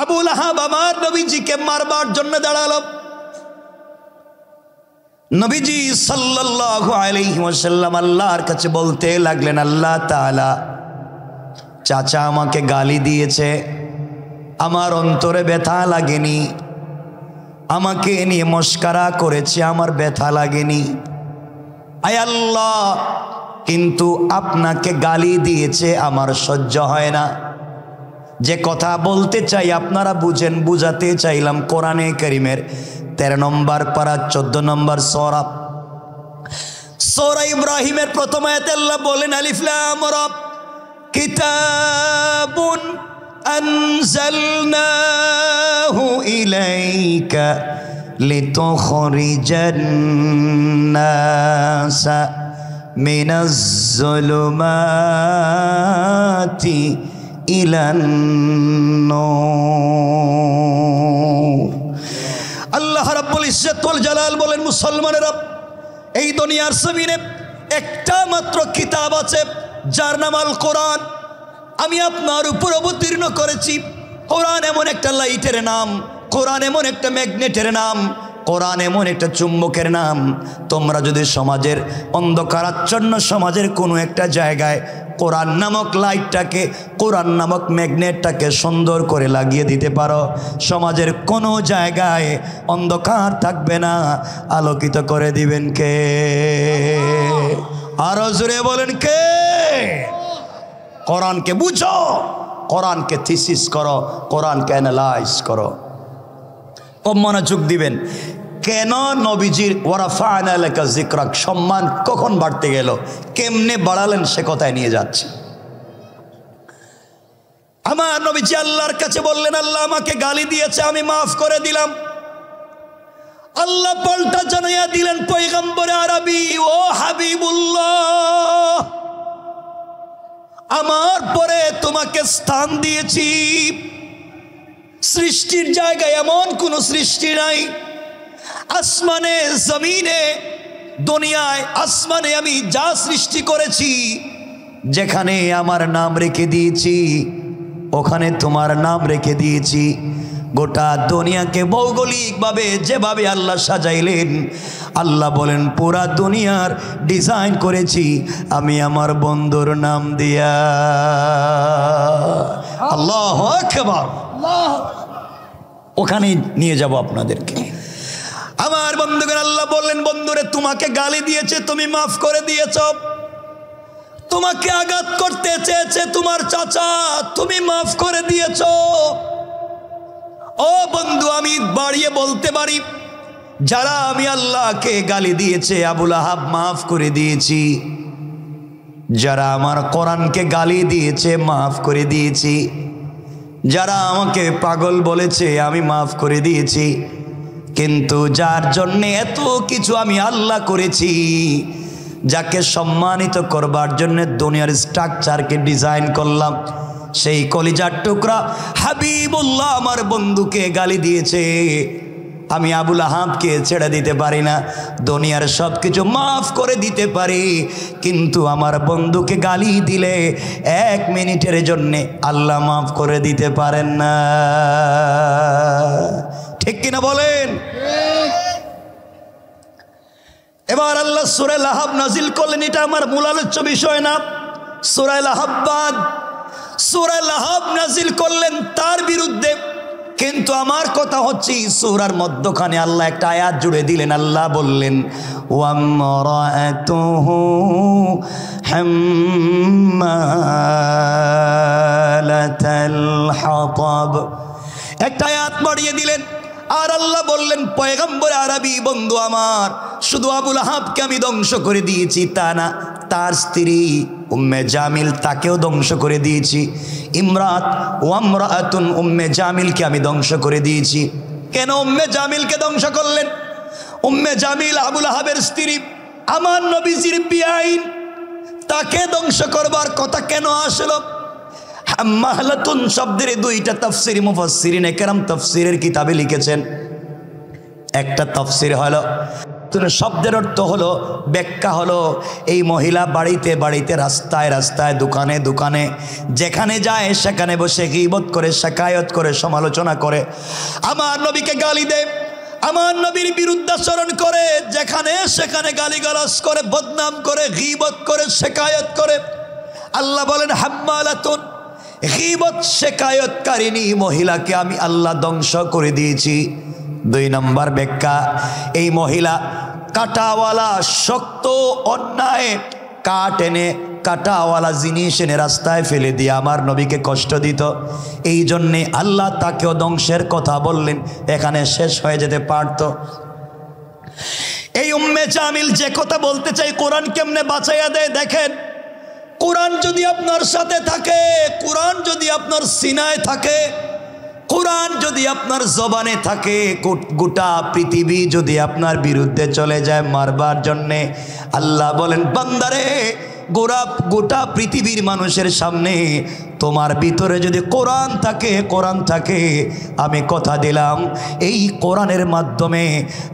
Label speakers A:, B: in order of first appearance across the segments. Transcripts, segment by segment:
A: আবু লাহাব আমার নবীজিকে মারবার জন্য দাঁড়ালো। নবীজি সাল্লাল্লাহু আলাইহি ওয়াসাল্লাম আল্লাহর কাছে বলতে লাগলেন, আল্লাহ তাআলা চাচা আমাকে গালি দিয়েছে, আমার অন্তরে ব্যথা লাগেনি, আমাকে নিয়ে মস্করা করেছে, আমার ব্যথা লাগেনি। আয় আল্লাহ, কিন্তু আপনাকে গালি দিয়েছে আমার সহ্য হয় না। যে কথা বলতে চাই আপনারা বুঝেন, বুঝাতে চাইলাম। কোরআনে কারীমের 13 নম্বর পারা 14 নম্বর সূরা ইব্রাহিমের প্রথম আয়াতে আল্লাহ বলেন, আলিফ লাম রা কিতাবুন আনজালনাহু ইলাইকা লিতুখরিজান নাসা মিনাজ যুলুমাতি ইলান নূর। আল্লাহ রাব্বুল ইজ্জত ওয়াল জালাল বলেন, মুসলমানেরা, এই দুনিয়ার জমিনে একটা মাত্র কিতাব আছে যার নাম আল কোরআন। আমি আপনার উপর অবতীর্ণ করেছি। কোরআন এমন একটা লাইটের নাম, কোরআন এমন একটা ম্যাগনেটের নাম, কোরআন এমন একটা চুম্বকের নাম। তোমরা যদি সমাজের অন্ধকারাচ্ছন্ন সমাজের কোনো একটা জায়গায় কোরআন নামক লাইটটাকে, কোরআন নামক ম্যাগনেটটাকে সুন্দর করে লাগিয়ে দিতে পারো, সমাজের কোনো জায়গায় অন্ধকার থাকবে না। আলোকিত করে দিবেন কে? আরো জোরে বলেন কে? কোরআনকে বুঝো, কোরআনকে থিসিস করো, কোরআনকে অ্যানালাইজ করো। খুব মনোযোগ দিবেন। কেন নবীজির ওয়ারাফা'না লাকা যিকরাক সম্মান কখন বাড়তে গেল, কেমনে বাড়ালেন, সে কথায় নিয়ে যাচ্ছে। আমার নবীজি আল্লাহর কাছে বললেন, আল্লাহ আমাকে গালি দিয়েছে, আমি মাফ করে দিলাম। আল্লাহ পাল্টা জানাইয়া দিলেন, পয়গম্বরে আরবি ও হাবিবুল্লাহ, আমার পরে তোমাকে স্থান দিয়েছি। সৃষ্টির জায়গায় এমন কোন সৃষ্টি নাই, আসমানে, জমিনে, দুনিয়ায়। আসমানে আমি যা সৃষ্টি করেছি, যেখানে আমার নাম রেখে দিয়েছি ওখানে তোমার নাম রেখে দিয়েছি। গোটা দুনিয়াকে ভৌগোলিকভাবে যেভাবে আল্লাহ সাজাইলেন, আল্লাহ বলেন পুরা দুনিয়ার ডিজাইন করেছি আমি আমার বন্ধুর নাম দিয়া। আল্লাহু আকবার। ওখানে নিয়ে যাব আপনাদেরকে। আমার বন্ধুগণ, আল্লাহ বললেন, বন্ধুরে তোমাকে গালি দিয়েছে, তুমি মাফ করে দিয়েছ। তোমাকে আঘাত করতে চেয়েছে তোমার চাচা, তুমি মাফ করে দিয়েছ। ও বন্ধু, আমি বাড়িয়ে বলতে পারি, যারা আমি আল্লাহকে গালি দিয়েছে, আবু লাহাব মাফ করে দিয়েছি। যারা আমার কোরআনকে গালি দিয়েছে, মাফ করে দিয়েছি। যারা আমাকে পাগল বলেছে, আমি মাফ করে দিয়েছি। কিন্তু যার জন্য এত কিছু আমি আল্লাহ করেছি, যাকে সম্মানিত করবার জন্য দুনিয়ার স্ট্রাকচারকে ডিজাইন করলাম, সেই কলিজার টুকরা হাবিবুল্লাহ আমার বন্ধুকে গালি দিয়েছে, আমি আবু লাহাবকে ছেড়ে দিতে পারি না। দুনিয়ার সব কিছু মাফ করে দিতে পারি, কিন্তু আমার বন্ধুকে গালি দিলে 1 মিনিটের জন্যে আল্লাহ মাফ করে দিতে পারেন না। ঠিক কিনা বলেন? এবার আল্লাহ সূরা লাহাব নাজিল করলেন। এটা আমার মূল আলোচ্য বিষয় না। সূরা লাহাব সূরা লাহাব নাজিল করলেন তার বিরুদ্ধে, কিন্তু আমার কথা হচ্ছে সূরার মধ্যখানে আল্লাহ একটা আয়াত জুড়ে দিলেন। আল্লাহ বললেন, ওয়ামরাআতুহু হাম্মালাতাল হাতাব, একটা আয়াত বাড়িয়ে দিলেন। আর আল্লাহ বললেন, পয়গম্বর আরবি বন্ধু আমার, শুধু আবু লাহাবকে আমি ধ্বংস করে দিয়েছি তা না, তার স্ত্রী উম্মে জামিল তাকেও ধ্বংস করে দিয়েছি। ওয়ামরাআতুন উম্মে জামিলকে আমি ধ্বংস করে দিয়েছি। কেন উম্মে জামিলকে ধ্বংস করলেন? উম্মে জামিল আবু লাহাবের স্ত্রী, আমার নবীজির বিআইন, তাকে ধ্বংস করবার কথা কেন আসলো? হাম্মালাতুন শব্দের 2টা তাফসীর মুফাসসিরিনে কেরাম তাফসীরের কিতাবে লিখেছেন। একটা তাফসীর হলো শব্দের অর্থ হলো, ব্যাখ্যা হলো, এই মহিলা বাড়িতে বাড়িতে, রাস্তায় রাস্তায়, দোকানে দোকানে, যেখানে যায় সেখানে বসে গীবত করে, শাকায়ত করে, সমালোচনা করে, আমার নবীকে গালি দেয়, আমার নবীর বিরুদ্ধাচরণ করে, যেখানে সেখানে গালিগালাজ করে, বদনাম করে, গীবত করে, শাকায়ত করে। আল্লাহ বলেন হাম্মালাতুন, গীবত শাকায়তকারিনী মহিলাকে আমি আল্লাহ ধ্বংস করে দিয়েছি। 2 নম্বর ব্যাখ্যা, এই মহিলা কাটাওয়ালা, শক্ত অন্যায় কাঠ এনে, কাটাওয়ালা জিনিস এনে রাস্তায় ফেলে দিয়ে আমার নবীকে কষ্ট দিত। এই জন্যে আল্লাহ তাকেও ধ্বংসের কথা বললেন, এখানে শেষ হয়ে যেতে পারত। এই উম্মে জামিল যে কথা বলতে চাই, কোরআন কেমনে বাঁচাইয়া দেয় দেখেন। কোরআন যদি আপনার সাথে থাকে, কোরআন যদি আপনার সিনায় থাকে, কোরআন যদি আপনার জবানে থাকে, গোটা পৃথিবী যদি আপনার বিরুদ্ধে চলে যায় মারবার জন্যে, আল্লাহ বলেন বান্দারে, গোটা পৃথিবীর মানুষের সামনে তোমার ভিতরে যদি কোরআন থাকে, কোরআন থাকে, আমি কথা দিলাম এই কোরআনের মাধ্যমে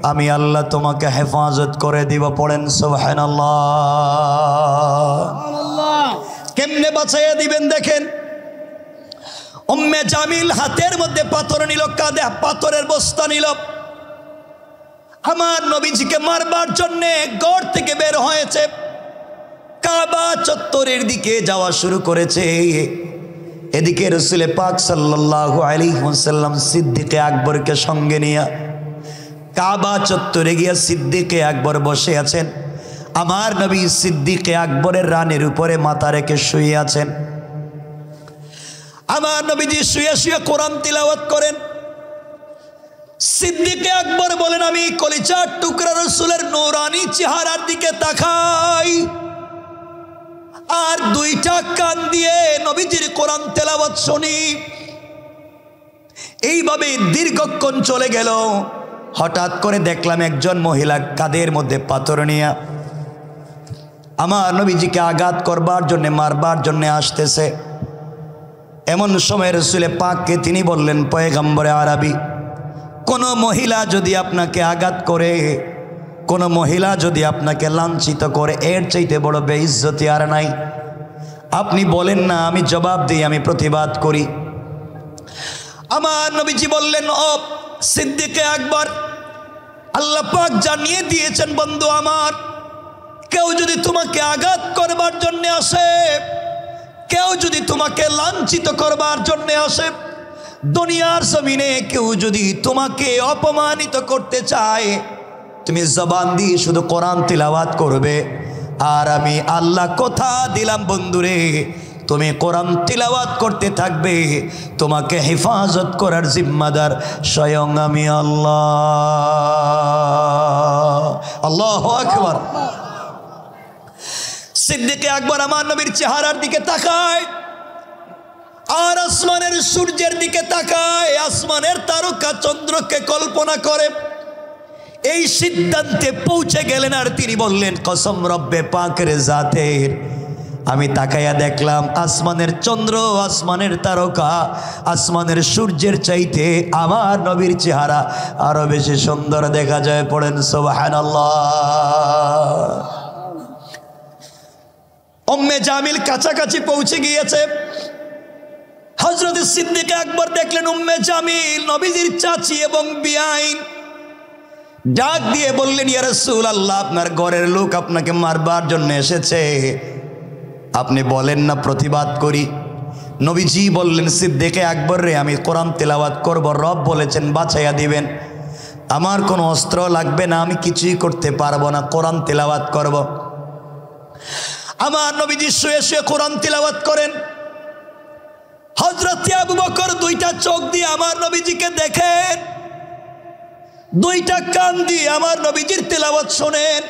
A: আমি আল্লাহ তোমাকে হেফাজত করে দিব। পড়েন সুবহানাল্লাহ। কেমনে বাঁচাইয়া দিবেন দেখেন। উম্মে জামিল হাতের মধ্যে পাথর নিল, কাঁধে পাথরের বস্তা নিল, আমার নবীজিকে মারবার জন্যে গড় থেকে বের হয়েছে, কাবা চত্বরের দিকে যাওয়া শুরু করেছে। এদিকে রাসূল পাক সাল্লাল্লাহু আলাইহি ওয়াসাল্লাম সিদ্দিকে আকবরকে সঙ্গে নিয়ে কাবা চত্বরে গিয়ে সিদ্দিকে আকবর বসে আছেন। আমার নবী সিদ্দিকে আকবরের রানের উপরে মাথা রেখে শুয়ে আছেন। আমার নবীজি শুয়ে শুয়ে কোরআন তিলাওয়াত করেন। সিদ্দিকে আকবর বলেন, আমি কলিজার টুকরা রাসূলের নূরানি চেহারার দিকে তাকাই আর 2টা কান দিয়ে নবীজির কোরআন তেলাওয়াত শুনি। এইভাবে দীর্ঘক্ষণ চলে গেল। হঠাৎ করে দেখলাম একজন মহিলা কাঁধের মধ্যে পাথর নিয়ে আমার নবীজিকে আঘাত করবার জন্য, মারবার জন্য আসতেছে। এমন সময় রাসূল পাককে তিনি বললেন, পয়গম্বরে আরবি, কোনো মহিলা যদি আপনাকে আঘাত করে, কোনো মহিলা যদি আপনাকে লাঞ্ছিত করে, এর চাইতে বড় বেইজ্জতি আর নাই। আপনি বলেন না, আমি জবাব দিই, আমি প্রতিবাদ করি। আমার নবীজি বললেন, ও সিদ্দিকে আকবর, আল্লাহ পাক জানিয়ে দিয়েছেন বন্ধু আমার, কেউ যদি তোমাকে আঘাত করবার জন্য আসে, কেউ যদি তোমাকে লাঞ্ছিত করবার জন্য আসে, দুনিয়ার জমিনে কেউ যদি তোমাকে অপমানিত করতে চায়, তুমি জবান দিয়ে শুধু কোরআন তিলাওয়াত করবে। আর আমি আল্লাহ কথা দিলাম বন্ধুরে, তুমি কোরআন তিলাওয়াত করতে থাকবে, তোমাকে হেফাজত করার জিম্মাদার স্বয়ং আমি আল্লাহ। আল্লাহু আকবার। সিদ্দিকে আকবর আমার নবীর চেহারার দিকে তাকায় আর আসমানের সূর্যের দিকে তাকায়, আসমানের তারকা চন্দ্রকে কল্পনা করে। এই সিদ্ধান্তে পৌঁছে গেলেন আর তিনি বললেন, কসম রব্বে পাকের জাতের, আমি তাকাইয়া দেখলাম আসমানের চন্দ্র, আসমানের তারকা, আসমানের সূর্যের চাইতে আমার নবীর চেহারা আরো বেশি সুন্দর দেখা যায়। পড়েন সুবহানাল্লাহ। উম্মে জামিল কাছাকাছি পৌঁছে গিয়েছে। হযরত সিদ্দিক আকবর দেখলেন উম্মে জামিল নবীজির চাচি এবং বিআইন। ডাক দিয়ে বললেন, ইয়া রাসূলুল্লাহ, আপনার ঘরের লোক আপনাকে মারবার জন্য এসেছে, আপনি বলেন না প্রতিবাদ করি। নবীজি বললেন, সিদ্দিক আকবর রে, আমি কোরআন তেলাওয়াত করব, রব বলেছেন বাঁচাইয়া দিবেন, আমার কোনো অস্ত্র লাগবে না, আমি কিছুই করতে পারবো না, কোরআন তেলাওয়াত করব। আমার নবীজি শুয়ে শুয়ে কোরআন তিলাওয়াত করেন। হযরত আবু বকর 2টা চোখ দিয়ে আমার নবীজিকে দেখেন, 2টা কান দিয়ে আমার নবীজির তেলাওয়াত শোনেন।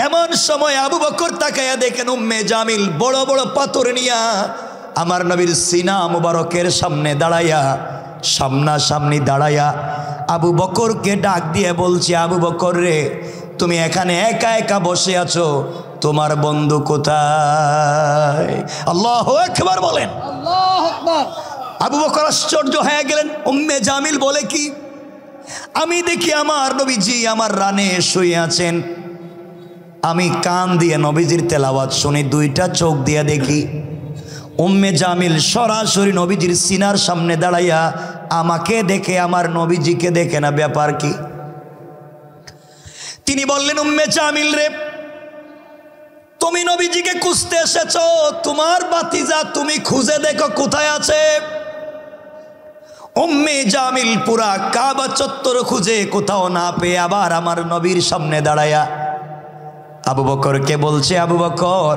A: এমন সময় আবু বকর তাকায়া দেখেন উম্মে জামিল বড় বড় পাথর নিয়া আমার নবীর সিনা মুবারকের সামনে দাঁড়াইয়া, সামনাসামনি দাঁড়াইয়া আবু বকরকে ডাক দিয়ে বলছে, আবু বকর রে, তুমি এখানে একা একা বসে আছো, তোমার বন্ধু কোথায়? আল্লাহু আকবার বলেন। আল্লাহু আকবার। আবু বকর আশ্চর্য হয়ে গেলেন। উম্মে জামিল বলে কি, আমি দেখি আমার নবীজি আমার রানে শুয়ে আছেন। আমি কান দিয়ে নবীজির তেলাওয়াত শুনি, দুইটা চোখ দিয়ে দেখি উম্মে জামিল সরাসরি নবীজির সিনার সামনে দাঁড়াইয়া আমাকে দেখে আমার নবীজিকে দেখে না, ব্যাপার কি? তিনি বললেন, উম্মে জামিল রে, তুমি নবীজিকে খুঁজতে এসেছো, তোমার বাতিজা তুমি খুঁজে দেখো কোথায় আছে। উম্মে জামিল পুরা কাবা চত্বর খুঁজে কোথাও না পেয়ে আবার আমার নবীর সামনে দাঁড়ায়া আবু বকরকে বলছে, আবু বকর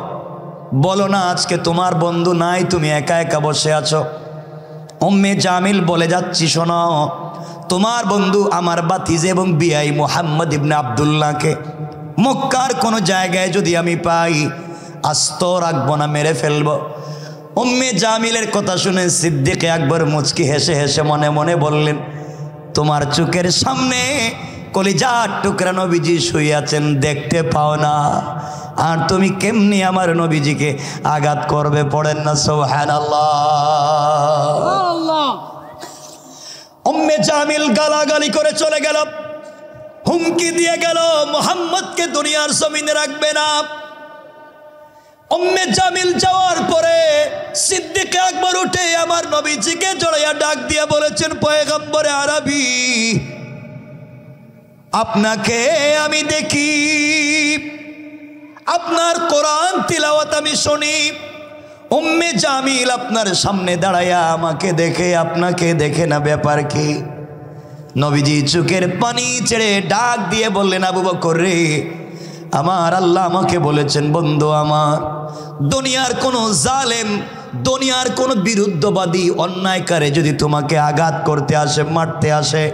A: বলো না আজকে তোমার বন্ধু নাই, তুমি একা একা বসে আছো। উম্মে জামিল বলে যাচ্ছি, শোনো, তোমার বন্ধু আমার বাতিজা এবং বিআই মুহাম্মদ ইবনে আব্দুল্লাহকে মক্কার কোনো জায়গায় যদি আমি পাই আস্ত রাখবো না, মেরে ফেলবো। উম্মে জামিলের কথা শুনে সিদ্দিক আকবর মুচকি হেসে হেসে মনে মনে বললেন, তোমার চোখের সামনে কলিজার টুকরা নবীজি শুয়ে আছেন, দেখতে পাও না, আর তুমি কেমনি আমার নবীজিকে আঘাত করবে? পড়েন না সুবহানাল্লাহ। উম্মে জামিল গালাগালি করে চলে গেল, হুমকি দিয়ে গেল মুহাম্মদকে দুনিয়ার জমিনে রাখবে না। উম্মে জামিল যাওয়ার পরে সিদ্দিক আকবর উঠে আমার নবীজিকে জড়াইয়া ডাক দিয়ে বলেছেন, পয়গম্বরে আরবি, আপনাকে আমি দেখি, আপনার কোরআন তিলাওয়াত আমি শুনি। উম্মে জামিল আপনার সামনে দাঁড়াইয়া আমাকে দেখে আপনাকে দেখে না, ব্যাপার কি? নবীজি চোখের পানি ছেড়ে ডাক দিয়ে বললেন, আবু বকর রে, আমার আল্লাহ আমাকে বলেছেন, বন্ধু আমার, দুনিয়ার কোনো জালেম, দুনিয়ার কোনো বিরুদ্ধবাদী অন্যায়কারী যদি তোমাকে আঘাত করতে আসে, মারতে আসে,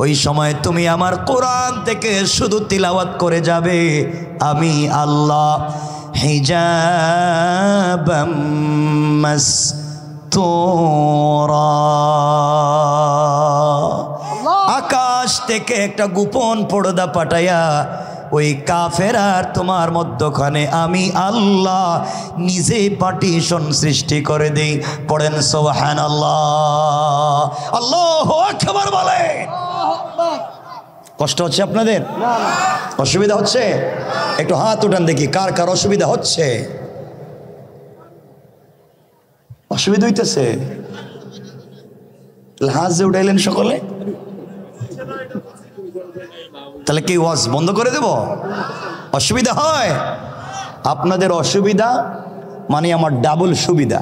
A: ওই সময় তুমি আমার কোরআন থেকে শুধু তিলাওয়াত করে যাবে, আমি আল্লাহ হিজাবাম মাসতুরা, আকাশ থেকে একটা গোপন পর্দা পাঠাইয়া ওই কাফেরার তোমার মধ্যখানে আমি আল্লাহ নিজে পার্টিশন সৃষ্টি করে দেই। পড়েন সুবহানাল্লাহ, আল্লাহু আকবার বলেন। কষ্ট হচ্ছে আপনাদের? অসুবিধা হচ্ছে? একটু হাত উঠান দেখি, কার কার অসুবিধা হচ্ছে? অসুবিধা হইতেছে? হাত যে উঠাইলেন সকলে, তাহলে কি ওয়াজ বন্ধ করে দেব? অসুবিধা হয়? আপনাদের অসুবিধা মানে আমার ডাবল সুবিধা,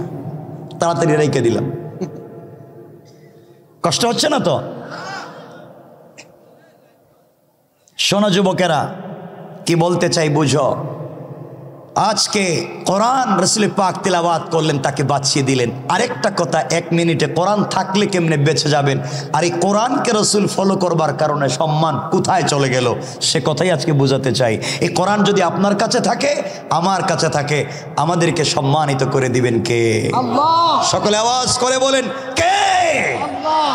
A: তাড়াতাড়ি রেখে দিলাম। কষ্ট হচ্ছে না তো? শোনো যুবকেরা, কি বলতে চাই বুঝো। আজকে কোরআন রাসূল পাক তিলাওয়াত করলেন, তাকে বাঁচিয়ে দিলেন। আরেকটা কথা, 1 মিনিটে কোরআন থাকলে কেমনে বেঁচে যাবেন, আর এই কোরআনকে রাসূল ফলো করবার কারণে সম্মান কোথায় চলে গেল, সে কথাই আজকে বোঝাতে চাই। এই কোরআন যদি আপনার কাছে থাকে, আমার কাছে থাকে, আমাদেরকে সম্মানিত করে দিবেন কে? আল্লাহ। সকলে আওয়াজ করে বলেন, কে? আল্লাহ।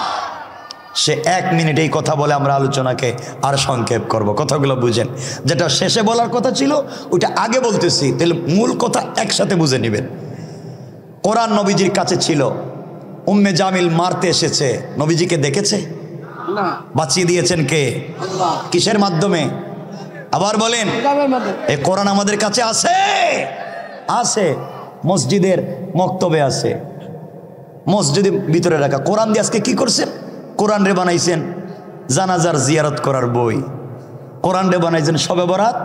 A: সে 1 মিনিট এই কথা বলে আমরা আলোচনাকে আর সংক্ষেপ করব। কথাগুলো বুঝেন, যেটা শেষে বলার কথা ছিল ওইটা আগে বলতেছি, তাহলে মূল কথা একসাথে বুঝে নেবেন। কোরআন নবীজির কাছে ছিল, উম্মে জামিল মারতে এসেছে, নবীজিকে দেখেছে? না। বাঁচিয়ে দিয়েছেন কে? আল্লাহ। কিসের মাধ্যমে? আবার বলেন। এই কোরআন আমাদের কাছে আছে? আছে, মসজিদের মক্তবে আছে, মসজিদের ভিতরে রাখা। কোরআন দিয়ে আজকে কি করছেন? কোরআন রে বানাইছেন জানাজার জিয়ারত করার বই, কোরআন রে বানাইছেন শবে বরাত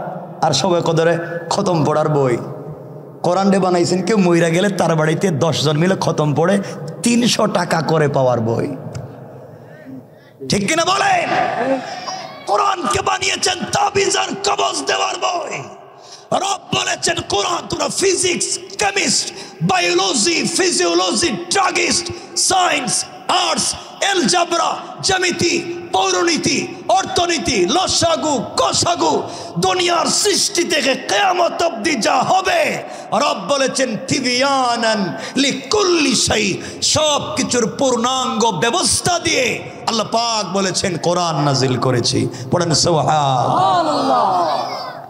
A: আর শবে কদরে খতম পড়ার বই, কোরআন রে বানাইছেন কেউ মইরা গেলে তার বাড়িতে 10 জন মিলে খতম পড়ে 300 টাকা করে পাওয়ার বই। ঠিক কিনা বলেন? কোরআনকে বানিয়েছেন তাবিজ আর কবজ দেওয়ার বই। রব বলেছেন কোরআন তোমরা physics, chemist, biology, physiology, druggist, science, arts, algebra, জ্যামিতি, পৌরনীতি, অর্থনীতি, লসাগু, কসাগু, দুনিয়ার সৃষ্টি থেকে কিয়ামত অবধি যা হবে, রব বলেছেন তিবিয়ানান লিকুল্লি শাই, সব কিছুর পূর্ণাঙ্গ ব্যবস্থা দিয়ে আল্লাহ পাক বলেছেন কোরআন নাজিল করেছি। পড়েন সুবহানাল্লাহ।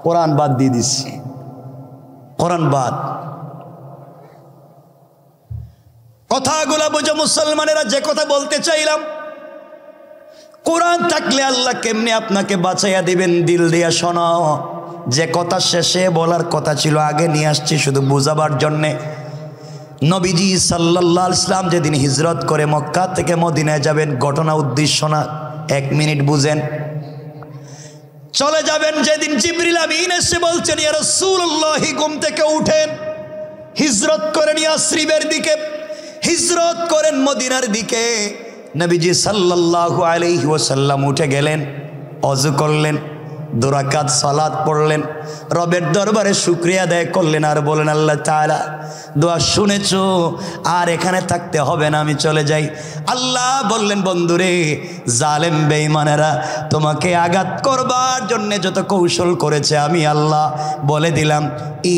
A: কোরআন বাদ দিয়ে দিচ্ছি, কোরআন বাদ। কথাগুলো বুঝে মুসলমানেরা, যে কথা বলতে চাইলাম, কোরআন থাকলে আল্লাহ কেমনে আপনাকে বাঁচাইয়া দিবেন? দিল দিয়া শোনো, যে কথা শেষে বলার কথা ছিল আগে নিয়ে আসছি শুধু বুঝাবার জন্যে। নবীজি সাল্লাল্লাহু আলাইহি ওয়াসাল্লাম যেদিন হিজরত করে মক্কা থেকে মদিনায় যাবেন, ঘটনা উদ্দেশ্য না, 1 মিনিট বুঝেন। চলে যাবেন যেদিন জিবরিল আমিন এসে বলছেন, ইয়া রাসূলুল্লাহ, ঘুম থেকে উঠেন, হিজরত করেন ইয়াসরিবের দিকে, হিজরত করেন মদিনার দিকে। নবীজি সাল্লাল্লাহু আলাইহি ওয়াসাল্লাম উঠে গেলেন, ওযু করলেন, 2 রাকাত সালাত পড়লেন, রবের দরবারে শুকরিয়া আদায় করলেন, আর বলেন, আল্লাহ তাআলা দোয়া শুনেছো, আর এখানে থাকতে হবে না, আমি চলে যাই। আল্লাহ বললেন, বন্ধুরে, জালেম বেঈমানেরা তোমাকে আঘাত করবার জন্য যত কৌশল করেছে আমি আল্লাহ বলে দিলাম,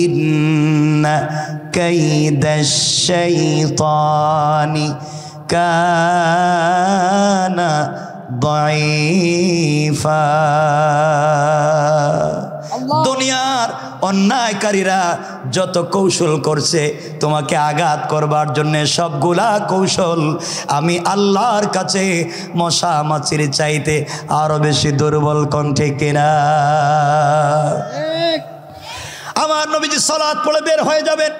A: ইন্না কাইদাশ শাইতানি কানা দাঈফা। দুনিয়ার অন্যায়কারীরা যত কৌশল করছে তোমাকে আঘাত করবার জন্য, সবগুলা কৌশল আমি আল্লাহর কাছে মশা মাছির চাইতে আরো বেশি দুর্বল। কণ্ঠে কিনা? আমার নবীজি সালাত পড়ে বের হয়ে যাবেন,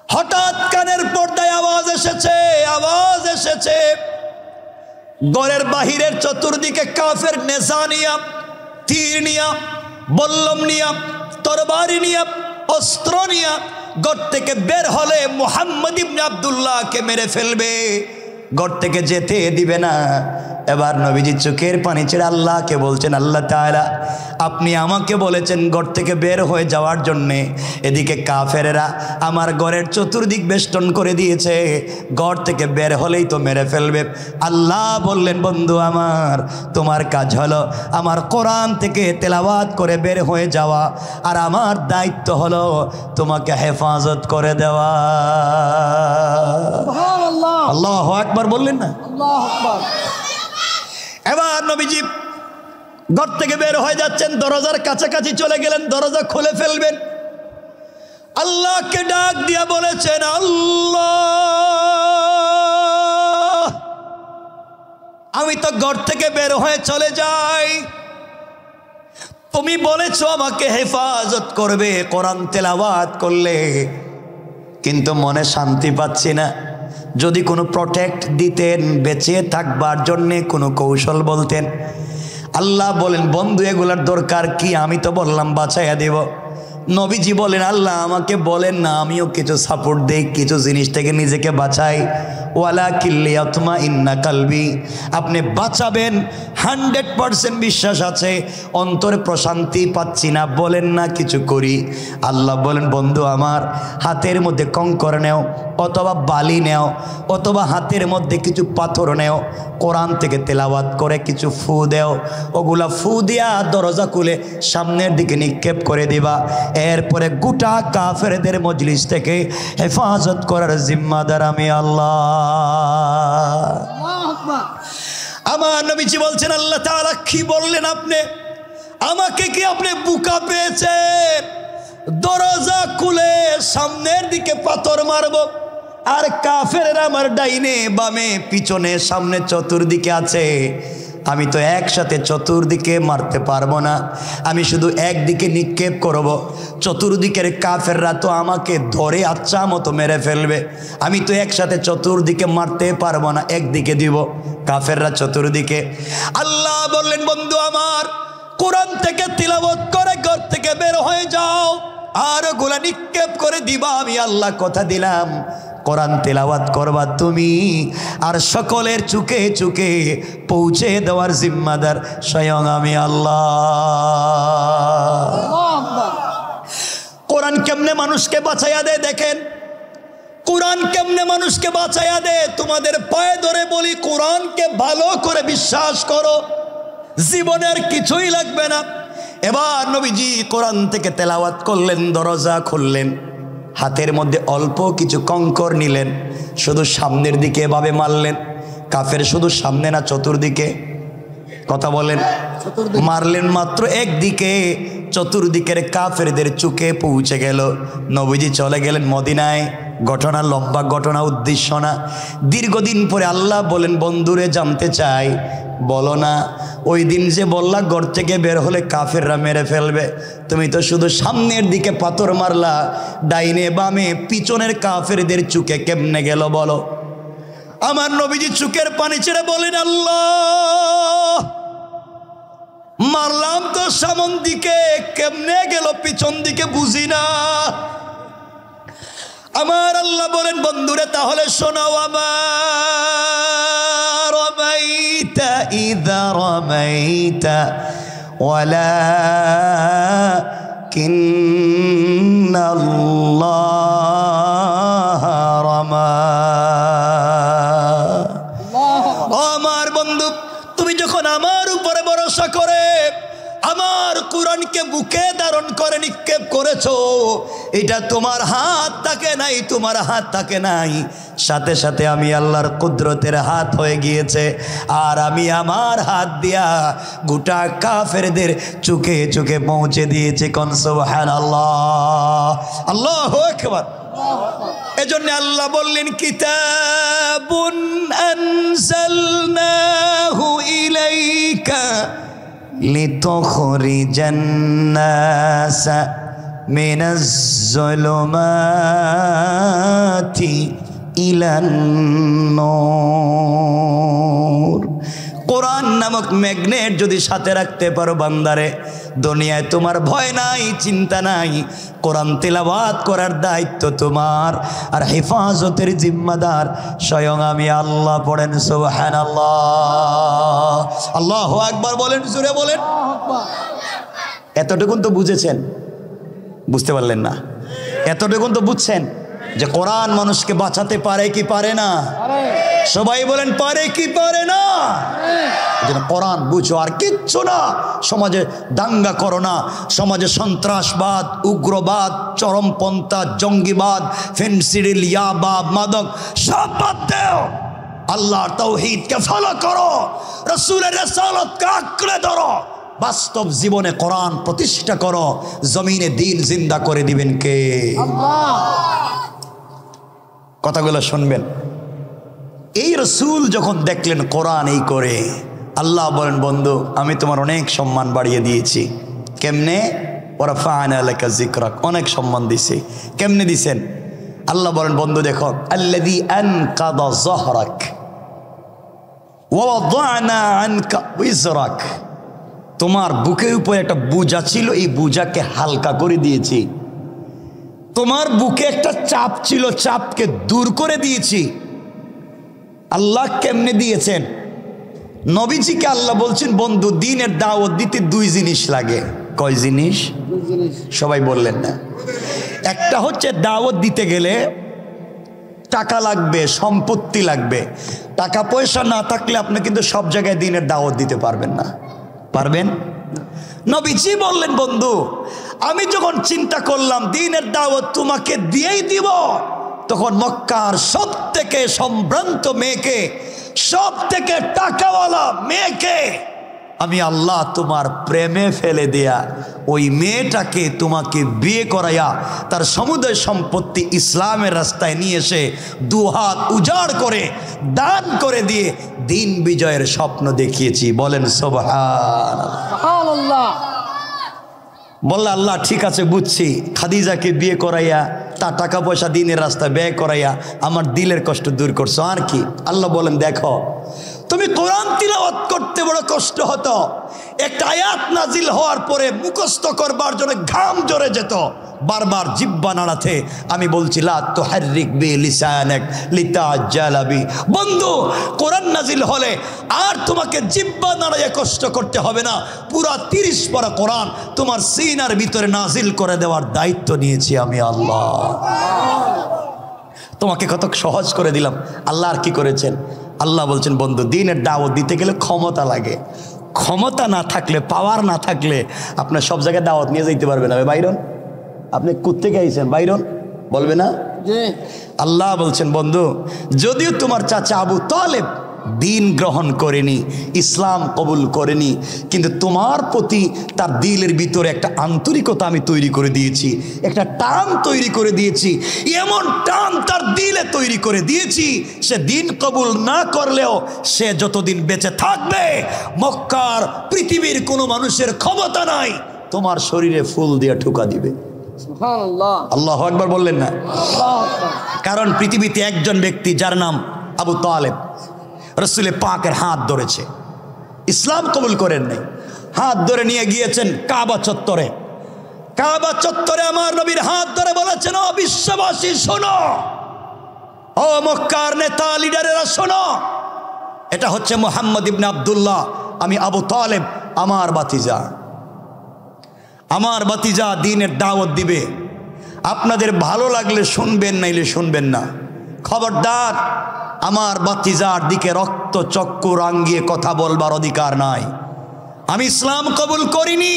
A: হঠাৎ কানের পর্দায় আওয়াজ এসেছে, আওয়াজ এসেছে, ঘরের বাহিরের চতুর্দিকে কাফের নেজা নিয়া, তীর নিয়া, বল্লম নিয়া, তরবারি নিয়া, অস্ত্র নিয়া ঘর থেকে বের হলে মুহাম্মদ ইবনে আব্দুল্লাহকে মেরে ফেলবে, ঘর থেকে যেতে দিবে না। এবার নবীজি চোখের পানি ছেড়ে আল্লাহকে বলছেন, আল্লাহ তাআলা আপনি আমাকে বলেছেন ঘর থেকে বের হয়ে যাওয়ার জন্যে, এদিকে কাফেরেরা আমার ঘরের চতুর্দিক বেষ্টন করে দিয়েছে, ঘর থেকে বের হলেই তো মেরে ফেলবে। আল্লাহ বললেন, বন্ধু আমার, তোমার কাজ হলো আমার কোরআন থেকে তেলাওয়াত করে বের হয়ে যাওয়া, আর আমার দায়িত্ব হলো তোমাকে হেফাজত করে দেওয়া। আল্লাহু আকবার বললেন না? আল্লাহু আকবার। এবার নবীজি ঘর থেকে বের হয়ে যাচ্ছেন, দরজার কাছাকাছি চলে গেলেন, দরজা খুলে ফেলবেন, আল্লাহকে ডাক দিয়া বলেছেন, আল্লাহ আমি তো ঘর থেকে বের হয়ে চলে যাই, তুমি বলেছো আমাকে হেফাজত করবে কোরআন তেলাওয়াত করলে, কিন্তু মনে শান্তি পাচ্ছি না। যদি কোনো প্রটেক্ট দিতেন, বেঁচে থাকবার জন্যে কোনো কৌশল বলতেন। আল্লাহ বলেন, বন্ধু এগুলার দরকার কি? আমি তো বললাম বাঁচাইয়া দেব। নবীজি বলেন, আল্লাহ আমাকে বলেন না, আমিও কিছু সাপোর্ট দেই, কিছু জিনিস থেকে নিজেকে বাঁচাই। ওয়ালা কিল্লিয়াতমা ইন্না কালবি, আপনি বাঁচাবেন 100% বিশ্বাস আছে, অন্তরে প্রশান্তি পাচ্ছি না, বলেন না কিছু করি। আল্লাহ বলেন, বন্ধু আমার, হাতের মধ্যে কঙ্কর নেও, অথবা বালি নেও, অথবা হাতের মধ্যে কিছু পাথর নেও, কোরআন থেকে তেলাওয়াত করে কিছু ফু দেও, ওগুলা ফু দিয়া দরজা খুলে সামনের দিকে নিক্ষেপ করে দিবা। এরপরে গোটা কাফেরদের মজলিস থেকে হেফাজত করার জিম্মাদার আমি আল্লাহ। আমার নবীজি বলছেন, আল্লাহ তাআলা কি বললেন আপনি? আমাকে কি আপনি বোকা পেয়েছেন? দরজা খুলে সামনের দিকে পাথর মারবো, আর কাফেররা আমার ডাইনে বামে পিছনে সামনে চতুর্দিকে আছে, আমি তো একসাথে চতুর্দিকে মারতে পারবো না, আমি শুধু একদিকে নিক্ষেপ করব। চতুর্দিকের কাফেররা তো আমাকে ধরে আচ্ছা মতো মেরে ফেলবে, আমি তো একসাথে চতুর্দিকে মারতে পারবো না, একদিকে দিব, কাফেররা চতুর্দিকে। আল্লাহ বললেন, বন্ধু আমার, কোরআন থেকে তিলাওয়াত করে ঘর থেকে বের হয়ে যাও, আর ওগুলা নিক্ষেপ করে দিবা, আমি আল্লাহ কথা দিলাম। কোরআন তেলাওয়াত করবা তুমি, আর সকলের চুকে চুকে পৌঁছে দেওয়ার জিম্মাদার স্বয়ং আমি আল্লাহ। কোরআন কেমনে মানুষকে বাঁচাইয়া দেয় দেখেন, কোরআন কেমনে মানুষকে বাঁচাইয়া দেয়। তোমাদের পায়ে ধরে বলি, কোরআনকে ভালো করে বিশ্বাস করো, জীবনের কিছুই লাগবে না। এবার নবীজি কোরআন থেকে তেলাওয়াত করলেন, দরজা খুললেন, হাতের মধ্যে অল্প কিছু কঙ্কর নিলেন, শুধু সামনের দিকে এভাবে মারলেন। কাফের শুধু সামনে না চতুর্দিকে, কথা বলেন, মারলেন মাত্র একদিকে, চতুর্দিকের কাফেরদের চুকে পৌঁছে গেল। নবীজি চলে গেলেন মদিনায়। ঘটনা লম্বা ঘটনা, উদ্দেশ্য না। দীর্ঘদিন পরে আল্লাহ বলেন, বন্ধুরে জানতে চাই, বলো না ওই দিন যে বললা ঘর থেকে বের হলে কাফেররা মেরে ফেলবে, তুমি তো শুধু সামনের দিকে পাথর মারলা, ডাইনে বামে পিছনের কাফেরদের চুকে কেমনে গেল বলো? আমার নবীজি চুকের পানি ছেড়ে বলেন, আল্লাহ, মারলাম তো সামন দিকে, কেমনে গেল পিছন দিকে বুঝি না। আমার আল্লাহ বলেন, বন্ধুরে তাহলে শোনাও, আমার রমাইতা ইযা রমাইতা ওয়ালাকিন্নাল্লাহ রামা। আমার বন্ধু, তুমি যখন আমার উপরে ভরসা করে আমার কোরআনকে বুকে ধারণ করে নিক্ষেপ করেছো, এটা তোমার হাত থাকে নাই, তোমার হাত থাকে নাই, সাথে সাথে আমি আল্লাহর কুদরতের হাত হয়ে গিয়েছে। আর আমি আমার হাত দিয়া গোটা কাফেরদের চুকে চুকে পৌঁছে দিয়েছি। কোন সুবহানাল্লাহ, আল্লাহু আকবার। এজন্য আল্লাহ বললেন, কিতাবুন আনজালনাহু ইলাইকা লিতুখরিজান নাসা মিনাজ যুলুমাতি ইলান নূর। কোরআন নামক ম্যাগনেট যদি সাথে রাখতে পারো বান্দারে, দুনিয়ায় তোমার ভয় নাই, চিন্তা নাই। কোরআন তিলাওয়াত করার দায়িত্ব তোমার, আর হেফাজতের জিম্মাদার স্বয়ং আমি আল্লাহ। পড়েন সুবহানাল্লাহ, আল্লাহু আকবার বলেন, জোরে বলেন। এতটুকুন তো বুঝেছেন? বুঝতে পারলেন না? এতটুকুন তো বুঝছেন যে কোরআন মানুষকে বাঁচাতে পারে কি পারে না? সবাই বলেন, পারে কি পারে না? কোরআন বুঝো, আর কিচ্ছু না। সমাজে দাঙ্গা করো না, সমাজে সন্ত্রাসবাদ, উগ্রবাদ, চরমপন্থা, জঙ্গিবাদ, ফেন্সিডিল, ইয়াবা, মাদক সব বাদ দাও। আল্লাহর তাওহীদকে ফলো করো, রাসূলের রিসালাতকে আঁকড়ে ধরো, বাস্তব জীবনে কোরআন প্রতিষ্ঠা করো। জমিনে দ্বীন জিন্দা করে দিবেন কে? আল্লাহ। কথাগুলো শুনবেন। এই রাসূল যখন দেখলেন কোরআন এই করে, আল্লাহ বলেন, বন্ধু আমি তোমার অনেক সম্মান বাড়িয়ে দিয়েছি। কেমনে? ওয়ারাফা'না লাকা যিকরাক, অনেক সম্মান দিছি। কেমনে দিছেন? আল্লাহ বলেন, বন্ধু দেখো, আল্লাযী আনকাযা যহরাক ওয়া ওয়াদা'না আনকা উযরাক, তোমার বুকের উপরে একটা বোঝা ছিল, এই বোঝাকে হালকা করে দিয়েছি। তোমার বুকে একটা চাপ ছিল, চাপকে দূর করে দিয়েছি। আল্লাহ কেমনে দিয়েছেন? নবীজিকে আল্লাহ বলছেন, বন্ধু দ্বীনের দাওয়াত দিতে দুই জিনিস লাগে। কয় জিনিস? সবাই বললেন না। একটা হচ্ছে দাওয়াত দিতে গেলে টাকা লাগবে, সম্পত্তি লাগবে। টাকা পয়সা না থাকলে আপনি কিন্তু সব জায়গায় দ্বীনের দাওয়াত দিতে পারবেন না। পারবেন? নবীজি বললেন, বন্ধু আমি যখন চিন্তা করলাম দ্বীনের দাওয়াত তোমাকে দিয়েই দিব, তখন মক্কার সব থেকে সম্ভ্রান্ত মেয়েকে, সব থেকে টাকাওয়ালা মেয়েকে আমি আল্লাহ তোমার প্রেমে ফেলে দেয়া, ওই মেয়েটাকে তোমাকে বিয়ে করাইয়া তার সমুদয় সম্পত্তি ইসলামের রাস্তায় নিয়ে এসে দুহাত উজাড় করে দান করে দিয়ে দিন বিজয়ের স্বপ্ন দেখিয়েছি। বলেন সুবহানাল্লাহ। বললে আল্লাহ ঠিক আছে বুঝছি, খাদিজাকে বিয়ে করাইয়া তার টাকা পয়সা দিনের রাস্তায় ব্যয় করাইয়া আমার দিলের কষ্ট দূর করছো। আর কি? আল্লাহ বলেন, দেখো তুমি কোরআন তিলাওয়াত করতে বড় কষ্ট হতো, একটা আয়াত নাজিল হওয়ার পরে মুখস্থ করবার জন্য ঘাম ঝরে যেত, বারবার জিহ্বা নাড়াতে। আমি বলছি লা তুহাররিক বিলিসানাক লিতাআজ্জালা বি। বন্ধু কোরআন নাজিল হলে আর তোমাকে জিহ্বা নাড়াইয়া কষ্ট করতে হবে না। পুরা 30 পারা কোরআন তোমার সিনার ভিতরে নাজিল করে দেওয়ার দায়িত্ব নিয়েছি আমি আল্লাহ। তোমাকে কত সহজ করে দিলাম। আল্লাহ আর কি করেছেন? আল্লাহ বলছেন, বন্ধু দ্বীনের দাওয়াত দিতে গেলে ক্ষমতা লাগে। ক্ষমতা না থাকলে, পাওয়ার না থাকলে আপনার সব জায়গায় দাওয়াত নিয়ে যেতে পারবে না। বাইরন আপনি কোত্থেকে আইছেন? বাইরন বলবে না? আল্লাহ বলছেন, বন্ধু যদিও তোমার চাচা আবু তালেব দিন গ্রহণ করেনি, ইসলাম কবুল করেনি, কিন্তু তোমার প্রতি তার দিলের ভিতরে একটা আন্তরিকতা আমি তৈরি করে দিয়েছি, একটা টান তৈরি করে দিয়েছি, এমন টান তার দিলে তৈরি করে দিয়েছি, সে দিন কবুল না করলেও সে যতদিন বেঁচে থাকবে মক্কার পৃথিবীর কোনো মানুষের ক্ষমতা নাই তোমার শরীরে ফুল দিয়ে ঠুকা দিবে। আল্লাহু আকবার বললেন না? কারণ পৃথিবীতে একজন ব্যক্তি যার নাম আবু তালেব রাসূল পাকের হাত ধরেছে, ইসলাম কবুল করেন নাই, হাত ধরে নিয়ে গিয়েছেন কাবা চত্বরে। কাবা চত্বরে আমার নবীর হাত ধরে বলেছেন, ও বিশ্ববাসী শোনো, ও মক্কার নেতা লিডারেরা শোনো, এটা হচ্ছে মুহাম্মদ ইবনে আব্দুল্লাহ, আমি আবু তালেব, আমার ভাতিজা, আমার ভাতিজা দ্বীনের দাওয়াত দিবে, আপনাদের ভালো লাগলে শুনবেন, নাইলে শুনবেন না। খবরদার, আমার ভাতিজার দিকে রক্ত চক্ষু রাঙ্গিয়ে কথা বলবার অধিকার নাই। আমি ইসলাম কবুল করিনি,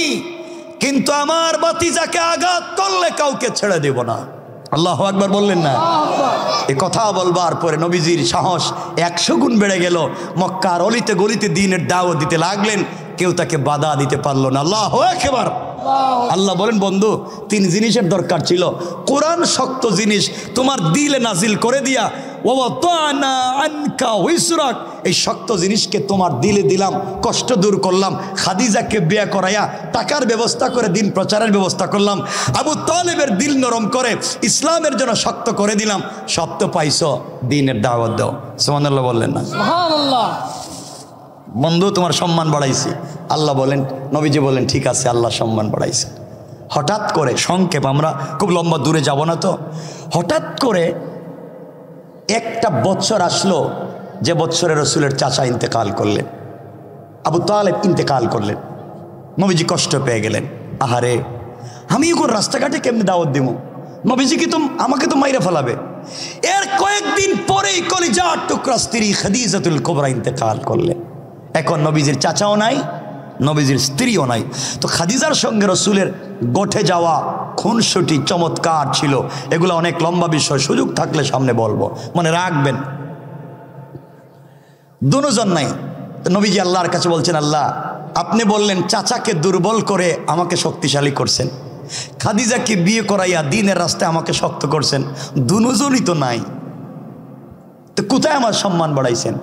A: কিন্তু আমার ভাতিজাকে আঘাত করলে কাউকে ছেড়ে দেব না। আল্লাহু আকবার বললেন না? এই কথা বলবার পরে নবীজির সাহস 100 গুণ বেড়ে গেল। মক্কার অলিতে গলিতে দ্বীনের দাওয়াত দিতে লাগলেন, কেউ তাকে বাধা দিতে পারলো না। আল্লাহু আকবার। আল্লাহ বলেন, বন্ধু 3 জিনিসের দরকার ছিল, কোরআন শক্ত জিনিস তোমার দিলে নাজিল করে দিয়া, ওয়াতানা আনকা উইসরাক, এই শক্ত জিনিসকে তোমার দিলে দিলাম, কষ্ট দূর করলাম, খাদিজাকে বিয়ে করাইয়া টাকার ব্যবস্থা করে দিন প্রচারের ব্যবস্থা করলাম, আবু তালেবের দিল নরম করে ইসলামের জন্য শক্ত করে দিলাম, সব তো পাইছো, দিনের দাওয়াত দাও। সুবহানাল্লাহ বললেন না? সুবহানাল্লাহ। বন্ধু তোমার সম্মান বাড়াইছি। আল্লাহ বলেন, নবীজি বলেন, ঠিক আছে, আল্লাহ সম্মান বাড়াইছে। হঠাৎ করে, সংক্ষেপ, আমরা খুব লম্বা দূরে যাব না তো, হঠাৎ করে একটা বছর আসলো যে বছরে রসুলের চাচা ইন্তেকাল করলেন, আবু তালেব ইন্তেকাল করলেন। নবীজি কষ্ট পেয়ে গেলেন, আহারে আমি এখন রাস্তাঘাটে কেমনি দাওয়াত দিব, নবীজি কি আমাকে তো মাইরা ফেলাবে। এর কয়েকদিন পরেই কলিজার টুকরা স্ত্রী খাদিজাতুল কুবরা ইন্তেকাল করলেন। এখন নবীজির চাচাও নাই, নবীজির স্ত্রীও নাই। তো খাদিজার সঙ্গে রসুলের গঠে যাওয়া খুনসুটি চমৎকার ছিল। এগুলো অনেক লম্বা বিষয়, সুযোগ থাকলে সামনে বলবো, মনে রাখবেন। দুজন নাই। তো নবীজি আল্লাহর কাছে বলছেন, আল্লাহ আপনি বললেন চাচাকে দুর্বল করে আমাকে শক্তিশালী করছেন, খাদিজাকে বিয়ে করাইয়া দ্বীনের রাস্তায় আমাকে শক্ত করছেন, দুজনই তো নাই, তো কোথায় আমার সম্মান বাড়াইছেন?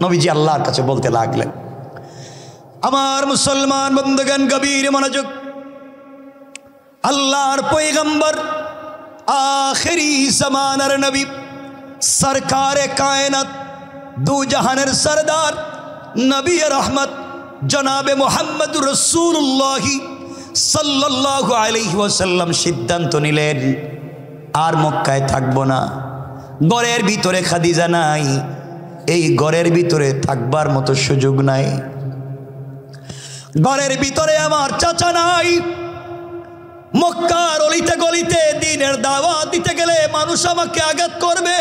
A: নবীজি আল্লাহর কাছে বলতে লাগলেন। আমার মুসলমান বন্ধুগণ, গভীর মনোযোগ। আল্লাহর পয়গম্বর, আখেরি জামানার নবী, সরকারে কায়নাত, দু জাহানের সরদার, নবী রহমত জনাবে মুহাম্মদুর রাসূলুল্লাহ সাল্লাল্লাহু আলাইহি ওয়াসাল্লাম সিদ্ধান্ত নিলেন, আর মক্কায় থাকবো না। ঘরের ভিতরে খাদিজা নাই, এই ঘরের ভিতরে থাকবার মতো সুযোগ নাই, ঘরের ভিতরে আমার চাচা নাই। মক্কার অলিতে গলিতে দ্বীনের দাওয়াত দিতে গেলে মানুষ আমাকে আঘাত করবে,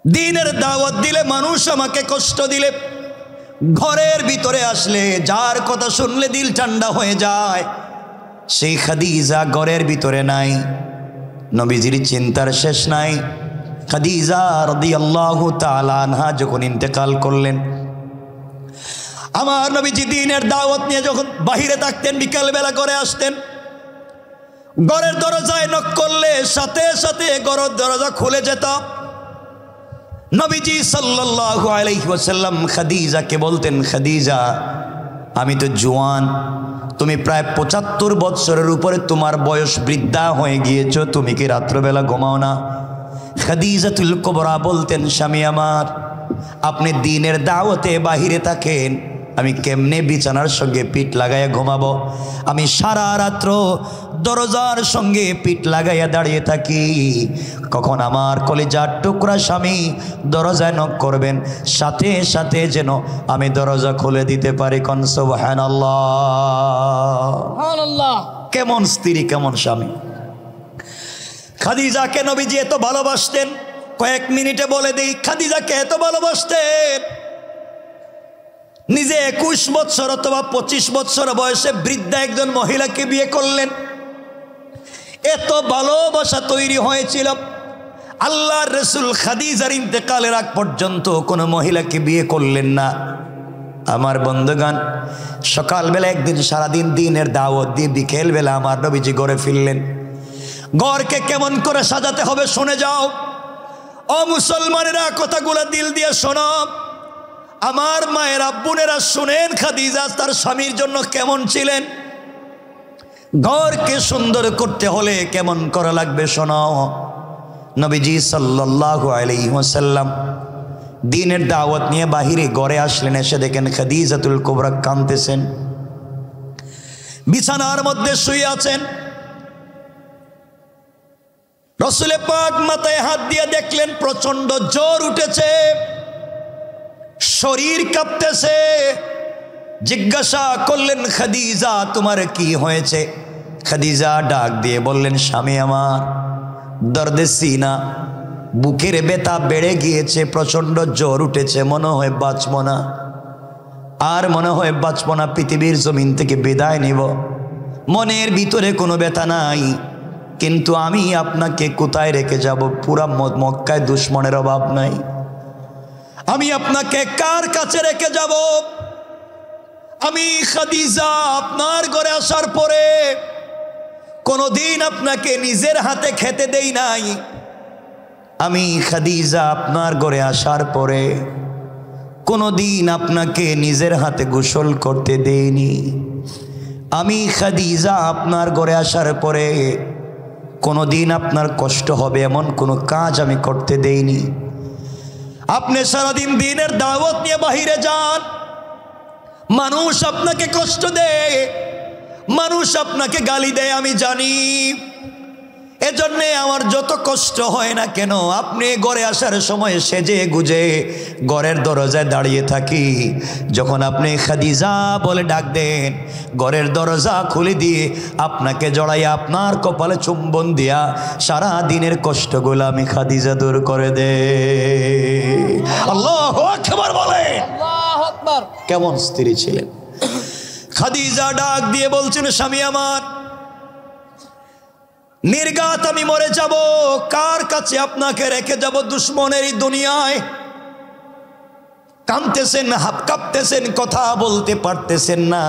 A: দ্বীনের দাওয়াত দিলে মানুষ আমাকে কষ্ট দিলে, ঘরের ভিতরে আসলে যার কথা শুনলে দিল ঠান্ডা হয়ে যায়, সেই খাদিজা ঘরের ভিতরে নাই। নবীজির চিন্তার শেষ নাই। খাদিজা রাদিয়াল্লাহু তাআলা আনহা যখন ইন্তেকাল করলেন, আমার নবীজি দ্বীনের দাওয়াত নিয়ে যখন বাহিরে থাকতেন, বিকালবেলা করে আসতেন, ঘরের দরজায় নক করলে সাথে সাথে ঘরের দরজা খুলে যেত। নবীজি সাল্লাল্লাহু আলাইহি ওয়াসাল্লাম খাদিজাকে বলতেন, খাদিজা আমি তো জওয়ান, তুমি প্রায় 75 বছরের উপরে তোমার বয়স, বৃদ্ধা হয়ে গিয়েছো, তুমি কি রাত্রবেলা ঘুমাও না? খাদিজাতুল কুবরা বলতেন, স্বামী আমার, আপনি দ্বীনের দাওয়াতে বাহিরে থাকেন, আমি কেমনে বিছানার সঙ্গে পিঠ লাগাইয়া ঘুমাবো? আমি সারা রাত্র দরজার সঙ্গে পিঠ লাগাইয়া দাঁড়িয়ে থাকি, কখন আমার কলিজার টুকরা স্বামী দরজায় নক করবেন, সাথে সাথে যেন আমি দরজা খুলে দিতে পারি। কোন সুবহানাল্লাহ, সুবহানাল্লাহ। কেমন স্ত্রী, কেমন স্বামী! খাদিজাকে নবীজি এত ভালোবাসতেন, কয়েক মিনিটে বলে দেই, খাদিজাকে এত ভালোবাসতেন, নিজে 21 বছর অথবা 25 বছর বয়সে বৃদ্ধা একজন মহিলাকে বিয়ে করলেন। এত ভালোবাসা তৈরি হয়েছিল, আল্লাহর রাসূল খাদিজার ইন্তেকালের আগ পর্যন্ত কোনো মহিলাকে বিয়ে করলেন না। আমার বন্ধুগণ, সকালবেলা একদিন সারাদিন দিনের দাওয়াত দিয়ে বিকেলবেলা আমার নবীজি ঘরে ফিরলেন। ঘরকে কেমন করে সাজাতে হবে শুনে যাও। ও মুসলমানেরা, কথাগুলো দিল দিয়ে শোনো। আমার মায়ের বোনেরা শুনেন, খাদিজা তার স্বামীর জন্য কেমন ছিলেন। ঘরকে সুন্দর করতে হলে কেমন করা লাগবে শোনো। নবীজি সাল্লাল্লাহু আলাইহি ওয়াসাল্লাম দিনের দাওয়াত নিয়ে বাহিরে ঘরে আসলেন। এসে দেখেন খাদিজাতুল কুবরা কাঁদতেছেন, বিছানার মধ্যে শুয়ে আছেন। রাসূল পাক মাথায় হাত দিয়ে দেখলেন প্রচন্ড জ্বর উঠেছে, শরীর কাঁপতেছে। জিজ্ঞাসা করলেন, খাদিজা তোমার কি হয়েছে? খাদিজা ডাক দিয়ে বললেন, স্বামী আমার দর্দে সিনা, বুকের ব্যথা বেড়ে গিয়েছে, প্রচন্ড জ্বর উঠেছে, মনে হয় বাঁচব না, আর মনে হয় বাঁচব না, পৃথিবীর জমিন থেকে বিদায় নিব। মনের ভিতরে কোনো ব্যথা নাই, কিন্তু আমি আপনাকে কোথায় রেখে যাব? পুরা মক্কায় দুশ্মনের অভাব নাই, আমি আপনাকে কার কাছে রেখে যাব? আমি খাদিজা আপনার ঘরে আসার পরে কোনোদিন আপনাকে নিজের হাতে খেতে দেই নাই। আমি খাদিজা আপনার ঘরে আসার পরে কোনোদিন আপনাকে নিজের হাতে গোসল করতে দেইনি। আমি খাদিজা আপনার ঘরে আসার পরে কোনোদিন আপনার কষ্ট হবে এমন কোনো কাজ আমি করতে দেইনি। আপনি সারাদিন দিনের দাওয়াত নিয়ে বাহিরে যান, মানুষ আপনাকে কষ্ট দেয়, মানুষ আপনাকে গালি দেয়, আমি জানি। এজন্যে আমার যত কষ্ট হয় না কেন, আপনি ঘরে আসার সময় সেজে গুজে ঘরের দরজায় দাঁড়িয়ে থাকি। যখন আপনি খাদিজা বলে ডাক দেন, ঘরের দরজা খুলে দিয়ে আপনাকে জড়াইয়া আপনার কপালে চুম্বন দিয়া সারা দিনের কষ্টগুলো আমি খাদিজা দূর করে দে। আল্লাহু আকবার বলে।
B: আল্লাহু আকবার।
A: কেমন স্ত্রী ছিলেন। খাদিজা ডাক দিয়ে বলছেন, স্বামী আমার নির্ঘাত আমি মরে যাব, কার কাছে আপনাকে রেখে যাব? দুশ্মনের এই দুনিয়ায়। কাঁদতেছেন, হাত কাঁপতেছেন, কথা বলতে পারতেছেন না।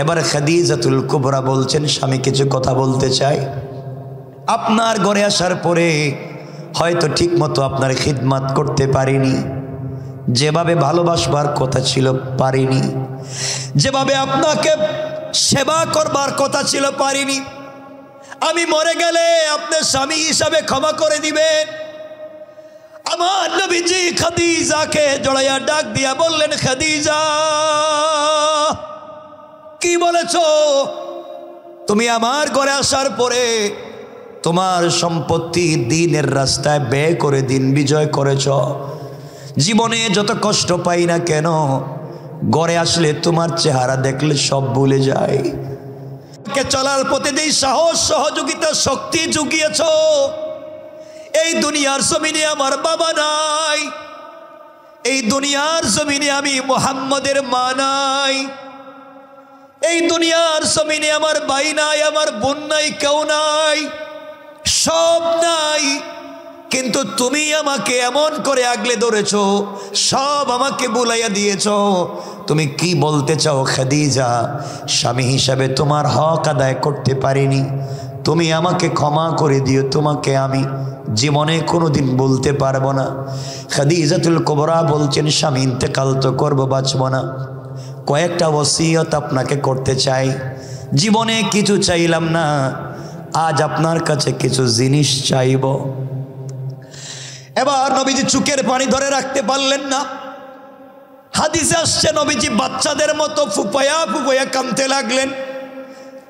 A: এবার খাদিজাতুল কুবরা বলছেন, স্বামী কিছু কথা বলতে চাই। আপনার ঘরে আসার পরে হয়তো ঠিক মতো আপনার খিদমত করতে পারিনি, যেভাবে ভালোবাসবার কথা ছিল পারিনি, যেভাবে আপনাকে সেবা করবার কথা ছিল পারিনি। আমি মরে গেলে আপনি স্বামী হিসাবে ক্ষমা করে দিবেন। আমার নবীজি খাদিজাকে জড়াইয়া ডাক দিয়া বললেন, খাদিজা কি বলেছো? তুমি আমার ঘরে আসার পরে তোমার সম্পত্তি দ্বীনের রাস্তায় ব্যয় করে দিন বিজয় করেছ। জীবনে যত কষ্ট পাই না কেন, ঘরে আসলে তোমার চেহারা দেখলে সব ভুলে যায়। চলার পথে যেই সাহস সহযোগিতা শক্তি জুগিয়েছ, এই দুনিয়ার জমিনে আমার বাবা নাই, এই দুনিয়ার জমিনে আমি মুহাম্মদের মা নাই, এই দুনিয়ার জমিনে আমার ভাই নাই, আমার বোন নাই, কেউ নাই, সব নাই। কিন্তু তুমি আমাকে এমন করে আগলে ধরেছো, সব আমাকে বুলাইয়া দিয়েছ। তুমি কি বলতে চাও খাদিজা? স্বামী হিসাবে তোমার হক আদায় করতে পারিনি, তুমি আমাকে ক্ষমা করে দিও, তোমাকে আমি জীবনে কোনোদিন বলতে পারবো না। খাদিজাতুল কুবরা বলছেন, স্বামী ইন্তেকাল তো করবো, বাঁচবো না, কয়েকটা ওসিয়ত আপনাকে করতে চাই। জীবনে কিছু চাইলাম না, আজ আপনার কাছে কিছু জিনিস চাইব। এবার নবীজি চোখের পানি ধরে রাখতে পারলেন না। হাদিসে আসছে নবীজি বাচ্চাদের মতো ফুপায়া ফুপায়া কাঁদতে লাগলেন।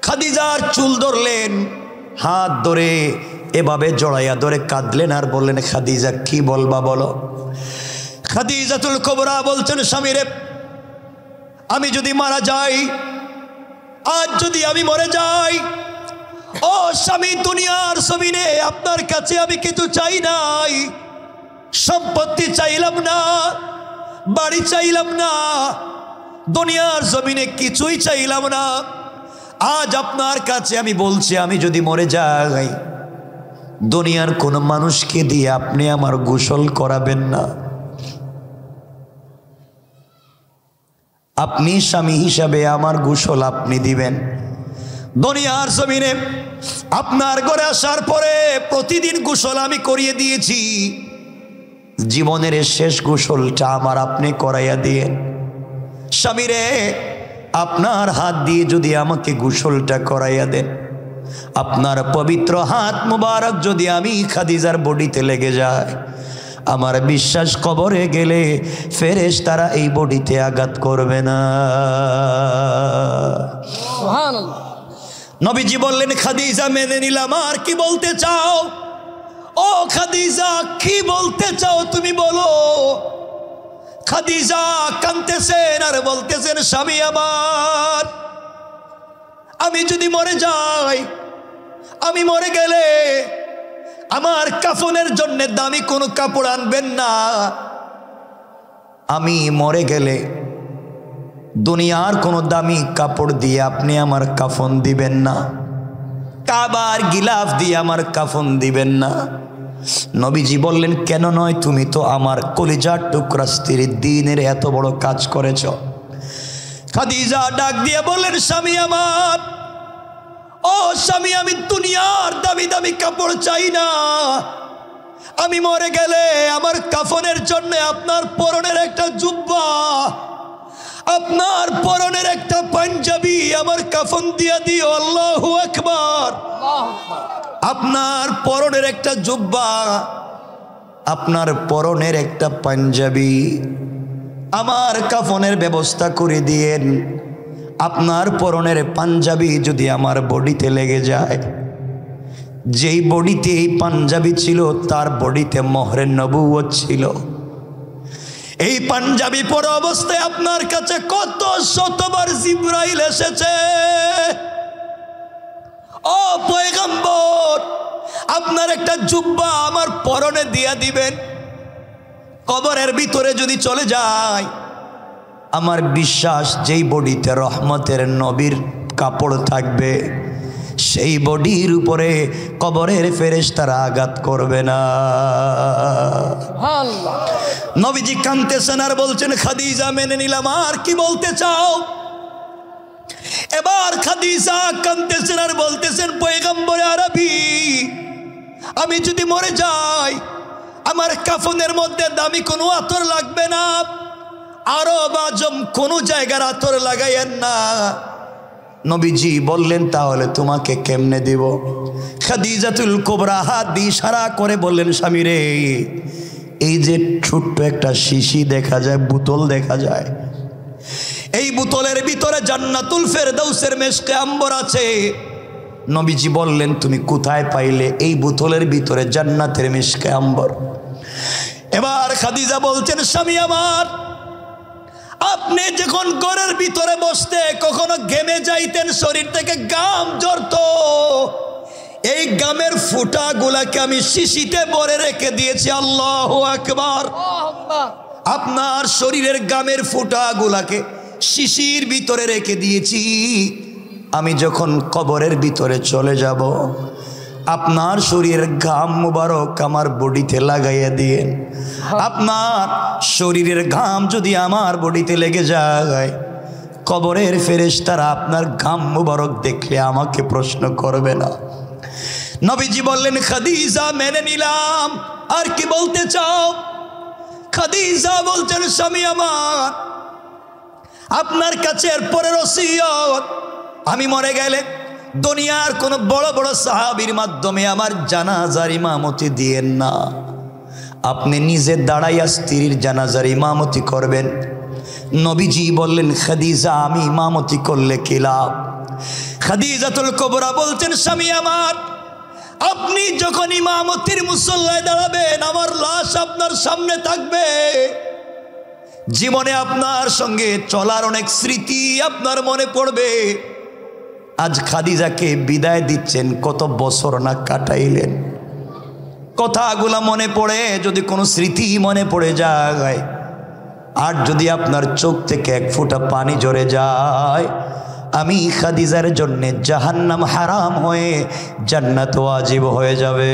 A: খাদিজার চুল ধরলেন, হাত ধরে এভাবে জড়াইয়া ধরে কাঁদলেন আর বললেন, খাদিজা কি বলবা বলো। খাদিজাতুল কুবরা বলছেন, স্বামীরে আমি যদি মারা যাই, আজ যদি আমি মরে যাই, ও স্বামী দুনিয়ার জমিনে আপনার কাছে আমি কিছু চাই নাই, সম্পত্তি চাইলাম না, বাড়ি চাইলাম না, দুনিয়ার জমিনে কিছুই চাইলাম না। আজ আপনার কাছে আমি বলছি, আমি যদি মরে যাই, দুনিয়ার কোনো মানুষকে দিয়ে আপনি আমার গোসল করাবেন না। আপনি স্বামী হিসাবে আমার গোসল আপনি দিবেন। দুনিয়ার জমিনে আপনার ঘরে আসার পরে প্রতিদিন গোসল আমি করিয়ে দিয়েছি, জীবনের শেষ গোসলটা আমার আপনি করাইয়া দিয়েন। স্বামীরে, আপনার হাত দিয়ে যদি আমাকে গোসলটা করাইয়া দেন, আপনার পবিত্র হাত মুবারক যদি আমি খাদিজার বডিতে লেগে যায়, আমার বিশ্বাস কবরে গেলে ফেরেশতারা এই বডিতে আঘাত করবে না।
B: সুবহানাল্লাহ।
A: নবীজি বললেন, খাদিজা মেনে নিলাম, আর কি বলতে চাও? ও খাদিজা, কি বলতে চাও তুমি বলো। খাদিজা কাঁদতেছেন আর বলতেছেন, স্বামী আমার, আমি যদি মরে যাই, আমি মরে গেলে আমার কাফনের জন্য দামি কোনো কাপড় আনবেন না। আমি মরে গেলে দুনিয়ার কোনো দামি কাপড় দিয়ে আপনি আমার কাফন দিবেন না, কাবার গিলাফ দিয়ে আমার কাফন দিবেন না। নবীজি বললেন, কেন নয়? তুমি তো আমার কলিজার টুকরা স্ত্রীর দ্বীনের এত বড় কাজ করেছ। খাদিজা ডাক দিয়ে বললেন, স্বামী আমার, ও স্বামী, আমি দুনিয়ার দামি দামি কাপড় চাই না। আমি মরে গেলে আমার কাফনের জন্য আপনার পরনের একটা জুব্বা, আপনার পরনের একটা পাঞ্জাবি আমার কাফন দিয়া দিও। আল্লাহু আকবার। আপনার পরনের একটা জুব্বা, আপনার পরনের একটা পাঞ্জাবি আমার কাফনের ব্যবস্থা করে দিয়েন। আপনার পরনের পাঞ্জাবি যদি আমার বডিতে লেগে যায়, যেই বডিতে এই পাঞ্জাবি ছিল তার বডিতে মোহরে নবুয়ত ছিল। এই পাঞ্জাবি পরা অবস্থায় আপনার কাছে কত শতবার জিবরাইল এসেছে। ও পয়গম্বর, আপনার একটা জুব্বা আমার পরনে দিয়া দিবেন। কবরের ভিতরে যদি চলে যায়, আমার বিশ্বাস যেই বডিতে রহমতের নবীর কাপড় থাকবে, সেই বডির উপরে কবরের ফেরেশতারা আঘাত করবে না। নবীজি কাঁদতেছেন আর বলছেন, খাদিজা মেনে নিলাম, আর কি বলতে চাও? এবার খাদিজা কাঁদতেছেন আর বলতেছেন, পয়গম্বরে আরবি, আমি যদি মরে যাই, আমার কাফনের মধ্যে দামি কোনো আতর লাগবে না, আরব আজম কোনো জায়গার আতর লাগাইয়েন না। নবীজি বললেন, তাহলে তোমাকে কেমনে দিব? খাদিজাতুল কুবরা হাত দিয়ে ইশারা করে বললেন, স্বামী রে, এই যে ছোট্ট একটা শিশি দেখা যায়, বোতল দেখা যায়, এই বোতলের ভিতরে জান্নাতুল ফেরদাউসের মেশকে আম্বর আছে। নবীজি বললেন, তুমি কোথায় পাইলে? এই বোতলের ভিতরে জান্নাতের মেশকে আম্বর। এবার খাদিজা বলছেন, স্বামী আমার, আপনি যখন ঘরের ভিতরে বসতে কখনো ঘেমে যাইতেন, শরীর থেকে গাম ঝরতো, এই গামের ফুটা গুলাকে আমি শিশিতে ভরে রেখে দিয়েছি। আল্লাহু আকবার। আপনার শরীরের গামের ফুটা গুলাকে শিশির ভিতরে রেখে দিয়েছি। আমি যখন কবরের ভিতরে চলে যাব, আপনার শরীরের ঘাম মুবারক আমার বডিতে লাগাইয়া দিয়েন। আপনার শরীরের ঘাম যদি আমার বডিতে লেগে যায়, কবরের ফেরেশতারা আপনার ঘাম মুবারক দেখলে আমাকে প্রশ্ন করবে না। নবীজি বললেন, খাদিজা মেনে নিলাম, আর কি বলতে চাও? খাদিজা বলছেন, স্বামী আমার, আপনার কাছে এরপরে ওসিয়ত, আমি মরে গেলে দুনিয়ার কোন বড় বড় সাহাবীর মাধ্যমে আমার জানাজার ইমামতি দিয়েন না, আপনি নিজে দাঁড়াইয়া স্ত্রীর জানাজার ইমামতি করবেন। নবীজি বললেন, খাদিজা, আমি ইমামতি করলে কি লাভ? খাদিজাতুল কুবরা বলছেন, স্বামী আমার, আপনি যখন ইমামতির মুসল্লায় দাঁড়াবেন, আমার লাশ আপনার সামনে থাকবে। জীবনে আপনার সঙ্গে চলার অনেক স্মৃতি আপনার মনে পড়বে। আজ খাদিজাকে বিদায় দিচ্ছেন, কত বছর না কাটাইলেন। কথাগুলা মনে পড়ে, যদি কোনো স্মৃতি মনে পড়ে যায়, আর যদি আপনার চোখ থেকে এক ফোঁটা পানি ঝরে যায়, আমি খাদিজার জন্য জাহান্নাম হারাম হয়ে জান্নাত ওয়াজিব হয়ে যাবে।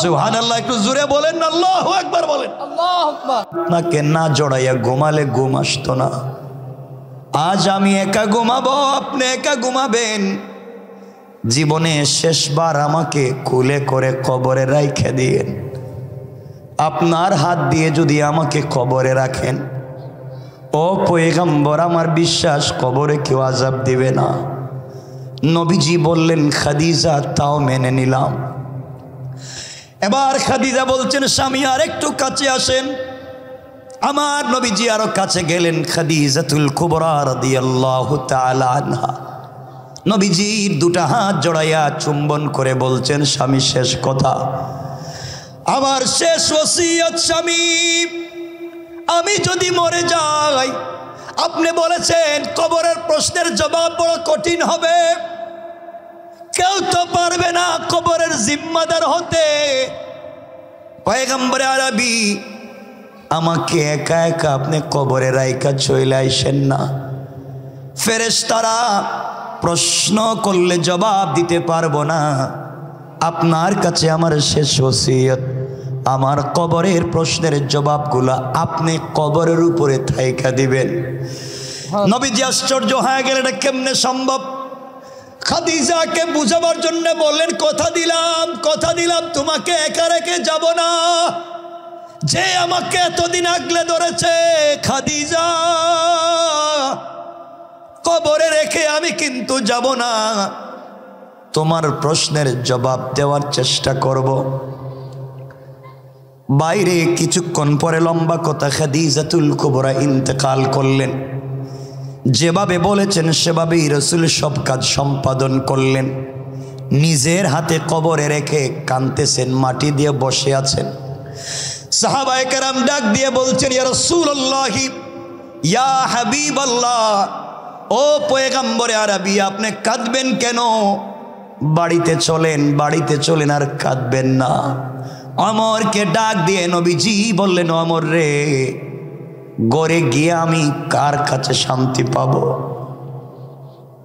A: সুবহানাল্লাহ, একটু জোরে বলেন না, আল্লাহু আকবার বলেন।
B: আল্লাহু আকবার।
A: নাকে না জড়াইয়া ঘুমালে ঘুম আসতো না। আজ আমি একা ঘুমাবো, আপনি একা ঘুমাবেন। জীবনে শেষবার আমাকে কুলে করে কবরে রাইখে দিয়েন। আপনার হাত দিয়ে যদি আমাকে কবরে রাখেন, ও পয়গম্বর, আমার বিশ্বাস কবরে কেউ আযাব দিবে না। নবীজি বললেন, খাদিজা, তাও মেনে নিলাম। এবার খাদিজা বলছেন, স্বামী আর একটু কাছে আসেন। আমার নবীজি আরো কাছে গেলেন। খাদিজাতুল কুবরা রাদিয়াল্লাহু তাআলা আনহা নবীজির দুটা হাত জড়াইয়া চুম্বন করে বলছেন, স্বামী শেষ কথা, আমার শেষ ওসিয়ত স্বামী, আমি যদি মরে যাই, আপনি বলেছেন কবরের প্রশ্নের জবাব বড় কঠিন হবে, কেউ তো পারবে না কবরের জিম্মাদার হতে। পয়গম্বরে আরবি, আমাকে একা একা আপনি কবরে রাইখা চলে আইসেন না। ফেরেশতারা প্রশ্ন করলে জবাব দিতে পারবো না। আপনার কাছে আমার শেষ ওসিয়ত, আমার কবরের প্রশ্নের জবাবগুলা আপনি কবরের উপরে থাইকা দিবেন। নবীজি আশ্চর্য হয়ে গেলেন, এটা কেমনে সম্ভব? খাদিজাকে বুঝাবার জন্য বললেন, কথা দিলাম তোমাকে একা রেখে যাব না। যে আমাকে এতদিন আগলে ধরেছে খাদিজা, কবরে রেখে আমি কিন্তু যাব না, তোমার প্রশ্নের জবাব দেওয়ার চেষ্টা করব। বাইরে কিছুক্ষণ পরে লম্বা কথা, খাদিজাতুল কুবরা ইন্তেকাল করলেন। যেভাবে বলেছেন সেভাবেই রাসূল সব কাজ সম্পাদন করলেন। নিজের হাতে কবরে রেখে কাঁদতেছেন, মাটি দিয়ে বসে আছেন। সাহাবায়ে কেরাম ডাক দিয়ে বলছেন, ইয়া রাসূলুল্লাহ, ইয়া হাবিবাল্লাহ, ও পয়গম্বরে আরবি, আপনি কাঁদবেন কেন? বাড়িতে চলেন, আর কাঁদবেন না। ওমরকে ডাক দিয়ে নবীজি বললেন, ওমর রে, গড়ে গিয়ে আমি কার কাছে শান্তি পাবো?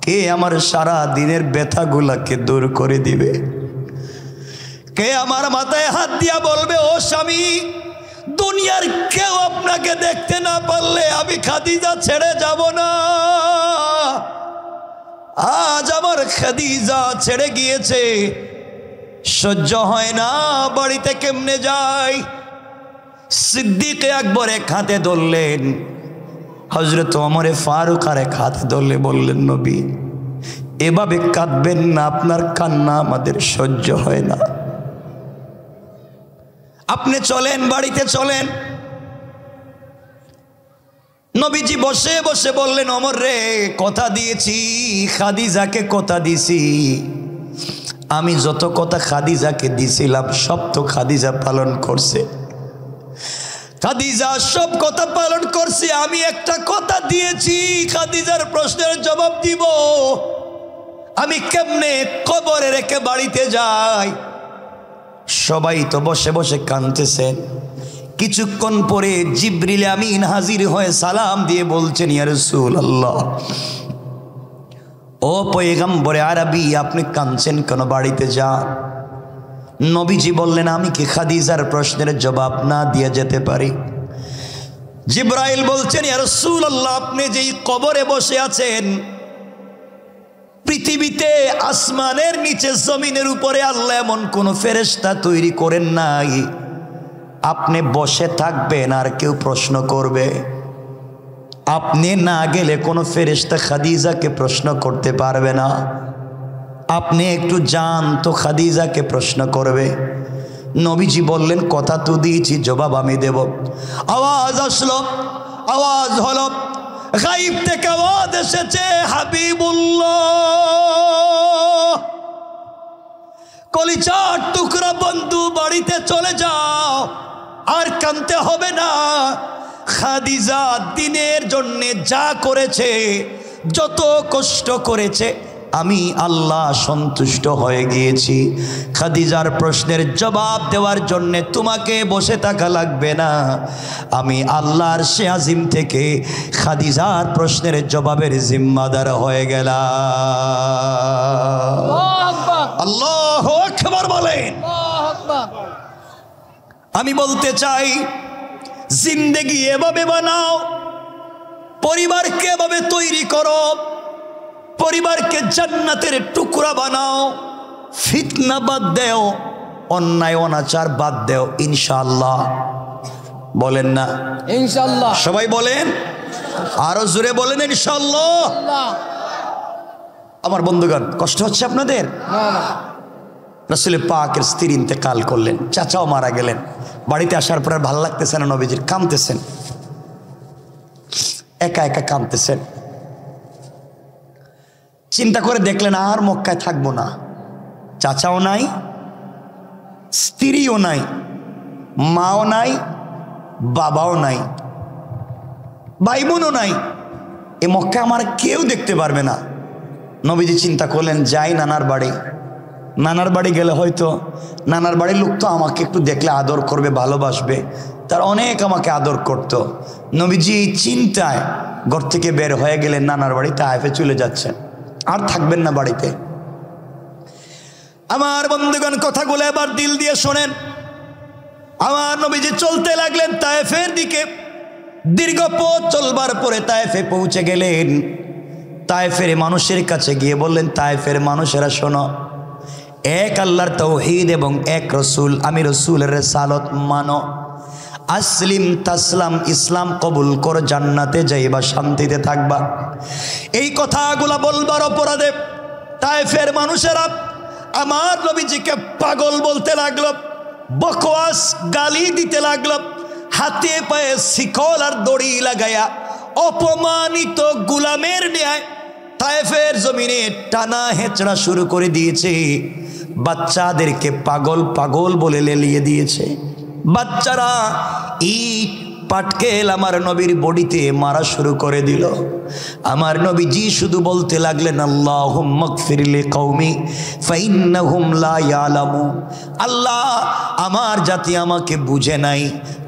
A: কে আমার সারা দিনের ব্যথাগুলাকে দূর করে দিবে? কে আমার মাথায় হাত দিয়া বলবে, ও স্বামী, দুনিয়ার কেউ আপনাকে দেখতে না পারলে আমি খাদিজা ছেড়ে যাব না। আজ আমার খাদিজা ছেড়ে গিয়েছে, সহ্য হয় না, বাড়িতে কেমনে যাই? সিদ্দিক আকবর এক হাতে ধরলেন, হযরত ওমরে ফারুক আর এক হাতে ধরলে বললেন, নবী, এভাবে কাঁদবেন না, আপনার কান্না আমাদের সহ্য হয় না। আপনি চলেন, বাড়িতে চলেন। নবীজি বসে বসে বললেন, ওমর রে, কথা দিয়েছি, খাদিজাকে কথা দিছি, আমি যত কথা খাদিজাকে দিছিলাম সব তো খাদিজা পালন করছে। খাদিজা সব কথা পালন করছে, আমি একটা কথা দিয়েছি, খাদিজার প্রশ্নের জবাব দিব। আমি কেমনে কবরে রেখে বাড়িতে যাই? সবাই তো বসে বসে কাঁদতেছেন। কিছুক্ষণ পরে জিবরিল আমিন হাজির হয়ে সালাম দিয়ে বলছেন, ইয়া রাসূলুল্লাহ, ও পয়গম্বরে আরবি, আপনি কাঁদছেন কেন? বাড়িতে যান। নবীজি বললেন, আমি কি খাদিজার প্রশ্নের জবাব না দিয়ে যেতে পারি? জিবরাইল বলছেন, ইয়া রাসূলুল্লাহ, আপনি যেই কবরে বসে আছেন, পৃথিবীতে আসমানের নিচে জমিনের উপরে আল্লাহ এমন কোন ফেরেশতা তৈরি করেন নাই আপনি বসে থাকবেন আর কেউ প্রশ্ন করবে। আপনি না গেলে কোনো ফেরেশতা খাদিজাকে প্রশ্ন করতে পারবে না। আপনি একটু যান তো খাদিজাকে প্রশ্ন করবে। নবীজি বললেন, কথা তো দিয়েছি, জবাব আমি দেব। আওয়াজ আসলো, আওয়াজ হলো, গায়েব থেকে আওয়াজ এসেছে, হাবিবুল্লাহ, কলিজার টুকরা বন্ধু, বাড়িতে চলে যাও, আর কাঁদতে হবে না। খাদিজা দিনের জন্য যা করেছে, যত কষ্ট করেছে, আমি আল্লাহ সন্তুষ্ট হয়ে গিয়েছি। খাদিজার প্রশ্নের জবাব দেওয়ার জন্য তোমাকে বসে থাকা লাগবে না, আমি আল্লাহর আরশে আজিম থেকে খাদিজার প্রশ্নের জবাবের জিম্মাদার হয়ে গেলাম। আল্লাহু আকবার বলেন। আমি বলতে চাই, জিন্দেগি এভাবে বানাও, পরিবারকে এভাবে তৈরি করো, পরিবারকে জান্নাতের টুকরা বানাও, ফিতনা বাদ দেও, অন্যায় অনাচার বাদ দেও, ইনশাআল্লাহ। বলেন না ইনশাআল্লাহ? সবাই বলেন, আরো জোরে বলেন ইনশাআল্লাহ। আমার বন্ধুগণ, কষ্ট হচ্ছে আপনাদের? রাসূল পাকের স্ত্রী ইন্তেকাল করলেন, চাচাও মারা গেলেন। বাড়িতে আসার পর আর ভালো লাগতেছে না নবীজির, কাঁদতেছেন, একা একা কাঁদতেছেন। চিন্তা করে দেখলেন আর মক্কায় থাকবো না, চাচাও নাই, স্ত্রীও নাই, মাও নাই, বাবাও নাই, ভাই বোনও নাই, এ মক্কা আমার কেউ দেখতে পারবে না। নবীজি চিন্তা করলেন, যাই নানার বাড়ি। নানার বাড়ি গেলে হয়তো নানার বাড়ির লোক তো আমাকে একটু দেখলে আদর করবে, ভালোবাসবে, তার অনেক আমাকে আদর করত। নবীজি এই চিন্তায় ঘর থেকে বের হয়ে গেলেন, নানার বাড়ি তায়েফে চলে যাচ্ছেন, আর থাকবেন না বাড়িতে। আমার বন্ধুগণ, কথাগুলো এবার দিল দিয়ে শোনেন। আমার নবীজি চলতে লাগলেন তায়েফের দিকে। দীর্ঘ পথ চলবার পরে তায়েফে পৌঁছে গেলেন। তায়েফের মানুষের কাছে গিয়ে বললেন, তায়েফের মানুষেরা শোনো, এক আল্লাহর তাওহীদ এবং এক রসুল, আমি রসুলের রিসালাত মানো, আসলিম তাসলাম, ইসলাম কবুল কর, জান্নাতে যাইবা, শান্তিতে থাকবা। এই কথাগুলা বলবার অপরাধে তায়েফের মানুষেরা আমার নবীজিকে পাগল বলতে লাগলো, বকওয়াস গালি দিতে লাগলো, হাতে পায়ে শিকল আর দড়ি লাগায়া অপমানিত গোলামের ন্যায় তায়েফের জমিনে টানা হেঁচড়া শুরু করে দিয়েছে। বাচ্চাদেরকে পাগল পাগল বলে লেলিয়ে দিয়েছে। বাচ্চারা ইট পাটকেল আমার নবীর বডিতে মারা শুরু করে দিল। আমার নবীজি শুধু বলতে লাগলেন, আল্লাহুম্মা গফির লিকওমি ফাইন্নাহুম লা ইয়ালামুন। আল্লাহ, আমার জাতি আমাকে বুঝে নাই,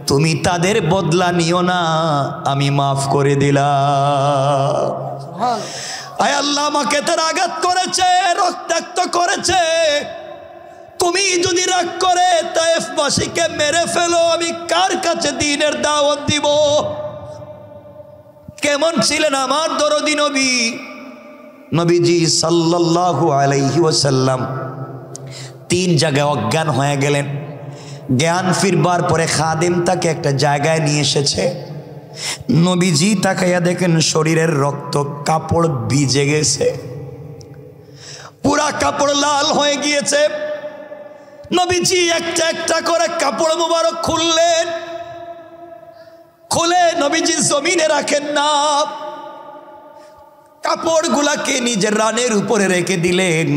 A: তুমি তাদের বদলা নিও না, আমি মাফ করে দিলাম। আয় আল্লাহ, আমাকে তারা আঘাত করেছে, রক্তাক্ত করেছে, তুমি যদি রাগ করে তায়েফবাসীকে মেরে ফেলো, আমি কার কাছে দ্বীনের দাওয়াত দিব? কেমন ছিলেন আমার দরদি নবী? নবীজি সাল্লাল্লাহু আলাইহি ওয়াসাল্লাম 3 জায়গায় অজ্ঞান হয়ে গেলেন। জ্ঞান ফিরবার পরে খাদেম তাকে একটা জায়গায় নিয়ে এসেছে। নবীজি তাকাইয়া দেখেন শরীরের রক্ত, কাপড় ভিজে গেছে, পুরা কাপড় লাল হয়ে গিয়েছে। নবীজি একটা একটা করে কাপড় মোবারক খুললেন, খুলে নবীজি জমিনে রাখেন না, কাপড়গুলাকে নিজের রানের উপরে রেখে দিলেন।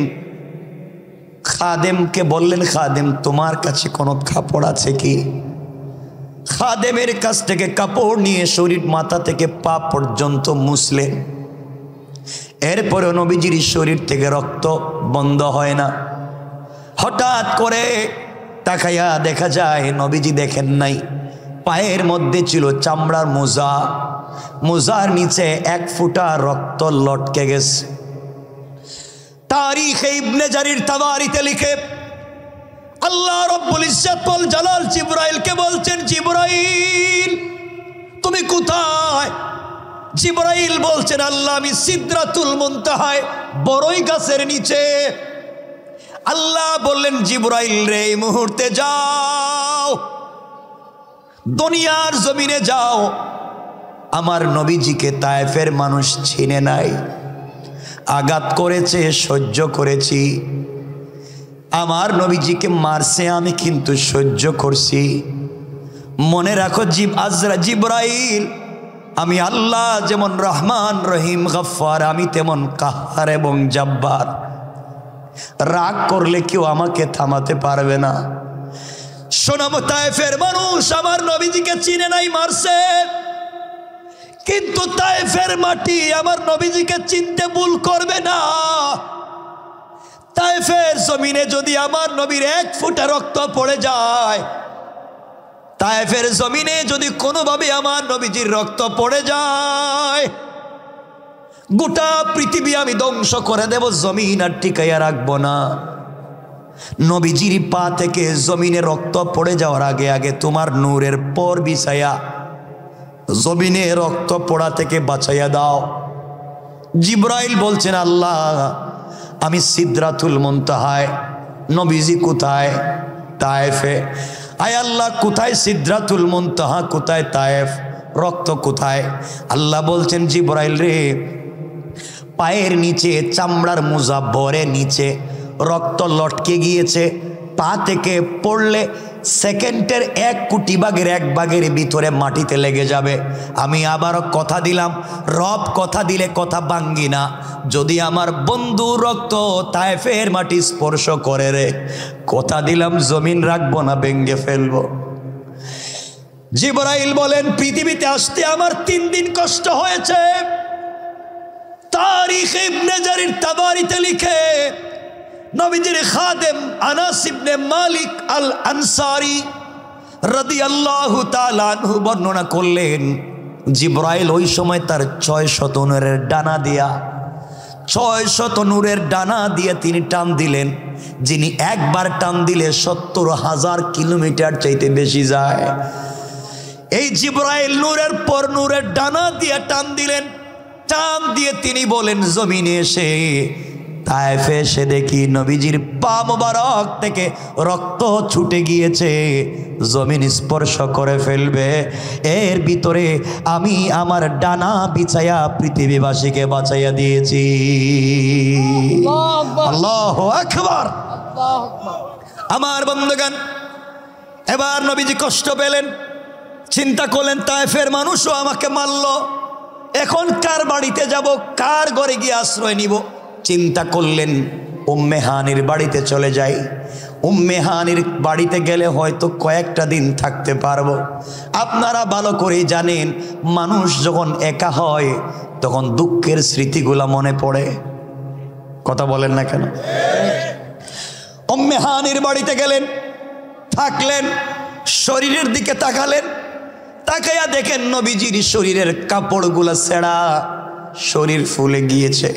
A: খাদেমকে বললেন, খাদেম তোমার কাছে কোনো কাপড় আছে কি? খাদেমের কাছ থেকে কাপড় নিয়ে শরীর মাথা থেকে পা পর্যন্ত মুছলেন। এরপরে নবীজির শরীর থেকে রক্ত বন্ধ হয় না। হঠাৎ করে তাকাইয়া দেখা যায় নবীজি দেখেন নাই, পায়ের মধ্যে ছিল চামড়ার মোজা, মোজার নিচে 1 ফোঁটা রক্ত লটকে গেছে। তারিখে ইবনে জারির তাবারিতে লিখে আল্লাহ রব্বুল ইজ্জত ওয়াল জালাল জিবরাইলকে বলছেন, জিবরাইল তুমি কোথায়? জিবরাইল বলছেন, আল্লাহ আমি সিদরাতুল মুনতাহায় বড়ই গাছের নিচে। আল্লাহ বললেন, জিবরাইল রে এই মুহূর্তে যাও, দুনিয়ার জমিনে যাও, আমার নবীজিকে তায়েফের মানুষ চিনে নাই, আঘাত করেছে, সহ্য করেছি, আমার নবীজিকে মারছে, আমি কিন্তু সহ্য করছি। মনে রাখো জিবরাইল, আমি আল্লাহ যেমন রহমান রহিম গফফার, আমি তেমন কাহার এবং জব্বার। রাগ করলে কেউ আমাকে থামাতে পারবে না। শোনাবো, তায়েফের মানুষ আমার নবীজিকে চিনে নাই, মারছে, কিন্তু তায়েফের মাটি আমার নবীজিকে চিনতে ভুল করবে না। তায়েফের জমিনে যদি আমার নবীর এক ফোঁটা রক্ত পড়ে যায়, তায়েফের জমিনে যদি কোনোভাবে আমার নবীজির রক্ত পড়ে যায়, গোটা পৃথিবী আমি ধ্বংস করে দেব, জমিন আর টিকাইয়া রাখবো না। নবীজির পা থেকে জমিনে রক্ত পড়ে যাওয়ার আগে আগে তোমার নূরের পর বিছায়া জমিনে রক্ত পড়া থেকে বাঁচাইয়া দাও। জিবরাইল বলছেন, আল্লাহ আমি সিদরাতুল মুনতাহায়, নবীজি কোথায়? তায়েফে। আয় আল্লাহ, কোথায় সিদরাতুল মুনতাহা, কোথায় তায়েফ, রক্ত কোথায়? আল্লাহ বলছেন, জিবরাইল রে, পায়ের নিচে চামড়ার মোজা ভরে নিচে রক্ত লটকে গিয়েছে, পা থেকে পড়লে সেকেন্ডের 1 কোটি ভাগের 1 ভাগের ভিতরে মাটিতে লেগে যাবে। আমি আবারও কথা দিলাম, রব কথা দিলে কথা ভাঙ্গি না। যদি আমার বন্ধু রক্ত তায়েফের মাটি স্পর্শ করে রে, কথা দিলাম জমিন রাখবো না, ভেঙ্গে ফেলবো। জিবরাইল বলেন, পৃথিবীতে আসতে আমার 3 দিন কষ্ট হয়েছে। তারিখ ইবনে জারির তাবারিতে লিখে, নবীজির খাদেম আনাস ইবনে মালিক আল আনসারী রাদিয়াল্লাহু তাআলা আনহু বর্ণনা করলেন, জিবরাইল ওই সময় তার 600 নূরের ডানা দিয়া 600 নূরের ডানা দিয়ে তিনি টান দিলেন, যিনি একবার টান দিলে 70,000 কিলোমিটার চাইতে বেশি যায়। এই জিবরাইল নূরের পর নূরের ডানা দিয়ে টান দিলেন। টান দিয়ে তিনি বলেন, জমিনে এসে তায়েফে এসে দেখি নবীজির পা মোবারক থেকে রক্ত ছুটে গিয়েছে, জমিন স্পর্শ করে ফেলবে। এর ভিতরে আমি আমার ডানা বিছায়া পৃথিবীবাসীকে বাঁচাইয়া দিয়েছি। আল্লাহু আকবার। আমার বন্ধুগণ, এবার নবীজি কষ্ট পেলেন, চিন্তা করলেন, তায়েফের মানুষও আমাকে মারল, এখন কার বাড়িতে যাব, কার ঘরে গিয়ে আশ্রয় নিব? চিন্তা করলেন, উম্মে হানির বাড়িতে চলে যাই। উম্মে হানির বাড়িতে গেলে হয়তো কয়েকটা দিন থাকতে পারবো। আপনারা ভালো করেই জানেন, মানুষ যখন একা হয় তখন দুঃখের স্মৃতিগুলা মনে পড়ে। কথা বলেন না কেন? উম্মে হানির বাড়িতে গেলেন, থাকলেন, শরীরের দিকে তাকালেন, তাকাইয়া দেখেন নবীজির শরীরের কাপড়গুলা ছেঁড়া, শরীর ফুলে গিয়েছে,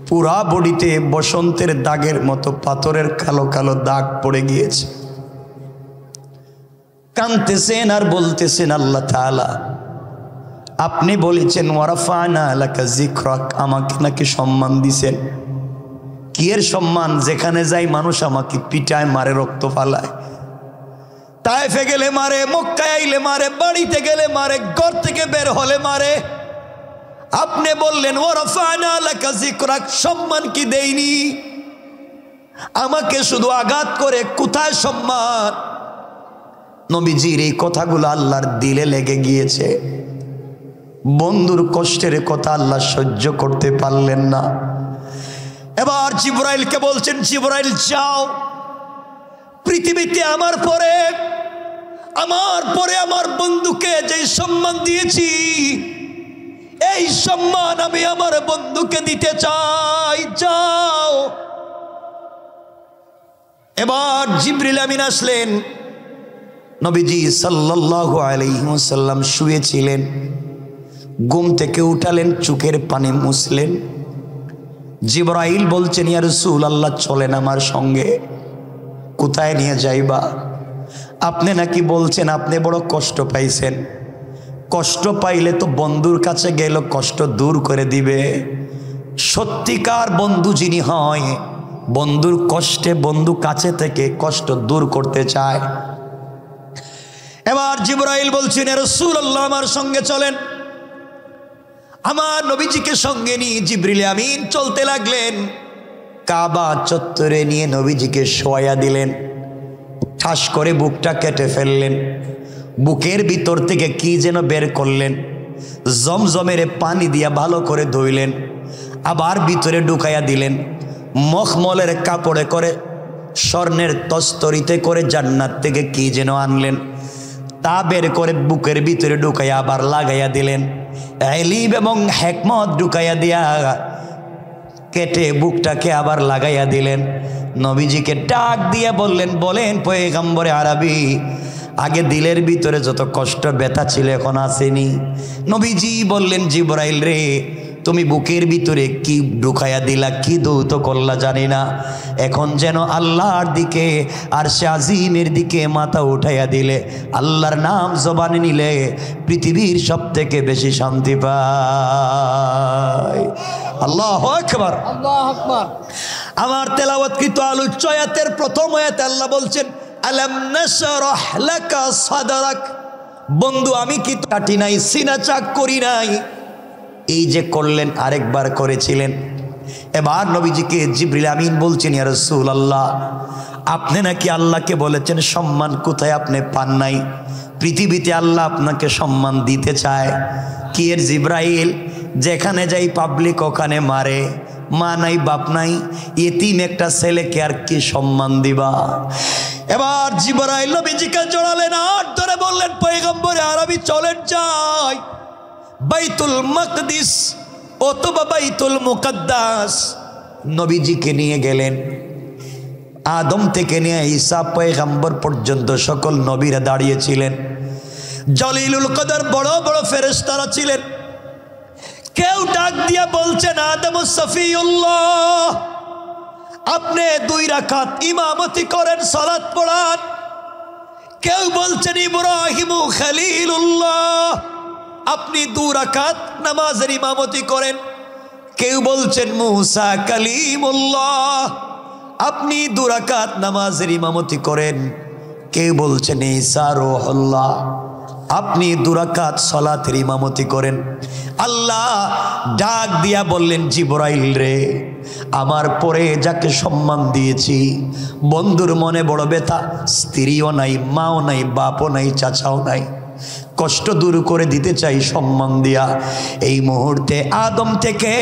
A: পুরা বডিতে বসন্তের দাগের মতো পাথরের কালো কালো দাগ পড়ে গিয়েছে। কাঁদতেছেন আর বলতেছেন, আল্লাহ তাআলা আপনি বলেছেন ওয়ারাফানা লাকা যিকরাক, আমাকে নাকি সম্মান দিছেন। কি এর সম্মান? যেখানে যাই মানুষ আমাকে পিটায়, মারে, রক্ত ফালায়। তায়েফে গেলে মারে, মক্কায় আইলে মারে, বাড়িতে গেলে মারে, ঘর থেকে বের হলে মারে। আপনি বললেন ওয়ারাফানা লাকা যিকরাক, সম্মান কি দেইনি? আমাকে শুধু আঘাত করে, কোথায় সম্মান? নবীজির এই কথাগুলো আল্লাহর দিলে লেগে গিয়েছে। বন্ধুর কষ্টের কথা আল্লাহ সহ্য করতে পারলেন না। এবার জিবরাইলকে বলছেন, জিবরাইল যাও, পৃথিবীতে আমার পরে আমার বন্ধুকে যে সম্মান দিয়েছি, এই সম্মান আমি আমার বন্ধুকে দিতে চাই, যাও। এবার জিবরিল আমিন আসলেন। নবীজি সাল্লাল্লাহু আলাইহি ওয়াসাল্লাম শুয়েছিলেন, ঘুম থেকে উঠালেন, চোখের পানি মুছলেন। জিবরাইল বলছেন, ইয়া রাসূলুল্লাহ চলেন আমার সঙ্গে। কোথায় নিয়ে যাইবা? আপনি নাকি বলছেন আপনি বড় কষ্ট পাইছেন, কষ্ট পাইলে তো বন্ধুর কাছে গেল কষ্ট দূর করে দিবে। সত্যিকার বন্ধু যিনি হয়, বন্ধুর কষ্টে বন্ধু কাছে থেকে কষ্ট দূর করতে চায়। এবার জিবরাইল বলছেন, ইয়া রাসূলুল্লাহ আমার সঙ্গে চলেন। আমার নবীজিকে সঙ্গে নিয়ে জিবরিল আমিন চলতে লাগলেন। কাবা চত্বরে নিয়ে নবীজিকে শোয়া দিলেন, ঠাস করে বুকটা কেটে ফেললেন, বুকের ভিতর থেকে কি যেন বের করলেন, জমজমের পানি দিয়া ভালো করে ধুইলেন, আবার ভিতরে ঢুকাইয়া দিলেন। মখমলের কাপড়ে করে, স্বর্ণের তস্তরিতে করে জান্নাত থেকে কি যেন আনলেন, তা বের করে বুকের ভিতরে ঢুকাইয়া আবার লাগাইয়া দিলেন। ইলম এবং হিকমত ঢুকাইয়া দিয়া কেটে বুকটাকে আবার লাগাইয়া দিলেন। নবীজিকে ডাক দিয়ে বললেন, বলেন পয়গম্বরে আরবি, আগে দিলের ভিতরে যত কষ্ট ব্যথা ছিল এখন আসেনি? নবীজি বললেন, জিবরাইল রে, তুমি বুকের ভিতরে কি ঢুকাইয়া দিলা, কি দৌত করলা জানি না, এখন যেন আল্লাহর দিকে আর সে আজিমের দিকে মাথা উঠাইয়া দিলে, আল্লাহর নাম জবানে নিলে পৃথিবীর সব থেকে বেশি শান্তি পায়। আল্লাহু আকবার, আল্লাহু আকবার। আমার তেলাওয়াতকৃত আলোচ্য আয়াতের প্রথম আয়াতে আল্লাহ বলছেন, আলাম নাশরাহ লাকা সাদরাক। বন্ধু, আমি কি কাটি নাই, সিনা চাক করি নাই? এই যে করলেন, আরেকবার করেছিলেন। এবার নবীজিকে জিবরিল আমিন বলছেন, ইয়া রাসূলুল্লাহ, আপনি নাকি আল্লাহকে বলেছেন সম্মান কোথায় আপনি পান নাই? পৃথিবীতে আল্লাহ আপনাকে সম্মান দিতে চায়। কি এর জিবরাইল, যেখানে যাই পাবলিক ওখানে মারে, মা নাই বাপ নাই, এতিম একটা ছেলেকে আর কি সম্মান দিবা? এবার জিবরাইল নবীজিকে জড়ালেন, আর ধরে বললেন, পয়গম্বরে আরবি চলেন যাই বাইতুল মাকদিস অথবা বাইতুল মুকাদ্দাস। নবীজিকে নিয়ে গেলেন। আদম থেকে নিয়ে ঈসা পয়গম্বর পর্যন্ত সকল নবীরা দাঁড়িয়েছিলেন। জলিলুল কদর বড় বড় ফেরেশতারা ছিলেন। কেউ ডাক দিয়া বলছেন, আদম সফিউল্লাহ, আপনি 2 রাকাত ইমামতি করেন, সালাত পড়ান। কেউ বলছেন, ইব্রাহিম খলিলুল্লাহ, আপনি 2 রাকাত নামাজের ইমামতি করেন। কেউ বলছেন, মুসা কালিমুল্লাহ, আপনি 2 রাকাত নামাজের ইমামতি করেন। কেউ বলছেন, ঈসা রূহুল্লাহ, আপনি 2 রাকাত সালাতের ইমামতি করেন। আল্লাহ ডাক দিয়া বললেন, জিবরাইল রে, আমার পরে যাকে সম্মান দিয়েছি, বন্ধুর মনে বড় ব্যথা, স্ত্রীও নাই, মাও নাই, বাপও নাই, চাচাও নাই, কষ্ট দূর করে দিতে চাই সম্মান দিয়া। এই মুহূর্তে আদম থেকে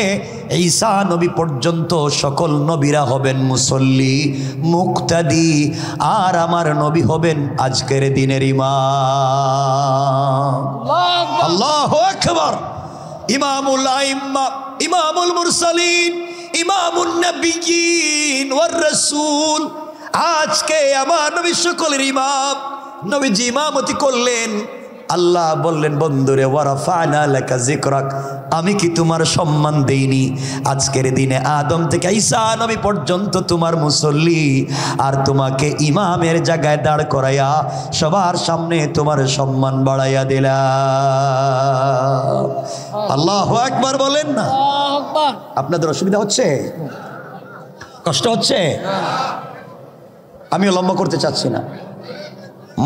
A: ঈসা নবী পর্যন্ত সকল নবীরা হবেন মুসল্লি, মুক্তাদি, আর আমার নবী হবেন আজকের দিনের ইমাম। আল্লাহু আকবার। ইমামুল আইম্মা, ইমামুল মুরসালিন, ইমামুন নবিয়্যিন ওয়ার রাসূল। আজকে আমার নবী সকলের ইমাম। নবীজি ইমামতি করলেন। আল্লাহ বললেন, বন্ধুরে, ওয়ারাফা'না লাকা যিকরাক, আমি কি তোমার সম্মান দেইনি? আজকের দিনে আদম থেকে ঈসা নবী পর্যন্ত তোমার মুসল্লি, আর তোমাকে ইমামের জায়গায় দাঁড় করাইয়া সবার সামনে তোমার সম্মান বাড়াইয়া দিলাম। আল্লাহু আকবার বলেন না? আপনাদের অসুবিধা হচ্ছে? কষ্ট হচ্ছে? আমিও লম্বা করতে চাচ্ছি না।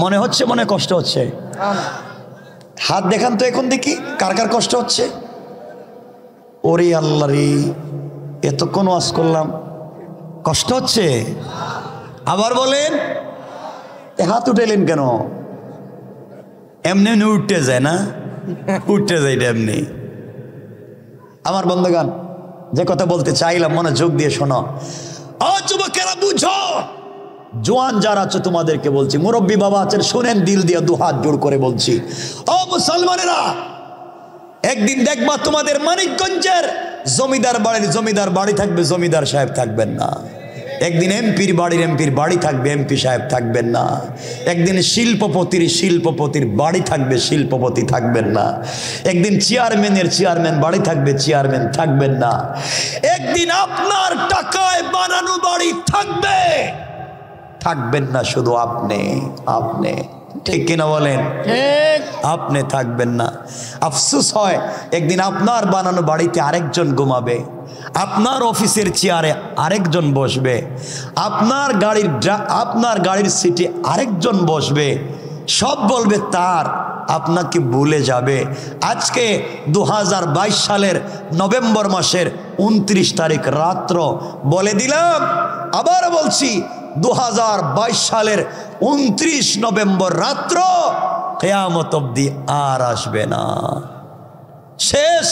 A: মনে হচ্ছে মনে কষ্ট হচ্ছে? হাত দেখান তো এখন দেখি, কার কার কষ্ট হচ্ছে? ওরে আল্লাহ রে, এতক্ষণ ওয়াজ করলাম, কষ্ট হচ্ছে? আবার বলেন। হাত উঠাইলেন কেন? এমনি এমনি উঠতে যায় না? উঠতে যায় এটা এমনি। আমার বন্ধুগণ, যে কথা বলতে চাইলাম মনোযোগ দিয়ে শোনো। ও যুবকেরা, বুঝো, জোয়ান যারা আছে তোমাদেরকে বলছি, মুরব্বী বাবা আছেন, শুনেন দিল দিয়ে 2 হাত জোড় করে বলছি। ও মুসলমানেরা, একদিন দেখবা তোমাদের মানিকগঞ্জের জমিদার বাড়ি থাকবে, জমিদার সাহেব থাকবেন না। একদিন এমপির বাড়ি থাকবে, এমপি সাহেব থাকবেন না। একদিন শিল্পপতির বাড়ি থাকবে, শিল্পপতি থাকবেন না। একদিন চেয়ারম্যান বাড়ি থাকবে, চেয়ারম্যান থাকবেন না। একদিন আপনার টাকায় বানানো বাড়ি থাকবেন না, শুধু আপনি। ঠিক কিনা বলেন? আপনি থাকবেন না। আফসোস হয়, একদিন আপনার বানানো বাড়িতে আরেকজন ঘুমাবে, আপনার অফিসের চেয়ারে আরেকজন বসবে, আপনার গাড়ির সিটে আরেকজন বসবে, সব বলবে তার, আপনাকে ভুলে যাবে। আজকে 2022 সালের নভেম্বর মাসের 29 তারিখ রাত্র, বলে দিলাম, আবার বলছি, 2022 সালের 29 নভেম্বর রাত্র কিয়ামত অবধি আর আসবে না। শেষ।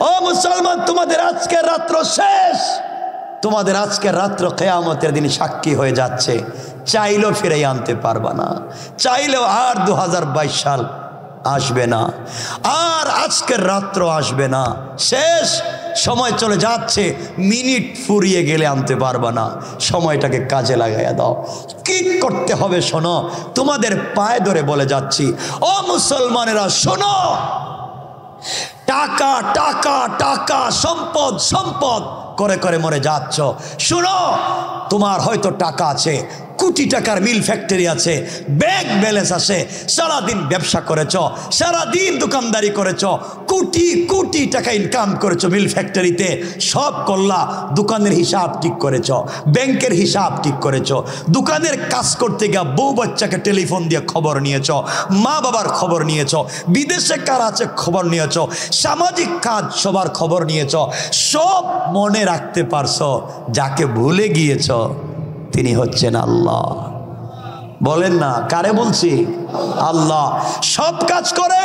A: ও মুসলমান, তোমাদের আজকের রাত্র শেষ। তোমাদের আজকের রাত্র কিয়ামতের দিন সাক্ষী হয়ে যাচ্ছে। চাইলেও ফিরে আনতে পারবা না, চাইলেও আর 2022 সাল আসবে না, আর আজকের রাত্র আসবে না। শেষ। সময় চলে যাচ্ছে, মিনিট ফুরিয়ে গেলে আনতে পারবা না, সময়টাকে কাজে লাগাইয়া দাও। কি করতে হবে শোনো, তোমাদের পায়ে ধরে বলে যাচ্ছি, ও মুসলমানেরা শোনো, টাকা টাকা টাকা, সম্পদ সম্পদ করে করে মরে যাচ্ছ। শুনো, তোমার হয়তো টাকা আছে, কোটি টাকার মিল ফ্যাক্টরি আছে, ব্যাংক ব্যালেন্স আছে, সারাদিন ব্যবসা করেছ, সারাদিন দোকানদারি করেছ, কোটি কোটি টাকা ইনকাম করেছ মিল ফ্যাক্টরিতে, সব করলা, দোকানের হিসাব ঠিক করেছ, ব্যাংকের হিসাব ঠিক করেছ, দোকানের কাজ করতে গিয়ে বউ বাচ্চাকে টেলিফোন দিয়ে খবর নিয়েছ, মা বাবার খবর নিয়েছ, বিদেশে কার আছে খবর নিয়েছ, সামাজিক কাজ সবার খবর নিয়েছ, সব মনে রাখতে পারছো, যাকে ভুলে গিয়েছ তিনি হচ্ছেন আল্লাহ। বলেন না, কারে বলছি? আল্লাহ। সব কাজ করে,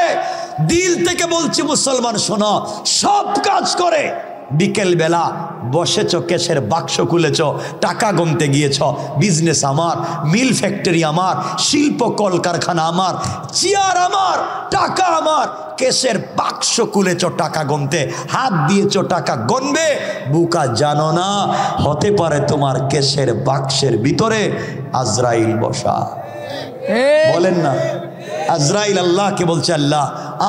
A: দিল থেকে বলছি মুসলমান শোনো, সব কাজ করে। বিকেল বেলা বসেছ, কেশের বাক্স খুলেছ, টাকা গুনতে গিয়েছ, বিজনেস আমার, মিল ফ্যাক্টরি আমার, শিল্প কলকারখানা আমার, চেয়ার আমার, টাকা আমার, কেশের বাক্স খুলেছ টাকা গুনতে, হাত দিয়েছ টাকা গনবে, বুকা জানো না হতে পারে তোমার কেশের বাক্সের ভিতরে আজরাইল বসা। বলেন না, আজরাইল আল্লাহকে বলছে, আল্লাহ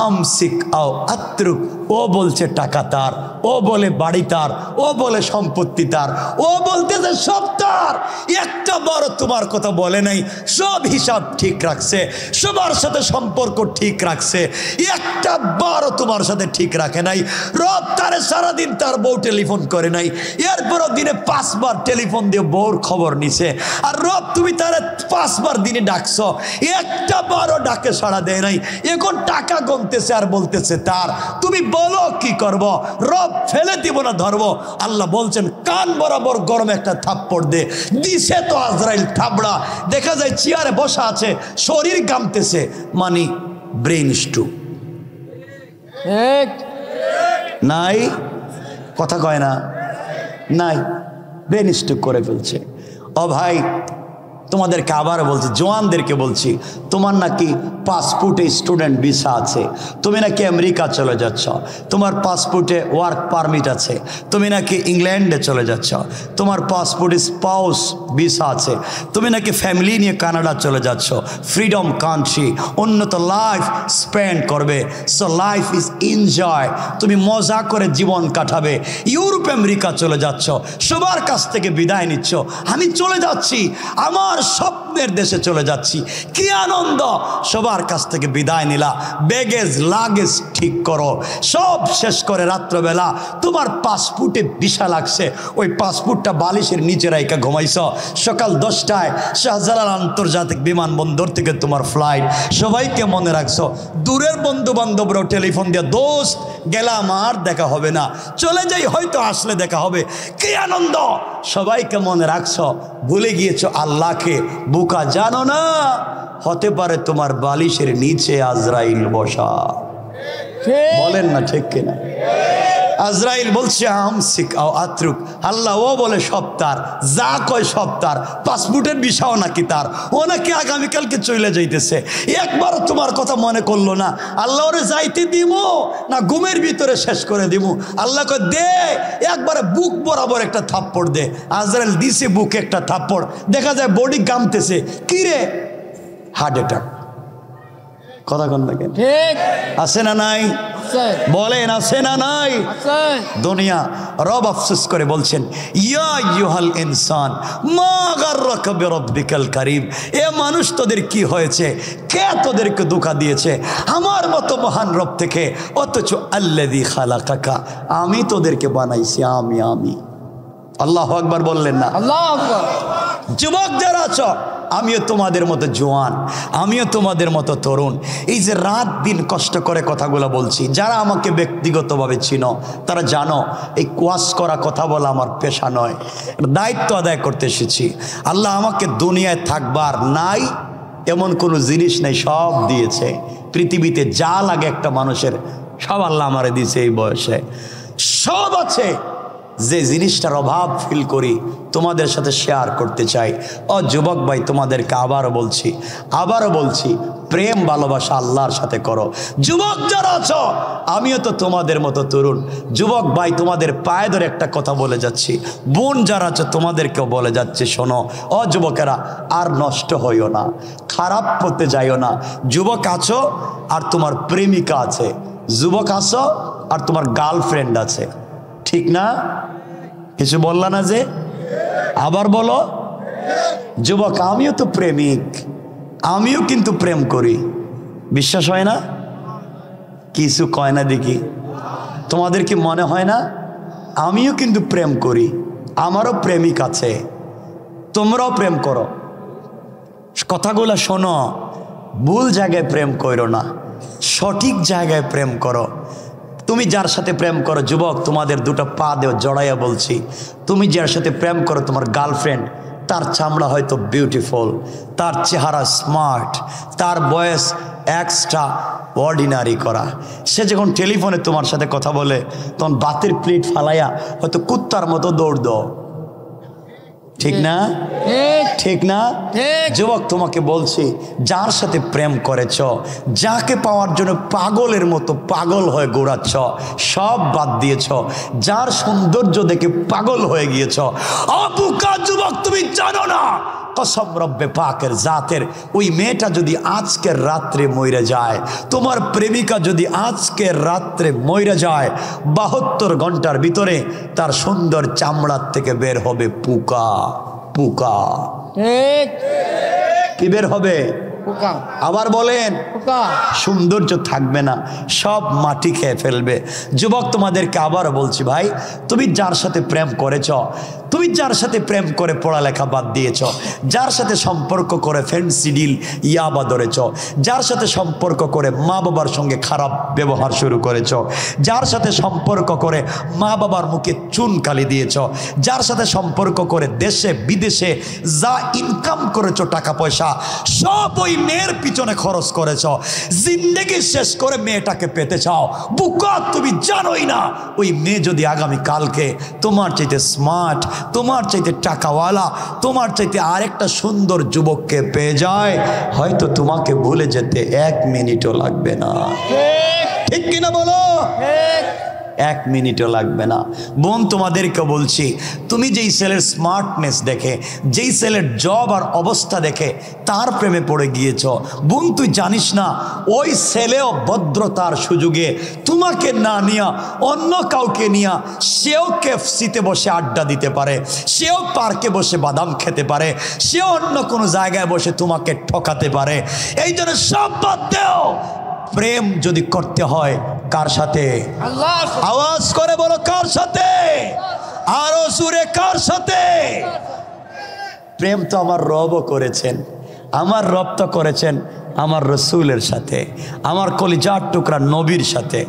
A: আমসিক আও আত্রুক। ও বলছে টাকা তার, ও বলে বাড়ি তার, ও বলে সম্পত্তি তার, ও বলতেছে সব তার, একটা বড় তোমার কথা বলে নাই, সব হিসাব ঠিক রাখছে, সবার সাথে সম্পর্ক ঠিক রাখছে, একটা বড় তোমার সাথে ঠিক রাখে নাই। রব তারে সারাদিন তার বউ টেলিফোন করে নাই, এরপরও দিনে 5 বার টেলিফোন দিয়ে বউর খবর নিছে, আর রব তুমি তারে 5 বার দিনে ডাকছো, একটা বারও ডাকে সাড়া দেয় নাই, এখন টাকা গুনতেছে আর বলতেছে তার। তুমি বলো কি করব? রব ফেলে দিব না ধরবো? আল্লাহ বলছেন কান বরাবর গরম একটা থাপ্পড় দে। দিছে তো আজরাইল থাবড়া, দেখা যায় চেয়ারে বসা আছে, শরীর গামতেছে, মানে ব্রেন স্ট্রোক। নাই, কথা কয় না, নাই, ব্রেন স্ট্রোক করে ফেলছে। ও ভাই, তোমাদেরকে আবার বলছি, জওয়ানদেরকে বলছি, তোমার নাকি পাসপোর্টে স্টুডেন্ট ভিসা আছে, তুমি নাকি আমেরিকা চলে যাচ্ছ, তোমার পাসপোর্টে ওয়ার্ক পারমিট আছে, তুমি নাকি ইংল্যান্ডে চলে যাচ্ছ, তোমার পাসপোর্টে স্পাউস ভিসা আছে, তুমি নাকি ফ্যামিলি নিয়ে কানাডা চলে যাচ্ছ, ফ্রিডম কান্ট্রি, উন্নত লাইফ স্পেন্ড করবে, সো লাইফ ইজ এনজয়, তুমি মজা করে জীবন কাটাবে, ইউরোপ আমেরিকা চলে যাচ্ছ, সবার কাছ থেকে বিদায় নিচ্ছ, আমি চলে যাচ্ছি, আমার স্বপ্নের দেশে চলে যাচ্ছি, কি আনন্দ। সবার কাছ থেকে বিদায় নিলা, ব্যাগেজ লাগেজ ঠিক করো, সব শেষ করে রাত্রবেলা তোমার পাসপোর্টে ভিসা লাগছে, ওই পাসপোর্টটা বালিশের নিচে রাইখা ঘুমাইছ, সকাল 10টায় শাহজালাল আন্তর্জাতিক বিমানবন্দর থেকে তোমার ফ্লাইট, সবাইকে মনে রাখছো, দূরের বন্ধু বান্ধবরাও টেলিফোন দিয়ে দোস্ত গেলাম আর দেখা হবে না, চলে যাই, হয়তো আসলে দেখা হবে, কি আনন্দ। সবাইকে মনে রাখছো, ভুলে গিয়েছো আল্লাহকে, বুকা জানো না হতে পারে তোমার বালিশের নিচে আজরাইল বসা। বলেন না ঠিক কিনা? আজরাইল বলছে আমসিক আও আত্রুক, আল্লাহ ও বলে সব তার, যা কয় সব তার, পাসপোর্টের বিষয়ও নাকি তার, ও নাকি আগামীকালকে চলে যাইতেছে, একবারও তোমার কথা মনে করলো না। আল্লাহ ওরে যাইতে দিব না ঘুমের ভিতরে শেষ করে দিব? আল্লাহ কয় দে, একবারে বুক বরাবর একটা থাপ্পড় দে। আজরাইল দিছে বুকে একটা থাপ্পড়, দেখা যায় বডি গামতেছে, কি রে? Heart attack. কথা কোন দেখেন, ঠিক আছে না নাই? বলেন আছে না নাই? দুনিয়া রব আফসোস করে বলছেন, ইয়া আইয়ুহাল ইনসান মা গাররাকা বিরাব্বিকাল কারীম, এ মানুষ তোদের কি হয়েছে, কে তোদেরকে ধোঁকা দিয়েছে আমার মতো মহান রব থেকে, অথচ আল্লাযী খালাকাকা, আমি তোদেরকে বানাইছি, আমি। আল্লাহু আকবার বললেন না? আল্লাহু আকবার। যুবক যারা আছো, আমিও তোমাদের মতো জোয়ান, আমিও তোমাদের মতো তরুণ, এই যে রাত দিন কষ্ট করে কথাগুলো বলছি, যারা আমাকে ব্যক্তিগতভাবে চিনো তারা জানো এই ওয়াজ করা, কথা বলা আমার পেশা নয়, দায়িত্ব আদায় করতে এসেছি। আল্লাহ আমাকে দুনিয়ায় থাকবার নাই এমন কোনো জিনিস নেই, সব দিয়েছে। পৃথিবীতে যা লাগে একটা মানুষের সব আল্লাহ আমারে দিয়েছে, এই বয়সে সব আছে। যে জিনিসটার অভাব ফিল করি তোমাদের সাথে শেয়ার করতে চাই। ও যুবক ভাই, তোমাদেরকে আবারও বলছি, প্রেম ভালোবাসা আল্লাহর সাথে করো। যুবক যারা আছো, আমিও তো তোমাদের মতো তরুণ যুবক ভাই, তোমাদের পায়ে ধরে একটা কথা বলে যাচ্ছি। বোন যারা আছো তোমাদেরকেও বলে যাচ্ছে, শোনো ও যুবকেরা, আর নষ্ট হইও না, খারাপ পথে যাইও না। যুবক আছো আর তোমার প্রেমিকা আছে, যুবক আছো আর তোমার গার্লফ্রেন্ড আছে, ঠিক না? কিছু বললা না যে? আবার বলো। যুবক, আমিও তো প্রেমিক, আমিও কিন্তু প্রেম করি, বিশ্বাস হয় না? কিছু কয় না দেখি, তোমাদের কি মনে হয় না? আমিও কিন্তু প্রেম করি, আমারও প্রেমিক আছে, তোমরাও প্রেম করো। কথাগুলো শোনো, ভুল জায়গায় প্রেম করো না, সঠিক জায়গায় প্রেম করো। তুমি যার সাথে প্রেম করো, যুবক তোমাদের দুটো পা দেও জড়াইয়া বলছি, তুমি যার সাথে প্রেম করো তোমার গার্লফ্রেন্ড, তার চামড়া হয়তো বিউটিফুল, তার চেহারা স্মার্ট, তার বয়স এক্সট্রা অর্ডিনারি করা। সে যখন টেলিফোনে তোমার সাথে কথা বলে তখন বাতের প্লেট ফালাইয়া হয়তো কুত্তার মতো দৌড় দাও, ঠিক না? ঠিক না? যুবক তোমাকে বলছি, যার সাথে প্রেম করেছ, যাকে পাওয়ার জন্য পাগলের মতো পাগল হয়ে ঘোরাচ্ছ, সব বাদ দিয়েছ, যার সৌন্দর্য দেখে পাগল হয়ে গিয়েছ, অবুকা যুবক তুমি জানো না কসম রব্বে পাকের জাতের, ওই মেয়েটা যদি আজকের রাত্রে মইরা যায়, তোমার প্রেমিকা যদি আজকের রাত্রে মইরা যায়, 72 ঘন্টার ভিতরে তার সুন্দর চামড়ার থেকে বের হবে পোকা। পোকা কি বের হবে? আবার বলেন, সৌন্দর্য থাকবে না, সব মাটি খেয়ে ফেলবে। যুবক তোমাদেরকে আবার বলছি, ভাই তুমি যার সাথে প্রেম করেছ, তুমি যার সাথে প্রেম করে পড়ালেখা বাদ দিয়েছ, যার সাথে সম্পর্ক করে ফ্যান্সি ডিল ইয়াবা ধরেছ, যার সাথে সম্পর্ক করে মা বাবার সঙ্গে খারাপ ব্যবহার শুরু করেছ, যার সাথে সম্পর্ক করে মা বাবার মুখে চুনকালি দিয়েছ, যার সাথে সম্পর্ক করে দেশে বিদেশে যা ইনকাম করেছো টাকা পয়সা সব ওই মেয়ের পিছনে খরচ করেছ, জিন্দেগি শেষ করে মেয়েটাকে পেতে চাও। বুকা তুমি জানোই না ওই মেয়ে যদি আগামী কালকে তোমার চাইতে স্মার্ট, তোমার চাইতে টাকাওয়ালা, তোমার চাইতে আরেকটা সুন্দর যুবককে পেয়ে যায়, হয়তো তোমাকে ভুলে যেতে 1 মিনিটও লাগবে না। ঠিক কিনা বলো? 1 মিনিটও লাগবে না। বোন তোমাদেরকে বলছি, তুমি যেই ছেলের স্মার্টনেস দেখে, যেই ছেলের জব আর অবস্থা দেখে তার প্রেমে পড়ে গিয়েছ, বোন তুই জানিস না ওই ছেলেও ভদ্রতার সুযোগে তোমাকে না নিয়া অন্য কাউকে নিয়া সেও কেএফসিতে বসে আড্ডা দিতে পারে, সেও পার্কে বসে বাদাম খেতে পারে, সেও অন্য কোনো জায়গায় বসে তোমাকে ঠকাতে পারে। এই জন্য সব বাদ দেও। প্রেম যদি করতে হয় কার সাথে? আওয়াজ করে বলো, কার সাথে? আরো সুরে, কার সাথে? প্রেম তো আমার রবও করেছেন, আমার রব তো করেছেন আমার রসুলের সাথে, আমার কলিজার টুকরা নবীর সাথে।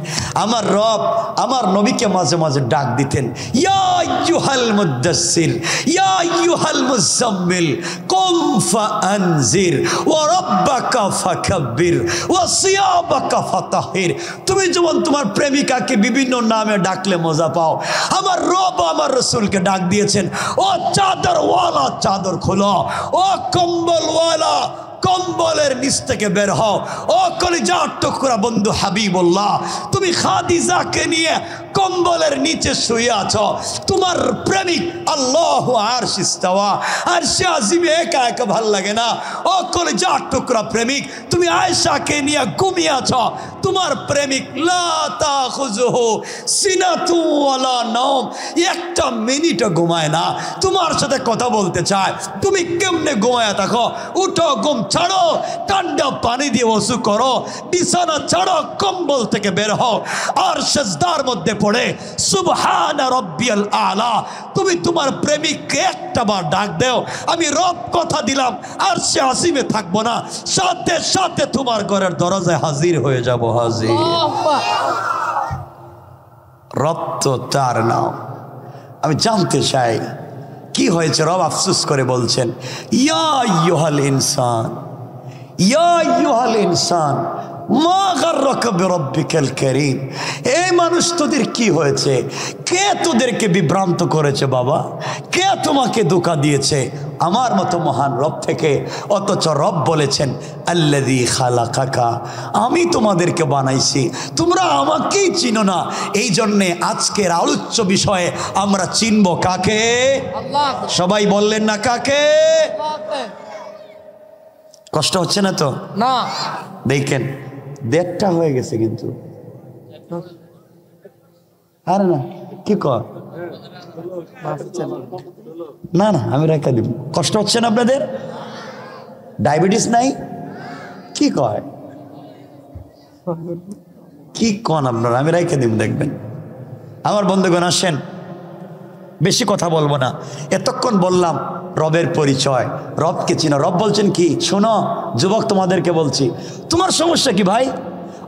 A: আমার রব আমার নবীকে মাঝে মাঝে ডাক দিতেন, ইয়া আইয়ুহাল মুদাসসির, ইয়া আইয়ুহাল মুজাম্মিল, কুম ফাআনজির ওয়া রাব্বাকা ফাকাব্বির ওয়া সিয়াবাকা ফাতাহির। তুমি যখন তোমার প্রেমিকাকে বিভিন্ন নামে ডাকলে মজা পাও, আমার রব আমার রসুলকে ডাক দিয়েছেন, ও চাদরওয়ালা চাদর খোলো, ও কম্বলওয়ালা কম্বলের নিচ থেকে বের হও, ও কলিজার টুকরা বন্ধু হাবিবুল্লাহ তুমি খাদিজাকে নিয়ে কম্বলের নিচে শুয়ে আছো, তোমার প্রেমিক আল্লাহু আরশ ইস্তাওয়া, আরশে আজিমে একা একা ভাল লাগে না। ও কলিজার টুকরা প্রেমিক তুমি আয়েশাকে নিয়ে ঘুমিয়ে আছো, তোমার প্রেমিক লা তাখুযুহু সিনাতু ওয়ালা নাওম, 1 মিনিটও ঘুমায় না, তোমার সাথে কথা বলতে চায়, তুমি কেমনে ঘুমায়া থাকো? উঠো, ঘুম ছাড়ো, ঠান্ডা পানি দিয়ে ওযু করো, বিছানা ছাড়ো, কম্বল থেকে বের হও, আর সিজদার মধ্যে পড়ে সুবহানা রাব্বিয়াল আলা তুমি তোমার প্রেমিককে একটা বার ডাক দাও, আমি রব কথা দিলাম আর সে আসিমে থাকবো না, সাথে সাথে তোমার ঘরের দরজায় হাজির হয়ে যাব। হাজির রব তো তার নাম। আমি জানতে চাই কি হয়েছে? রব আফসোস করে বলছেন, ইয়া আইয়ুহাল ইনসান, ইয়া আইয়ুহাল ইনসান মা গাররাকা বিরাব্বিকাল কারীম। এই মানুষ তোদের কি হয়েছে? কে তোদেরকে বিভ্রান্ত করেছে বাবা? কে তোমাকে ধোঁকা দিয়েছে? আমার মতো মহান রব থেকে। অথচ রব বলেছেন আল্লাযী খালাকাকা, আমি তোমাদেরকে বানাইছি, তোমরা আমাকেই চিনো না। এই জন্যে আজকের আলোচ্য বিষয়ে আমরা চিনব কাকে? সবাই বললেন না কাকে? কষ্ট হচ্ছে না তো? না। দেখেন 1:30 হয়ে গেছে কিন্তু। আরে না কি কর, না না আমি রেখে দিব। কষ্ট হচ্ছে না আপনাদের? ডায়াবেটিস নাই? কি কয়, কি কন আপনারা? আমি রেখে দিব, দেখবেন। আমার বন্ধুগণ আসেন, বেশি কথা বলবো না। এতক্ষণ বললাম রবের পরিচয়, রবকে চিনো। রব বলছেন কি? শোনো যুবক, তোমাদেরকে বলছি, তোমার সমস্যা কি ভাই?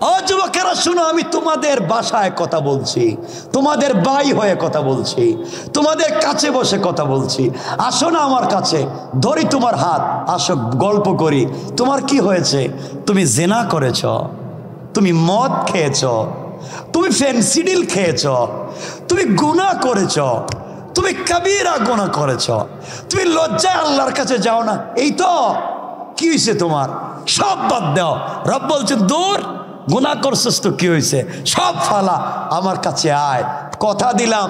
A: ও যুবকেরা শুনো, আমি তোমাদের বাসায় কথা বলছি, তোমাদের ভাই হয়ে কথা বলছি, তোমাদের কাছে বসে কথা বলছি। আসো না আমার কাছে, ধরি তোমার হাত, আসো গল্প করি। তোমার কি হয়েছে? তুমি জেনা করেছ, তুমি মদ খেয়েছ, তুমি ফেনসিডিল খেয়েছ, তুমি গুনাহ করেছ, তুমি কবিরা গুনাহ করেছ, তুমি লজ্জায় আল্লাহর কাছে যাও না। এই তো কি হয়েছে তোমার? সব বাদ দাও। রব বলছেন দূর, গুনাহ করছিস তো কি হয়েছে? সব ফালা, আমার কাছে আয়। কথা দিলাম,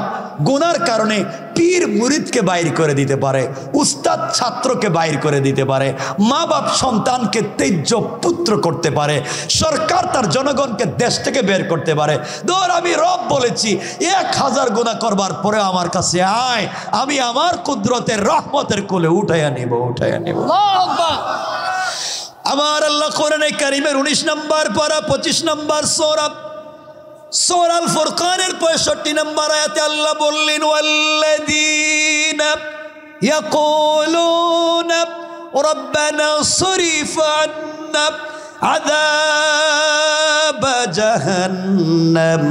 A: গুনার কারণে পীর মুরিদকে বাইর করে দিতে পারে, উস্তাদ ছাত্রকে বাইর করে দিতে পারে, মা বাপ সন্তানকে তেজ্য পুত্র করতে পারে, সরকার তার জনগণকে দেশ থেকে বের করতে পারে। ধর আমি রব বলেছি 1000 গুনাহ করবার পরে আমার কাছে আয়, আমি আমার কুদরতের রহমতের কোলে উঠাইয়া নিব, উঠাইয়া নিব। আমার আল্লাহ কোরআনে কারীমের 19 নম্বর পারা 25 নম্বর সূরা আল ফুরকানের 65 নম্বর আয়াতে আল্লাহ বললেন ওয়াল্লাযীনা ইয়াকুলুনা রাব্বানা সরিফ আন্না আযাব জাহান্নাম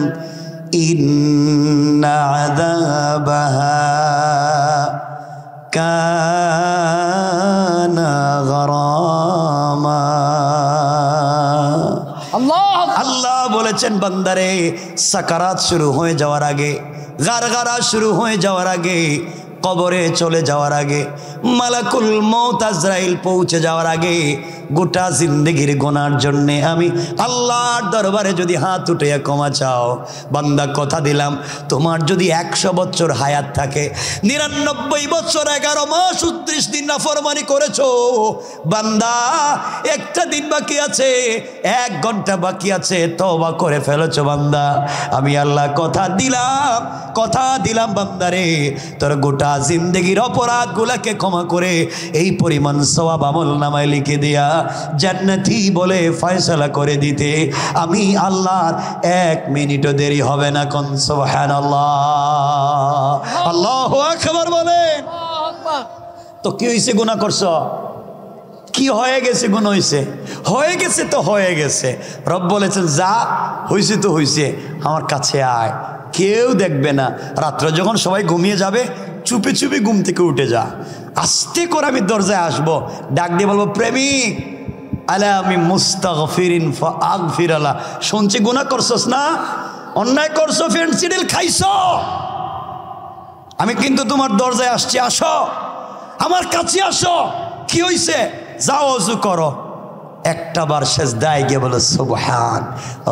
A: ইন্না আযাবাহা কানা গরামা। আল্লাহ বলেছেন বান্দারে, সাকারাত শুরু হয়ে যাওয়ার আগে, গারগারা শুরু হয়ে যাওয়ার আগে, কবরে চলে যাওয়ার আগে, মালাকুল মউত আজরাইল পৌঁছে যাওয়ার আগে, গোটা জিন্দেগির গুনার জন্যে আমি আল্লাহর দরবারে যদি হাত উঠে ক্ষমা চাও, বান্দা কথা দিলাম, তোমার যদি 100 বছর হায়াত থাকে, 99 বছর 11 মাস 29 দিন নাফরমানি করেছো, বান্দা একটা দিন বাকি আছে, 1 ঘন্টা বাকি আছে, তওবা করে ফেলেছো বান্দা, আমি আল্লাহ কথা দিলাম বান্দারে, তোর গোটা জিন্দেগির অপরাধ গুলাকে ক্ষমা করে এই পরিমাণ সওয়াব আমল নামায় লিখে দিয়া জান্নাতি বলে ফয়সালা করে দিতে আমি আল্লাহর 1 মিনিটও দেরি হবে না। কোন সুবহানাল্লাহ, আল্লাহু আকবার বলেন। তো কি হইছে? গুনাহ করছো, কি হয়ে গেছে? গুনাহ হয়ে গেছে তো হয়ে গেছে। রব বলেছেন যা হইছে তো হইছে, আমার কাছে আয়, কেউ দেখবে না। রাত্রে যখন সবাই ঘুমিয়ে যাবে, চুপি চুপি ঘুম থেকে উঠে যা, আস্তে করে আমি দরজায় আসবো, ডাক দিয়ে বলবো প্রেমিক আলা আমি মুস্তাগফিরিন ফাগফির আলা। শুনছি গুনাহ করছস না, অন্যায় করছো, ফেনসিডিল খাইছো, আমি কিন্তু তোমার দরজায় আসছি, আসো আমার কাছে আসো। কি হইছে? যাও ওযু করো, একটা বার সেজদায় গিয়ে বলো সুবহান।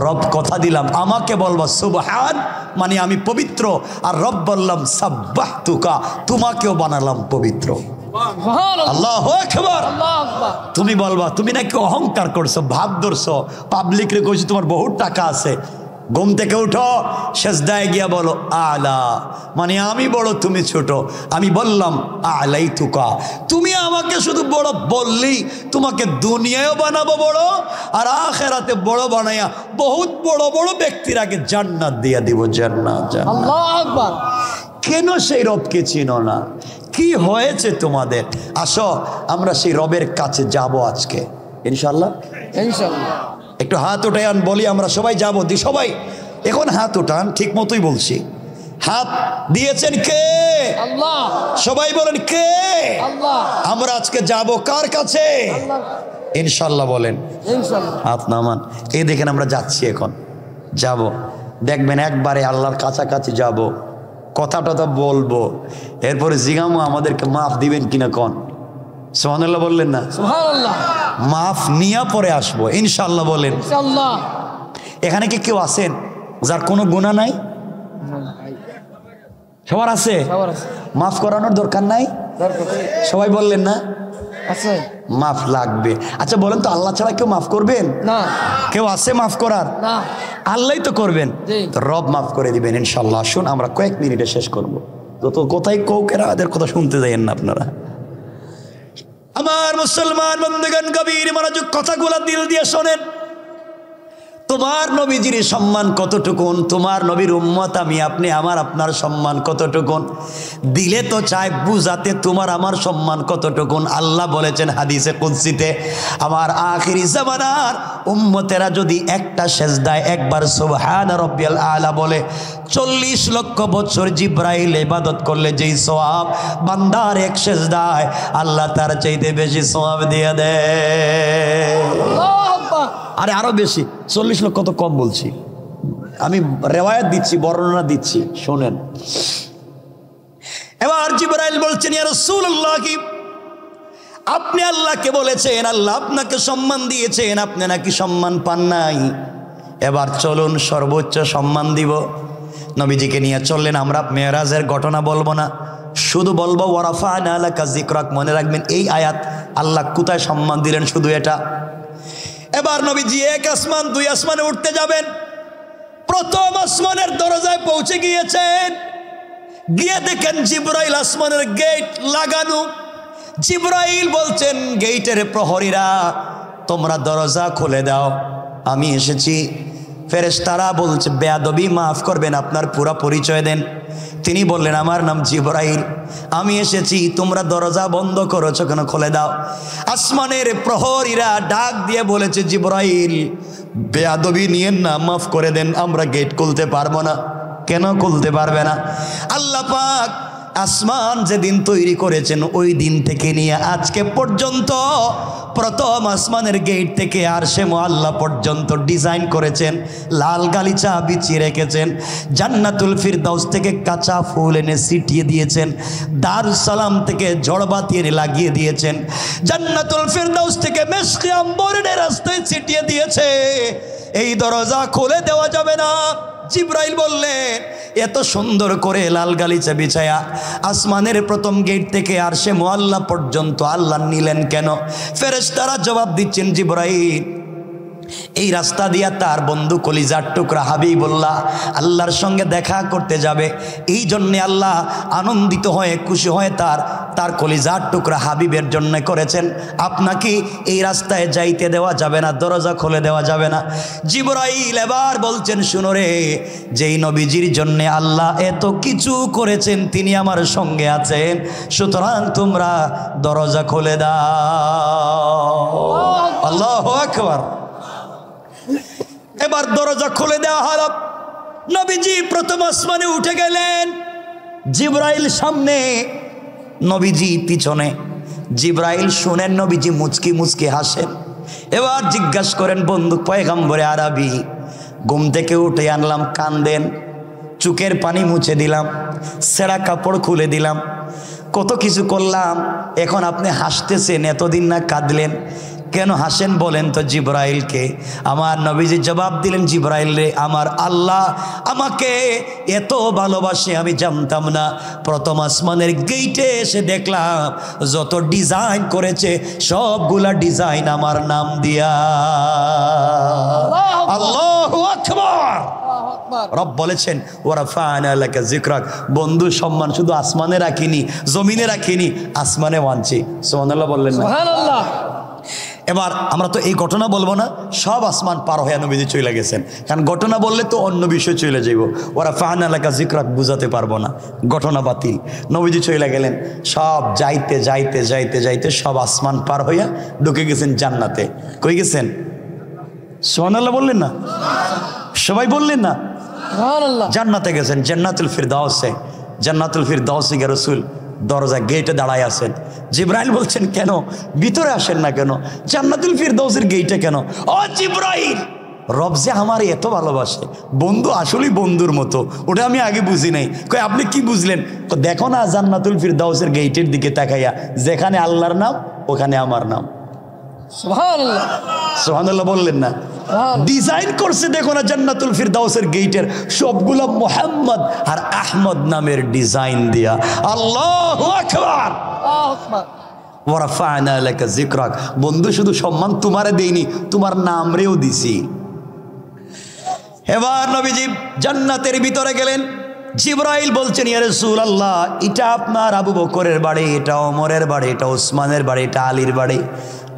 A: রব কথা দিলাম আমাকে বলবা সুবহান, মানে আমি পবিত্র, আর রব বললাম সাব্বাহতুকা, তোমাকেও বানালাম পবিত্র। আল্লাহু আকবার। তুমি বলবা তুমি নাকি অহংকার করছো, ভাব ধরছো, পাবলিকরে কইছি তোমার বহুত টাকা আছে। ঘুম থেকে উঠো, সেজদায় গিয়া বলো আলা, মানে আমি বড় তুমি ছোট। আমি বললাম আলাইতুকা, তুমি আমাকে শুধু বড় বললি, তোমাকে দুনিয়ায়ও বানাবো বড়, আর আখিরাতে বড় বানাইয়া বহুত বড় বড় ব্যক্তির আগে জান্নাত দিয়া দিব। জান্নাত, আল্লাহু আকবার। কেন সেই রবকে চিনো না? কি হয়েছে তোমাদের? আসো আমরা সেই রবের কাছে যাব আজকে ইনশাআল্লাহ। ইনশাআল্লাহ একটু হাত উঠান, বলি আমরা সবাই যাব। সবাই এখন হাত উঠান, ঠিক মতোই বলছি। হাত দিয়েছেন কে? আল্লাহ। সবাই বলেন কে? আল্লাহ। আমরা আজকে যাব কার কাছে? আল্লাহ। ইনশাআল্লাহ বলেন ইনশাআল্লাহ। হাত নামান। এই দেখেন আমরা যাচ্ছি, এখন যাব, দেখবেন একবারে আল্লাহর কাছাকাছি যাব, কথা টথা বলবো, এরপরে জিগামো আমাদেরকে মাফ দিবেন কিনা। কোন সুবহানাল্লাহ বললেন না?
B: সুবহানাল্লাহ।
A: মাফ নিয়া পরে আসবো ইনশাআল্লাহ বলেন।
B: ইনশাআল্লাহ।
A: এখানে কি কেউ আছেন যার কোনো গুনাহ নাই? সবার আছে?
B: সবার আছে।
A: মাফ করানোর দরকার নাই?
B: দরকার নেই।
A: সবাই বললেন না?
B: আছে।
A: মাফ লাগবে। আচ্ছা বলেন তো, আল্লাহ ছাড়া কেউ মাফ করবেন?
B: না।
A: কেউ আছে মাফ করার?
B: না।
A: আল্লাহই তো করবেন।
B: জি।
A: তো রব মাফ করে দিবেন ইনশাআল্লাহ। আসুন আমরা কয়েক মিনিটে শেষ করব। তো কোথায় কৌকেরা এদের কথা শুনতে যাইয়েন না আপনারা। আমার মুসলমান বন্ধুগণ, গভীর মনোযোগ কথাগুলো দিল দিয়ে শোনেন। তোমার নবীজির সম্মান কতটুকুন, তোমার নবীর উম্মত আমি আপনি আমার আপনার সম্মান কতটুকুন, দিলে তো চাই বুঝাতে তোমার আমার সম্মান কতটুকুন। আল্লাহ বলেছেন হাদিসে কুদসিতে, আমার আখিরি জামানার উম্মতেরা যদি একটা সেজদায় একবার সুবহান রাব্বিয়াল আলা বলে 40 লক্ষ বছর জিব্রাইল ইবাদত করলে যেই সওয়াব বান্দার এক সেজদায় আল্লাহ তার চাইতে বেশি সওয়াব দিয়ে দেয়। আরে আরো বেশি, 40 লক্ষ তো কম বলছি আমি, রেওয়ায়াত দিচ্ছি, বর্ণনা দিচ্ছি, শোনেন। এবার জিবরাইল বলছেন, ইয়া রাসূলুল্লাহ, কি আপনি আল্লাহকে বলেছেন আল্লাহ আপনাকে সম্মান দিয়েছেন, আপনি নাকি সম্মান পান নাই, এবার চলুন সর্বোচ্চ সম্মান দিব। নবীজিকে নিয়ে চললেন। আমরা মেরাজের ঘটনা বলবো না, শুধু বলবো ওয়ারাফা'না লাকা যিকরাক। মনে রাখবেন এই আয়াত আল্লাহ কোথায় সম্মান দিলেন, শুধু এটা। এবার নবীজি এক আসমান দুই আসমানে উঠতে যাবেন। প্রথম আসমানের দরজায় পৌঁছে গিয়েছেন, গিয়ে দেখেন জিবরাইল আসমানের গেট লাগানো। জিবরাইল বলছেন গেটের প্রহরীরা তোমরা দরজা খুলে দাও, আমি এসেছি। ফেরেশতারা বলছে বেয়াদবি, মাফ করবেন, আপনার পুরা পরিচয় দেন। তিনি বললেন আমার নাম জিবরাইল, আমি এসেছি, তোমরা দরজা বন্ধ করেছো কেন, খুলে দাও। আসমানের প্রহরীরা ডাক দিয়ে বলেছে জিবরাইল বেয়াদবি নিয়েন না, মাফ করে দেন, আমরা গেট খুলতে পারবো না। কেন খুলতে পারবে না? আল্লাহ পাক আসমান যেদিন তৈরি করেছেন ওই দিন থেকে নিয়ে আজকে পর্যন্ত প্রথম আসমানের গেট থেকে আরশে মুআল্লা পর্যন্ত ডিজাইন করেছেন, লাল গালিচা বিছিয়ে রেখেছেন। জান্নাতুল ফিরদাউস থেকে কাঁচা ফুল এনে ছিটিয়ে দিয়েছেন, দারুস সালাম থেকে ঝড়বাতি এনে লাগিয়ে দিয়েছেন, জান্নাতুল ফিরদাউস থেকে মেশকে আম্বরের রাস্তায় ছিটিয়ে দিয়েছে। এই দরজা খুলে দেওয়া যাবে না। জিবরাইল বললেন এত সুন্দর করে লাল গালিচা বিছায়া আসমানের প্রথম গেট থেকে আরশে মুআল্লা পর্যন্ত আল্লাহ নিলেন কেন? ফেরেশতারা জবাব দিচ্ছেন জিবরাইল এই রাস্তা দিয়া তার বন্ধু কলিজার টুকরা হাবিবুল্লাহ আল্লাহর সঙ্গে দেখা করতে যাবে, এই জন্যে আল্লাহ আনন্দিত হয়ে খুশি হয়ে তার কলিজার টুকরা হাবিবের জন্য করেছেন। আপনাকে এই রাস্তায় যাইতে দেওয়া যাবে না, দরজা খুলে দেওয়া যাবে না। জিবরাইল এবার বলছেন শুনো রে, যেই নবীজির জন্যে আল্লাহ এত কিছু করেছেন তিনি আমার সঙ্গে আছেন, সুতরাং তোমরা দরজা খুলে দাও। আল্লাহু আকবার। এবার দরজা খুলে দেওয়া হলো। নবীজি প্রথম আসমানে উঠে গেলেন, জিবরাইল সামনে, নবীজি পিছনে। জিবরাইল শুনেন নবীজি মুচকি মুচকি হাসেন। এবার জিজ্ঞাসা করেন বন্ধু পয়গম্বরে আরবি, ঘুম থেকে উঠে আনলাম, কান্দেন, চোখের পানি মুছে দিলাম, ছেঁড়া কাপড় খুলে দিলাম, কত কিছু করলাম, এখন আপনি হাসতেছেন, এতদিন না কাঁদলেন, কেন হাসেন বলেন তো জিবরাইলকে? আমার নবীজি জবাব দিলেন জিবরাইল রে, আমার আল্লাহ আমাকে এত ভালোবাসে আমি জানতাম না। প্রথম আসমানের গেইটে এসে দেখলাম যত ডিজাইন করেছে সবগুলা ডিজাইন আমার নাম দিয়া। আল্লাহু আকবার। রব বলেছেন ওয়ারাফা'না লাকা যিকরাক, বন্ধু সম্মান শুধু আসমানে রাখিনি, জমিনে রাখিনি, আসমানে আনছি। সুবহানাল্লাহ বললেন না? সুবহানাল্লাহ। এবার আমরা তো এই ঘটনা বলবো না, সব আসমান পার হয়ে নবীজি চলে গেছেন, কারণ ঘটনা বললে তো অন্য বিষয় চলে যাইব। ওয়ারাফা'না লাকা যিকরাক বুঝাতে পারবো না, ঘটনা বাতিল। নবীজি চলে গেলেন, সব যাইতে যাইতে যাইতে যাইতে সব আসমান পার হইয়া ঢুকে গেছেন জান্নাতে। কই গেছেন? সুবহানাল্লাহ বললেন না? সবাই বললেন না? জান্নাতে গেছেন, জান্নাতুল ফিরদাউসে। জান্নাতুল ফিরদাউসে গিয়ে রাসূল দরজা গেটে দাঁড়ায় আছেন। জিবরাইল বলছেন কেন ভিতরে আসেন না কেন, জান্নাতুল ফিরদাউসের গেটে কেন? ও জিবরাইল, রব যে আমার এত ভালোবাসে, বন্ধু আসলেই বন্ধুর মতো, ওটা আমি আগে বুঝি নাই। কই আপনি কি বুঝলেন? দেখো না জান্নাতুল ফিরদাউসের গেটের দিকে তাকাইয়া, যেখানে আল্লাহর নাম ওখানে আমার নাম।
B: সুবহানাল্লাহ,
A: সুবহানাল্লাহ বললেন না? ডিজাইন করছে দেখো না জান্নাতুল ফিরদাউসের গেটের সবগুলো মুহাম্মদ আর আহমদ নামের ডিজাইন দিয়া। আল্লাহু আকবার,
B: আল্লাহু আকবার।
A: ওয়া রাফা'না লাকা যিকরাক। বন্ধু শুধু সম্মান তোমারে দেইনি, তোমার নাম রেও দিছি। এবার নবীজি জান্নাতের ভিতরে গেলেন। জিবরাইল বলছেন, ইয়া রাসূলুল্লাহ, এটা আপনার আবু বকরের বাড়ি, এটা ওমরের বাড়ি, এটা ওসমানের বাড়ি, এটা আলীর বাড়ি।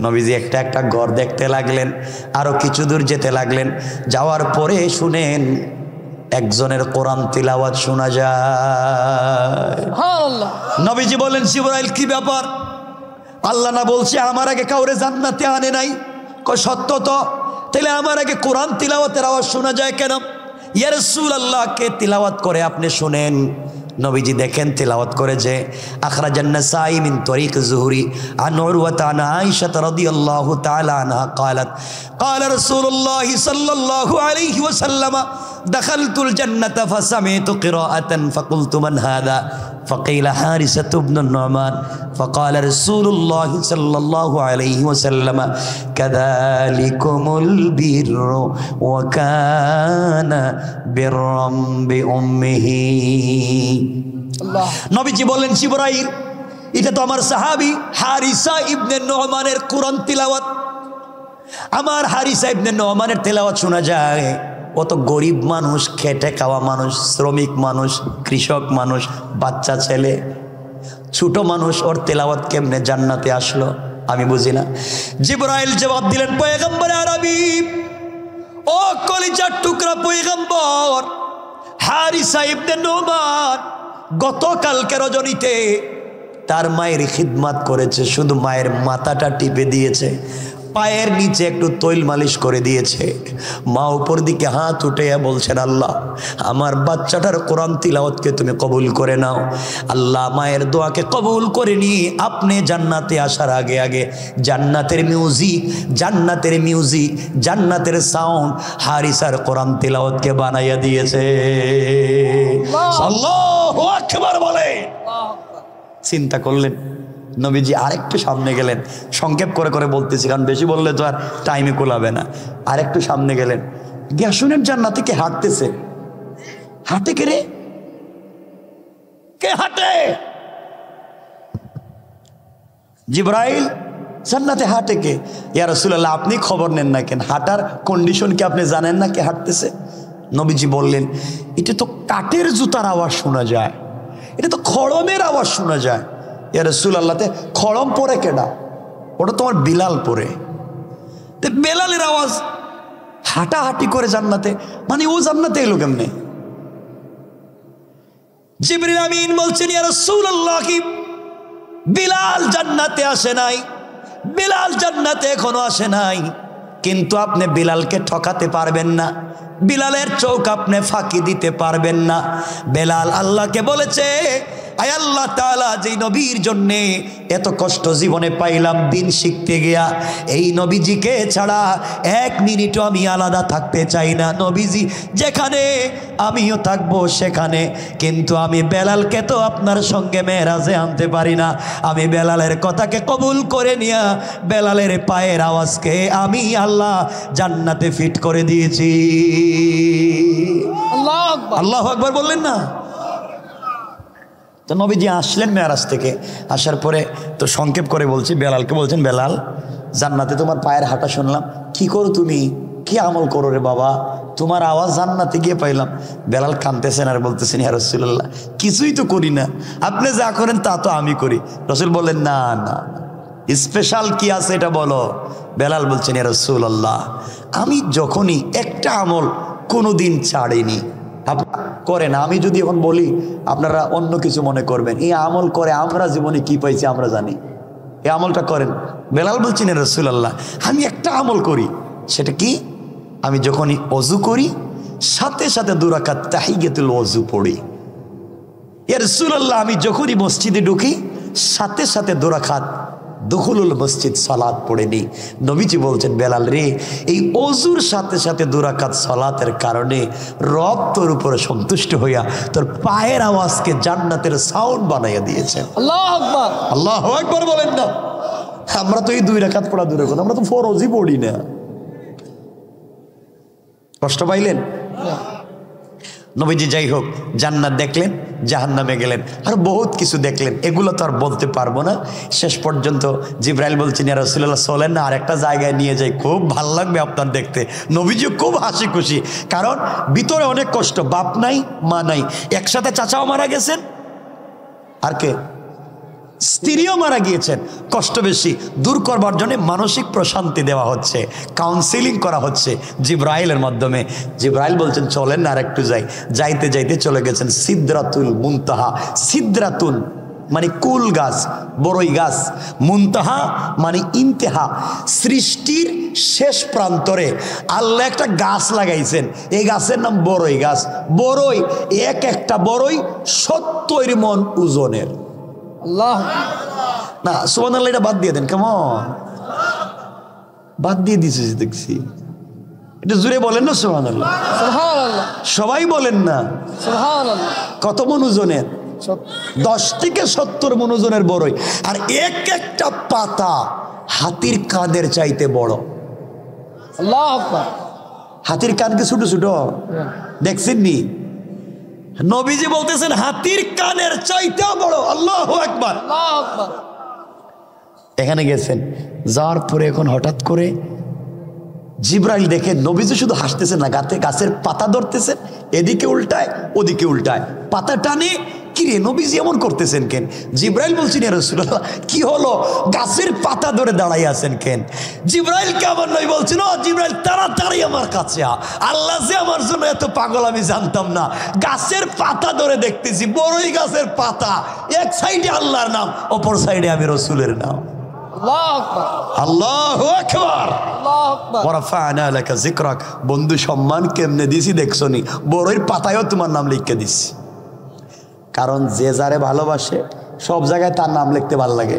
A: নবীজি একটা একটা ঘর দেখতে লাগলেন, আরো কিছু দূর যেতে লাগলেন। যাওয়ার পরে শুনেন একজনের কোরআন তিলাওয়াত শোনা যায়।
B: সুবহানাল্লাহ।
A: নবীজি বলেন, জিবরাইল কি ব্যাপার? আল্লাহ না বলছে আমার আগে কাউরে জান্নাতে আনে নাই? কয় সত্য তো, তাহলে আমার আগে কোরআন তিলাওয়াতের আওয়াজ শোনা যায় কেন? ইয়া রাসূলুল্লাহ, কে তিলাওয়াত করে আপনি শুনেন। নবীজি দেখেন তিলাওয়াত করে যে আখরাজান নাসাই মিন তরিক যুহরি আন উরওয়াতা আন আয়েশা রাদিয়াল্লাহু তাআলা আনহা قالت قال رسول الله صلى الله عليه وسلم دخلت الجنة فسمعت قراءة فقلت من هذا فقيل حارثة بن النعمان فقال رسول الله صلى الله عليه وسلم كذلكم البر وكان برا بأمه। নবীজি বললেন, জিবরাইল, এটা তো আমার সাহাবী হারিসা ইবনে নুমানের কোরআন তিলাওয়াত। আমার হারিসা ইবনে নুমানের তেলাওয়াত শোনা যায়। ও তো গরিব মানুষ, খেটে খাওয়া মানুষ, শ্রমিক মানুষ, কৃষক মানুষ, বাচ্চা ছেলে, ছোট মানুষ, ওর তেলাওয়াত কেমনে জান্নাতে আসলো আমি বুঝি না। জিবরাইল জবাব দিলেন, পয়গম্বরে আরবি, ও কলিজার টুকরা পয়গম্বর, হারিসা ইবনে নুমান গতকালকে রজনীতে তার মায়ের খিদমত করেছে, শুধু মায়ের মাথাটা টিপে দিয়েছে, পায়ের নিচে একটু তৈল মালিশ করে দিয়েছে। মা উপর দিকে হাত উঠে বলছেন, আল্লাহ আমার বাচ্চাটার কোরআন তিলাওয়াতকে তুমি কবুল করে নাও। আল্লাহ মায়ের দোয়াকে কবুল করে নিয়ে আপনি জান্নাতে আসার আগে আগে জান্নাতের মিউজিক, জান্নাতের সাউন্ড হারিসার কোরআন তিলাওয়াতকে বানাইয়া দিয়েছে। আল্লাহু আকবার বলে। চিন্তা করলেন, নবীজি আরেকটু সামনে গেলেন। সংক্ষেপ করে করে বলতেছি, কারণ বেশি বললে তো আর টাইমে কোলাবে না। আরেকটু সামনে গেলেন, গিয়া শুনেন জান্নাতে কে হাঁটতেছে। হাঁটে কে রে? কে হাঁটে? জিবরাইল, জান্নাতে হাঁটে কে? ইয়া রাসূলুল্লাহ, আপনি খবর নেন না কেন? হাঁটার কন্ডিশন কি আপনি জানেন না কে হাঁটতেছে? নবীজি বললেন, এটা তো কাঠের জুতার আওয়াজ শোনা যায়, এটা তো খড়মের আওয়াজ শোনা যায়। ইয়া রাসূলুল্লাহ, খড়ম পরে কেডা? ওটা তোমার বিলাল পরে। বেলালের আওয়াজ হাঁটাহাঁটি করে জান্নাতে, মানে ও জান্নাতে এলো কেমনে? জিবরিল আমিন বলছেন, ইয়া রাসূলুল্লাহ, কি বিলাল জান্নাতে আসে নাই? বিলাল জান্নাতে এখনো আসে নাই, কিন্তু আপনি বিলালকে ঠকাতে পারবেন না, বিলালের চোখ আপনি ফাঁকি দিতে পারবেন না। বেলাল আল্লাহকে বলেছে, আয় আল্লাহ তাআলা, যেই নবীর জন্যে এত কষ্ট জীবনে পাইলাম দিন শিখতে গিয়া, এই নবীজিকে ছাড়া এক মিনিটও আমি আলাদা থাকতে চাই না। নবীজি যেখানে আমিও থাকবো সেখানে, কিন্তু আমি বেলালকে তো আপনার সঙ্গে মেরাজে আনতে পারি না। আমি বেলালের কথাকে কবুল করে নিয়া বেলালের পায়ের আওয়াজকে আমি আল্লাহ জান্নাতে ফিট করে দিয়েছি। আল্লাহু আকবার বললেন না? তো নবীজি আসলেন মেরাজ থেকে। আসার পরে তো সংক্ষেপ করে বলছি, বেলালকে বলছেন, বেলাল, জান্নাতে তোমার পায়ের হাঁটা শুনলাম, কি করো তুমি, কি আমল করো রে বাবা, তোমার আওয়াজ জান্নাতে গিয়ে পাইলাম। বেলাল কাঁদতেছেন আর বলতেছেন, ইয়া রাসূলুল্লাহ, কিছুই তো করি না, আপনি যা করেন তা তো আমি করি। রাসূল বললেন, না না, স্পেশাল কি আছে এটা বলো। বেলাল বলছেন, ইয়া রাসূলুল্লাহ, আমি যখনই একটা আমল কোনোদিন ছাড়িনি, করে না। আমি যদি এখন বলি আপনারা অন্য কিছু মনে করবেন, এই আমল করে আমরা জীবনে কি পাইছি আমরা জানি, এই আমলটা করেন। বেলাল বলছেন, ইয়া রাসূলুল্লাহ, আমি একটা আমল করি, সেটা কি? আমি যখনই ওযু করি সাথে সাথে 2 রাকাত তাহিয়াতুল ওযু পড়ি। ইয়া রাসূলুল্লাহ, আমি যখনই মসজিদে ঢুকি সাথে সাথে 2 রাকাত দুখুলুল মসজিদ সালাত পড়ে নি। নবীজি বলছেন, বেলাল রে, এই ওযুর সাথে সাথে 2 রাকাত সালাতের কারণে রব তোর উপরে সন্তুষ্ট হইয়া তোর পায়ের আওয়াজকে জান্নাতের সাউন্ড বানাইয়া দিয়েছেন।
B: আল্লাহু আকবার,
A: আল্লাহু আকবার বলেন না? আমরা তো এই 2 রাকাত পড়া দূরে কথা, আমরা তো ফরজই পড়ি না। কষ্ট পাইলেন? নবীজি যাই হোক জান্নাত দেখলেন, জাহান্নামে গেলেন, আর বহুত কিছু দেখলেন, এগুলো তো আর বলতে পারবো না। শেষ পর্যন্ত জিবরাইল বলছেন, ইয়া রাসূলুল্লাহ চলেন না, আর একটা জায়গায় নিয়ে যাই, খুব ভাল লাগবে আপনার দেখতে। নবীজি খুব হাসি খুশি, কারণ ভিতরে অনেক কষ্ট, বাপ নাই মা নাই, একসাথে চাচাও মারা গেছেন, আর কে স্ত্রীও মারা গিয়েছেন, কষ্ট বেশি দূর করবার জন্য মানসিক প্রশান্তি দেওয়া হচ্ছে, কাউন্সিলিং করা হচ্ছে জিবরাইলের মাধ্যমে। জিবরাইল বলছেন চলেন না আর একটু যাই। যাইতে যাইতে চলে গেছেন সিদরাতুল মুনতাহা। সিদরাতুল মানে কুল গাছ, বড়ই গাছ, মুনতাহা মানে ইন্তেহা, সৃষ্টির শেষ প্রান্তরে আল্লাহ একটা গাছ লাগাইছেন, এই গাছের নাম বড়ই গাছ। বড়ই, এক একটা বড়ই 70 মণ ওজনের।
B: আল্লাহ
A: না সুবহানাল্লাহ, এটা বাদ দিয়ে দেন, কেমন বাদ দিয়ে দিছে দেখছি, এটা জুড়ে বলেন না সুবহানাল্লাহ।
B: সুবহানাল্লাহ,
A: সবাই বলেন না।
B: সুবহানাল্লাহ।
A: কত মণ ওজনের? 10 থেকে 70 মণ ওজনের বড়ই, আর এক একটা পাতা হাতির কাঁধের চাইতে বড়।
B: আল্লাহু আকবার।
A: হাতির কান কি ছোট ছোট দেখছেন নি? নবীজি বলতেছেন হাতির কানের চাইতেও বড়। আল্লাহু আকবার,
B: আল্লাহু আকবার।
A: এখানে গেছেন, যাওয়ার পরে এখন হঠাৎ করে জিবরাইল দেখে নবীজি শুধু হাসতেছেন না, গাছের পাতা ধরতেছেন, এদিকে উল্টায় ওদিকে উল্টায়, পাতা টানে। কি রে নবীজি এমন করতেছেন কেন? জিবরাইল বলছেন, ইয়া রাসূলুল্লাহ কি হলো, গাছের পাতা ধরে দাঁড়াই আছেন কেন? জিবরাইলকে আমার নবী বলছেন, ও জিবরাইল তাড়াতাড়ি আমার কাছে আ, আল্লাহ যে আমার জন্য এত পাগল আমি জানতাম না। গাছের পাতা ধরে দেখতেছি, বড়ই গাছের পাতা, এক সাইডে আল্লাহর নাম, অপর সাইডে আমি রাসূলের নাম।
B: আল্লাহু আকবার,
A: আল্লাহু আকবার।
B: আল্লাহু আকবার।
A: ওয়ারাফা'না লাকা যিকরাক, বন্ধু সম্মান কেমনে দিছি দেখছো নি? বড়ইর পাতায়ও তোমার নাম লিখে দিছি। কারণ যে যারে ভালোবাসে সব জায়গায় তার নাম লিখতে ভালো লাগে,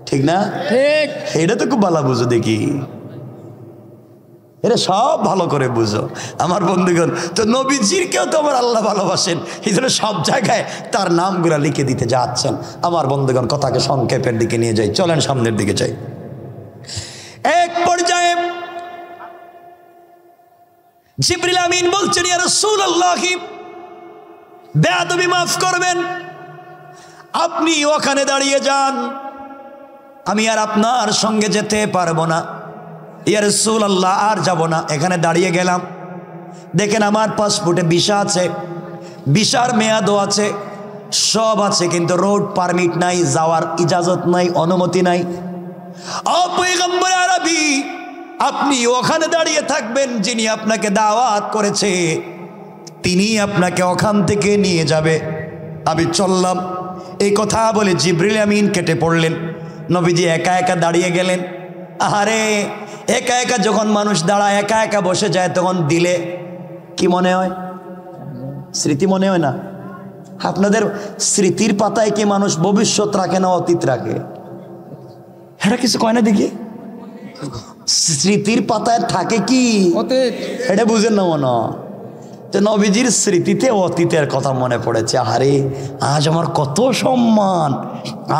A: ঠিক না?
B: ঠিক।
A: এটা তো খুব ভালো বুঝো, দেখি এটা সব ভালো করে বুঝো আমার বন্ধুগণ। তো নবীজির কেউ তো আমার আল্লাহ ভালোবাসেন, এই জন্য সব জায়গায় তার নামগুলা লিখে দিতে যাচ্ছেন। আমার বন্ধুগণ কথাকে সংক্ষেপের দিকে নিয়ে যাই, চলেন সামনের দিকে যাই। এক পর্যায়ে জিবরিল আমিন বলছেন, ইয়া রাসূলুল্লাহ বেয়াদবি মাফ করবেন, আপনি ওখানে দাঁড়িয়ে যান, আমি আর আপনার সঙ্গে যেতে পারবো না। ইয়া রাসূলুল্লাহ আর যাব না, এখানে দাঁড়িয়ে গেলাম। দেখেন আমার পাসপোর্টে ভিসা আছে, ভিসার মেয়াদও আছে, সব আছে, কিন্তু রোড পারমিট নাই, যাওয়ার ইজাজত নাই, অনুমতি নাই। ও পয়গম্বর আরবি, আপনি ওখানে দাঁড়িয়ে থাকবেন, যিনি আপনাকে দাওয়াত করেছে তিনি আপনাকে ওখান থেকে নিয়ে যাবে। আমি চললাম। এই কথা বলে জিবরিল আমিন কেটে পড়লেন। নবীজি একা একা দাঁড়িয়ে গেলেন। আরে একা একা যখন মানুষ দাঁড়ায়, একা একা বসে যায়, তখন দিলে কি মনে হয়? স্মৃতি মনে হয় না? আপনাদের স্মৃতির পাতায় কি মানুষ ভবিষ্যৎ রাখে না অতীত রাখে? এটা কিছু কয় না দেখি। স্মৃতির পাতায় থাকে কি
B: অতীত,
A: এটা বুঝেন না মনে হয়। তো নবীজির স্মৃতিতে অতীতের কথা মনে পড়েছে। আরে আজ আমার কত সম্মান,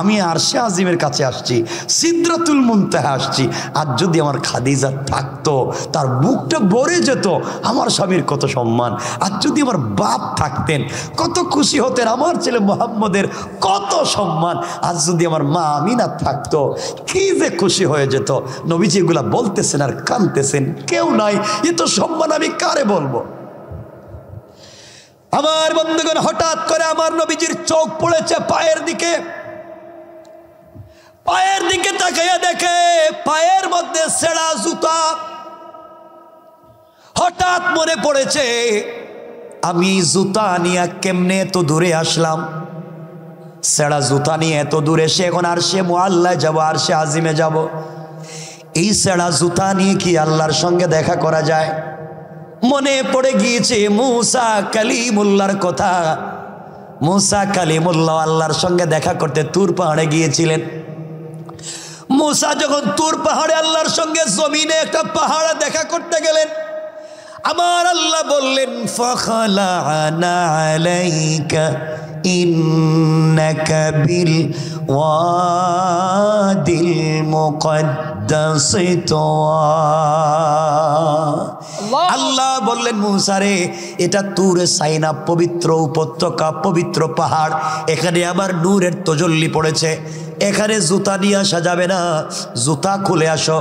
A: আমি আরশে আজিমের কাছে আসছি, সিদরাতুল মুনতাহা আসছি। আজ যদি আমার খাদিজা থাকতো, তার বুকটা ভরে যেত, আমার স্বামীর কত সম্মান। আজ যদি আমার বাপ থাকতেন, কত খুশি হতেন, আমার ছেলে মুহাম্মদের কত সম্মান। আজ যদি আমার মা আমিনা থাকতো, কি যে খুশি হয়ে যেত। নবীজি এগুলা বলতেছেন আর কাঁদতেছেন, কেউ নাই, এ তো সম্মান আমি কারে বলবো? আমার বন্ধুগণ, হঠাৎ করে আমার নবীজির চোখ পড়েছে পায়ের দিকে। পায়ের দিকে তাকাইয়া দেখে পায়ের মধ্যে ছেঁড়া জুতা। হঠাৎ মনে পড়েছে, আমি জুতা নিয়ে কেমনে এত দূরে আসলাম। ছেঁড়া জুতা নিয়ে এত দূরে, সে এখন আরশে মুআল্লায় যাব, আরশে আজিমে যাব। এই ছেঁড়া জুতা নিয়ে কি আল্লাহর সঙ্গে দেখা করা যায়? মনে পড়ে গিয়েছে মুসা কালিমুল্লাহর কথা। মুসা কালিমুল্লাহ আল্লাহর সঙ্গে দেখা করতে তুর পাহাড়ে গিয়েছিলেন। মুসা যখন তুর পাহাড়ে আল্লাহর সঙ্গে জমিনে একটা পাহাড়ে দেখা করতে গেলেন, আমার আল্লাহ বললেন, ফাখালা'না আলাইকা ইন্নাকা বিল ওয়াদিল মুকদ্দাসি তুওয়া। আল্লাহ বললেন মূসা রে, এটা তুরে সাইনা, পবিত্র উপত্যকা, পবিত্র পাহাড়, এখানে আমার নূরের তজল্লি পড়েছে, এখানে জুতা নিয়ে আসা যাবে না, জুতা খুলে আসো।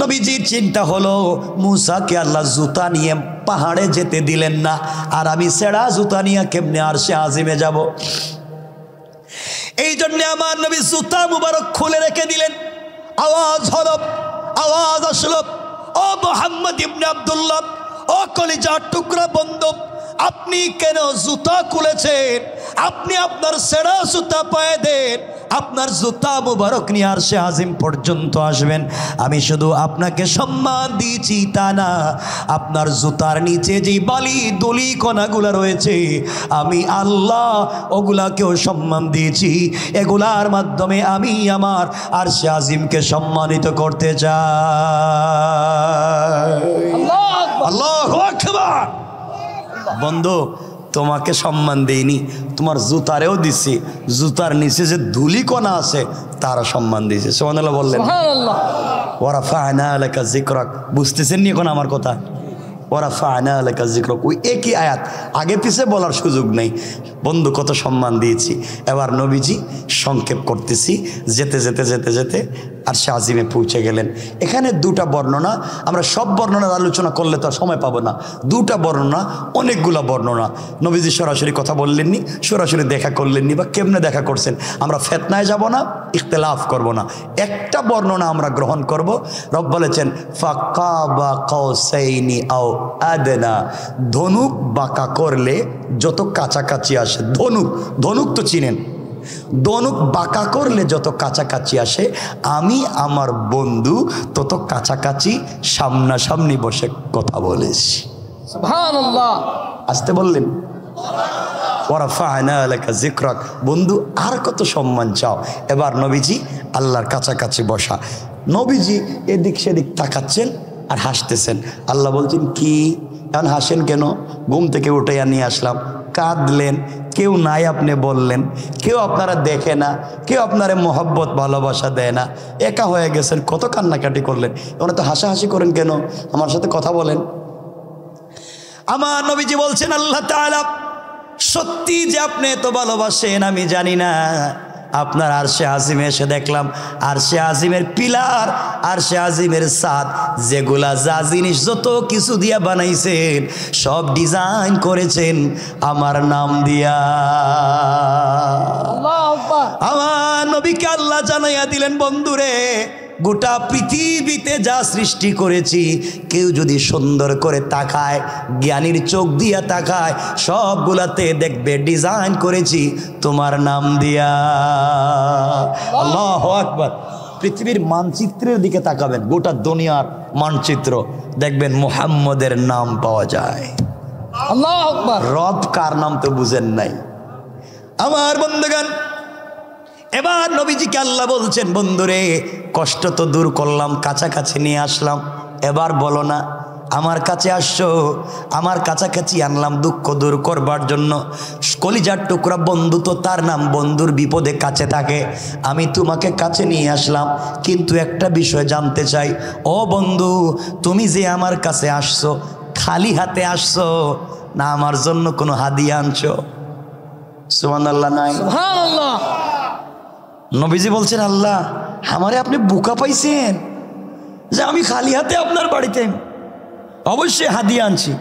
A: নবীজির চিন্তা হলো মূসাকে আল্লাহ জুতা নিয়ে পাহাড়ে যেতে দিলেন না, আর আমি ছেঁড়া জুতা নিয়ে কেমনে আরশে আজিমে যাব। এই জন্য আমার নবী জুতা মুবারক খুলে রেখে দিলেন। আওয়াজ হলো, আওয়াজ আসলো, ও মুহাম্মদ ইবনে আব্দুল্লাহ, ও কলিজার টুকরা বন্ধু, আপনি কেন জুতা খুলেছেন? আপনি আপনার ছেঁড়া জুতা পায়ে দেন, আপনার জুতা মুবারক নিয়ে আরশে আজিম পর্যন্ত আসবেন। আমি শুধু আপনাকে সম্মান দিয়েছি তা না, আপনার জুতার নিচে যে বালি দলি কণাগুলা রয়েছে, আমি আল্লাহ ওগুলাকেও সম্মান দিয়েছি। এগুলার মাধ্যমে আমি আমার আরশে আজিমকে সম্মানিত করতে চাই। আল্লাহু আকবার। বন্ধু, তোমাকে সম্মান দেইনি, তোমার জুতারেও দিছি, জুতার নিচে যে ধুলিকণা আছে তারা সম্মান দিয়েছে। সুবহানাল্লাহ বললেন। ওয়া রাফা'না লাকা যিকরাক। বুঝতেছেন নি এখন আমার কথা? ওয়া রাফা'না লাকা যিকরাক, ওই একই আয়াত, আগে পিছে বলার সুযোগ নেই। বন্ধু, কত সম্মান দিয়েছি। এবার নবীজি সংক্ষেপ করতেছি, যেতে যেতে যেতে যেতে আরশে আজিমে পৌঁছে গেলেন। এখানে দুটা বর্ণনা, আমরা সব বর্ণনার আলোচনা করলে তো সময় পাবো না। দুটা বর্ণনা, অনেকগুলা বর্ণনা। নবীজি সরাসরি কথা বললেননি, সরাসরি দেখা করলেননি, বা কেমনে দেখা করছেন আমরা ফেতনায় যাব না, ইখতিলাফ করব না। একটা বর্ণনা আমরা গ্রহণ করব। রব বলেছেন ফাকাবা কাউসাইনি আও আদনা, ধনুক বাঁকা করলে যত কাছাকাছি আসে, ধনুক, ধনুক তো চিনেন, ধনুক বাঁকা করলে যত কাছাকাছি আসে, আমি আমার বন্ধু তত কাছাকাছি সামনাসামনি বসে কথা বলেছি।
B: সুবহানাল্লাহ।
A: আসতে বললেন। ওয়া রাফা'না লাকা যিকরাক, বন্ধু আর কত সম্মান চাও। এবার নবীজি আল্লাহর কাছাকাছি বসা, নবীজি এদিক সেদিক তাকাচ্ছেন আর হাসতেছেন। আল্লাহ বলছেন কি এখন হাসেন কেন? ঘুম থেকে উঠে নিয়ে আসলাম, কাঁদলেন, কেউ নাই আপনি বললেন, কেউ আপনারা দেখে না, কেউ আপনারা মহব্বত ভালোবাসা দেয় না, একা হয়ে গেছেন, কত কান্নাকাটি করলেন, ওরা তো হাসাহাসি করেন কেন? আমার সাথে কথা বলেন। আমার নবীজি বলছেন আল্লাহ তাআলা সত্যি যে আপনি এত ভালোবাসেন আমি জানি না, আপনার আরশে আজিমে এসে দেখলাম আরশে আজিমের পিলার, আরশে আজিমের ছাদ, যেগুলা যা জিনিস যত কিছু দিয়া বানাইছেন সব ডিজাইন করেছেন আমার নাম দিয়া। আমার নবীকে আল্লাহ জানাইয়া দিলেন, বন্ধুরে গোটা পৃথিবীতে যা সৃষ্টি করেছি কেউ যদি সুন্দর করে তাকায়, জ্ঞানীর চোখ দিয়া তাকায়, সবগুলাতে দেখবে ডিজাইন করেছি তোমার নাম দিয়া। আল্লাহু আকবার। পৃথিবীর মানচিত্রের দিকে তাকাবেন, গোটা দুনিয়ার মানচিত্র দেখবেন মুহাম্মদের নাম পাওয়া যায়।
B: আল্লাহু আকবার।
A: রব কার নাম তো বুঝেন নাই আমার বন্ধুগণ। এবার নবীজিকে আল্লাহ বলছেন, বন্ধুরে কষ্ট তো দূর করলাম, কাছাকাছি নিয়ে আসলাম, এবার বলো না আমার কাছে আসছো, আমার কাছাকাছি আনলাম দুঃখ দূর করবার জন্য। কলিজার টুকরা বন্ধু তো তার নাম বন্ধুর বিপদে কাছে থাকে। আমি তোমাকে কাছে নিয়ে আসলাম, কিন্তু একটা বিষয় জানতে চাই, ও বন্ধু তুমি যে আমার কাছে আসছো খালি হাতে আসছো না আমার জন্য কোনো হাদিয়া আনছো? সুবহানাল্লাহ নাই?
B: সুবহানাল্লাহ।
A: নবীজি বলছেন আল্লাহ আমারে আপনি বোকা পাইছেন যে আমি খালি হাতে আপনার বাড়িতে? অবশ্যই হাদিয়া আনছি।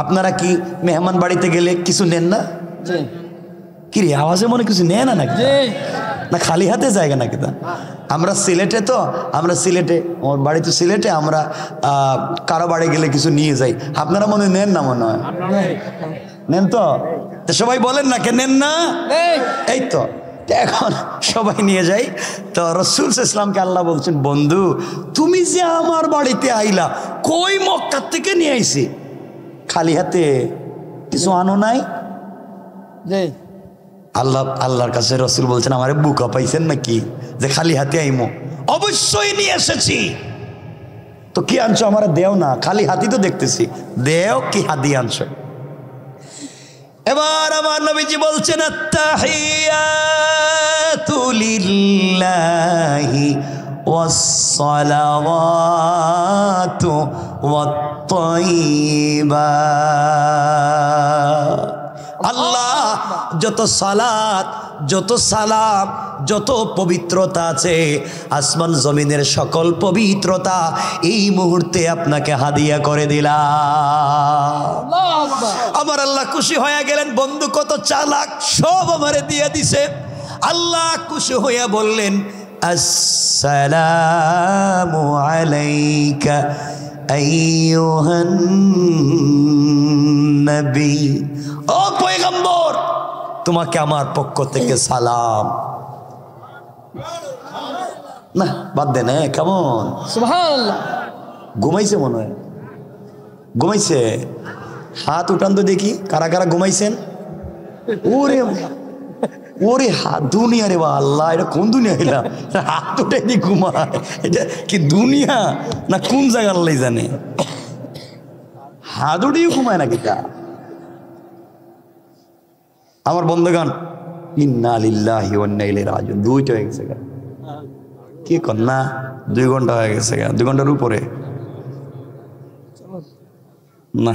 A: আপনারা কি মেহমান বাড়িতে গেলে কিছু নেন না? কি রে আওয়াজে মনে কিছু নেয় না নাকি? না খালি হাতে জায়গা নাকি? তা আমরা সিলেটে, তো আমরা সিলেটে, আমার বাড়ি তো সিলেটে, আমরা কারো বাড়ি গেলে কিছু নিয়ে যাই। আপনারা মনে নেন না? মনে হয় নেন তো, সবাই বলেন না কে নেন না? এই তো এখন সবাই নিয়ে যাই। তো রাসূল সাল্লাল্লাহু আলাইহি ওয়াসাল্লামকে আল্লাহ বলছেন, বন্ধু তুমি যে আমার বাড়িতে আইলা, কই মক্কা থেকে নিয়ে আইছি, খালি হাতে কিছু আনো নাই? আল্লাহর কাছে রাসূল বলছেন আমারে বোকা পাইছেন নাকি যে খালি হাতে আইমো? অবশ্যই নিয়ে এসেছি। তো কি আনছো আমারে দেও না, খালি হাতি তো দেখতেছি, দেও কি হাদি আনছো? এবার আমার নবীজি বলছেন আত্তাহিয়াতু লিল্লাহি ওয়াসসালাওয়াতু ওয়াত-তাইয়্যিবাত। আল্লাহ যত সালাত, যত সালাম, যত পবিত্রতা আছে, আসমান জমিনের সকল পবিত্রতা এই মুহূর্তে আপনাকে হাদিয়া করে দিলাম।
B: আল্লাহু আকবার।
A: আমার আল্লাহ খুশি হয়ে গেলেন। বন্ধু কত চালাক, সব আমারে দিয়ে দিছে। আল্লাহ খুশি হয়ে বললেন আসসালামু আলাইকা আইয়ুহান নবী। ও পয়গম্বর, তোমাকে আমার পক্ষ থেকে সালাম। না বাদ দেন, কেমন
B: সুবহানাল্লাহ।
A: ঘুমাইছে মনে হয়, ঘুমাইছে। হাত উঠান তো দেখি, কারা কারা ঘুমাইছেন। ওরে ওরে হাত, দুনিয়া রে বা আল্লাহ, এটা কোন দুনিয়া এলাম? হাত উঠে দি ঘুমায়, এটা কি দুনিয়া না কোন জায়গা আল্লাহ জানে। হাত উঠেই ঘুমায় নাকি তা? আমার বন্ধুগণ, ইন্না লিল্লাহি ওয়া ইন্না ইলাইহি রাজিউন। দুইটা হয়ে গেছে গা, কি কর না, 2 ঘন্টা হয়ে গেছে গা, 2 ঘন্টার উপরে না।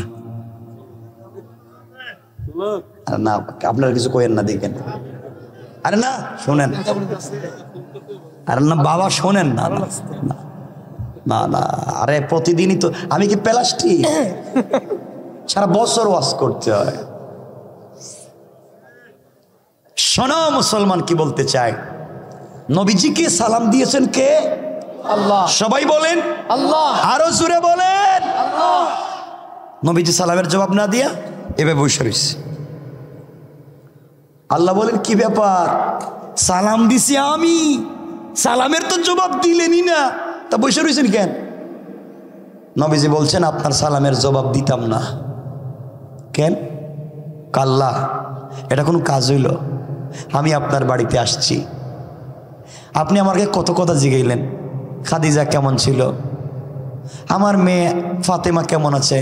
A: আর না, আপনারা কিছু কইেন না, দেখেন। আরে না শোনেন, আরে না বাবা শোনেন না, না না, আরে প্রতিদিনই তো আমি কি প্লাস্টিক? সারা বছর ওয়াজ করতে হয়। শোনো মুসলমান, কি বলতে চাই, নবীজিকে সালাম দিয়েছেন কে?
B: আল্লাহ।
A: সবাই বলেন
B: আল্লাহ।
A: আরো জোরে বলেন।
B: আল্লাহ।
A: নবীজি সালামের জবাব না দিয়া এভাবে বসে রয়েছে। আল্লাহ বলেন কি ব্যাপার, সালাম দিছি আমি, সালামের তো জবাব দিলেনই না, তা বসে রয়েছেন কেন? নবীজি বলছেন আপনার সালামের জবাব দিতাম না। কেন? কাল্লা, এটা কোনো কাজ হইল? আমি আপনার বাড়িতে আসছি, আপনি আমাকে কত কথা জিগাইলেন। খাদিজা কেমন ছিল, আমার মেয়ে ফাতেমা কেমন আছে,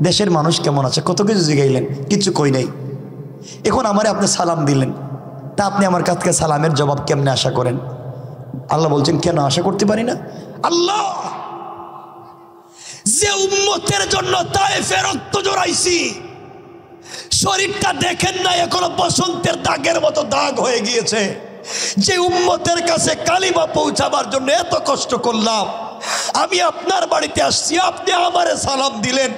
A: দেশের মানুষ কেমন আছে, কত কিছু জিগাইলেন, কিচ্ছু কই নাই। এখন আমারে আপনি সালাম দিলেন, তা আপনি আমার কাছ থেকে সালামের জবাব কেমনে আশা করেন? আল্লাহ বলছেন কেন আশা করতে পারি না? আল্লাহ যে উম্মতের জন্য তায়েফে রক্ত জড়াইছি, শরীরটা দেখেন না এখনো বসন্তের দাগের মতো দাগ হয়ে গিয়েছে। যে উম্মতের কাছে কালিমা পৌঁছাবার জন্য এত কষ্ট করলাম, আমি আপনার বাড়িতে আসছি, আপনি আমারে সালাম দিলেন,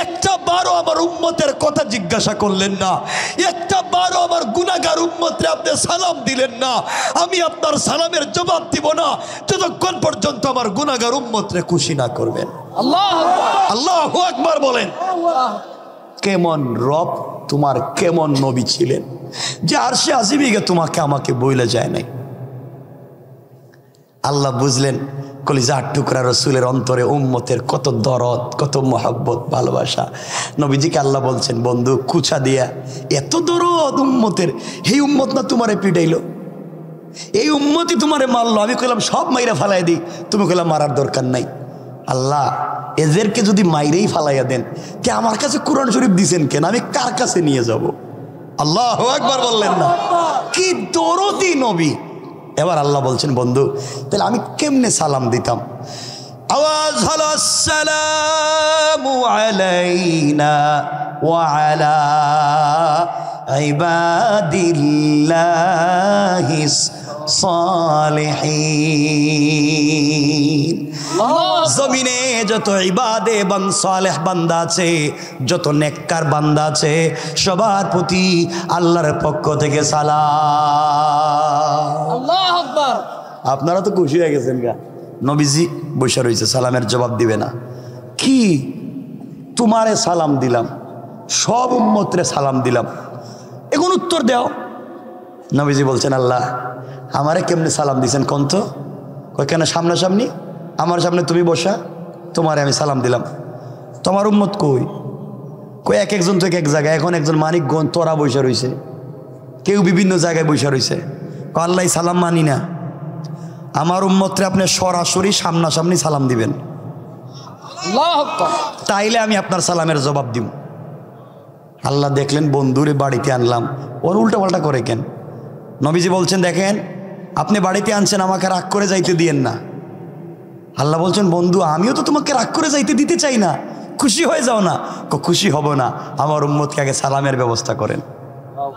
A: একটা বারো আমার উম্মতের কথা জিজ্ঞাসা করলেন না, একটা বারো আমার গুনাহগার উম্মতরে আপনি সালাম দিলেন না। আমি আপনার সালামের জবাব দিব না যতক্ষণ পর্যন্ত আমার গুনাহগার উম্মতরে খুশি না করবেন।
B: আল্লাহু আকবার।
A: আল্লাহু আকবার বলেন। কেমন রব তোমার, কেমন নবী ছিলেন যে আরশে আজিমে তোমাকে আমাকে বইলে যায় নাই। আল্লাহ বুঝলেন কলিজার টুকরা রসুলের অন্তরে উম্মতের কত দরদ, কত মহব্বত, ভালোবাসা। নবীজিকে আল্লাহ বলছেন বন্ধু কুচা দিয়া এত দরদ উম্মতের, এই উম্মত না তোমারে পিটাইলো, এই উম্মতই তোমারে মারলো। আমি কইলাম সব মাইরা ফালাই দিই, তুমি কইলাম মারার দরকার নাই। আল্লাহ এদেরকে যদি মাইরেই ফালাইয়া দেন, কে আমার কাছে কোরআন শরীফ দিছেন কেন, আমি কার কাছে নিয়ে যাব? আল্লাহু আকবার বললেন না? কি দরদি নবী। এবার আল্লাহ বলছেন বন্ধু তাহলে আমি কেমনে সালাম দিতাম? আওয়াজ হলো আসসালামু আলাইনা ওয়া আলা ইবাদিল্লাহিস সালিহিন। জমিনে যত ইবাদে এবং সালেহ বান্দা আছে, যত নেককার বান্দা আছে, সবার প্রতি আল্লাহর পক্ষ থেকে সালাম।
B: আল্লাহু আকবার।
A: আপনারা তো খুশি হয়ে গেছেন গা। নবীজি বসে রয়েছে, সালামের জবাব দিবে না। কি তোমারে সালাম দিলাম, সব উম্মতরে সালাম দিলাম, এখন উত্তর দাও। নবীজি বলছেন আল্লাহ আমারে কেমনে সালাম দিছেন কোন তো? কেন সামনাসামনি আমার সামনে তুমি বসা, তোমারে আমি সালাম দিলাম, তোমার উম্মত কই? কই এক একজন তো এক জায়গায়, এখন একজন মানিকগঞ্জ তোরা বসে রয়েছে, কেউ বিভিন্ন জায়গায় বসে রয়েছে। আল্লাহ সালাম মানি না, আমার উম্মতরে আপনি সরাসরি সামনাসামনি সালাম দিবেন,
B: আল্লাহু আকবার।
A: তাইলে আমি আপনার সালামের জবাব দিব। আল্লাহ দেখলেন বন্ধুরে বাড়িতে আনলাম, ওর উল্টাপাল্টা করে কেন? নবীজি বলছেন দেখেন আপনি বাড়িতে আনছেন, আমাকে রাগ করে যাইতে দিয়েন না। আল্লাহ বলছেন বন্ধু আমিও তো তোমাকে রাগ করে যাইতে দিতে চাই না, খুশি হয়ে যাও না। খুশি হব না, আমার উম্মতকে আগে সালামের ব্যবস্থা করেন।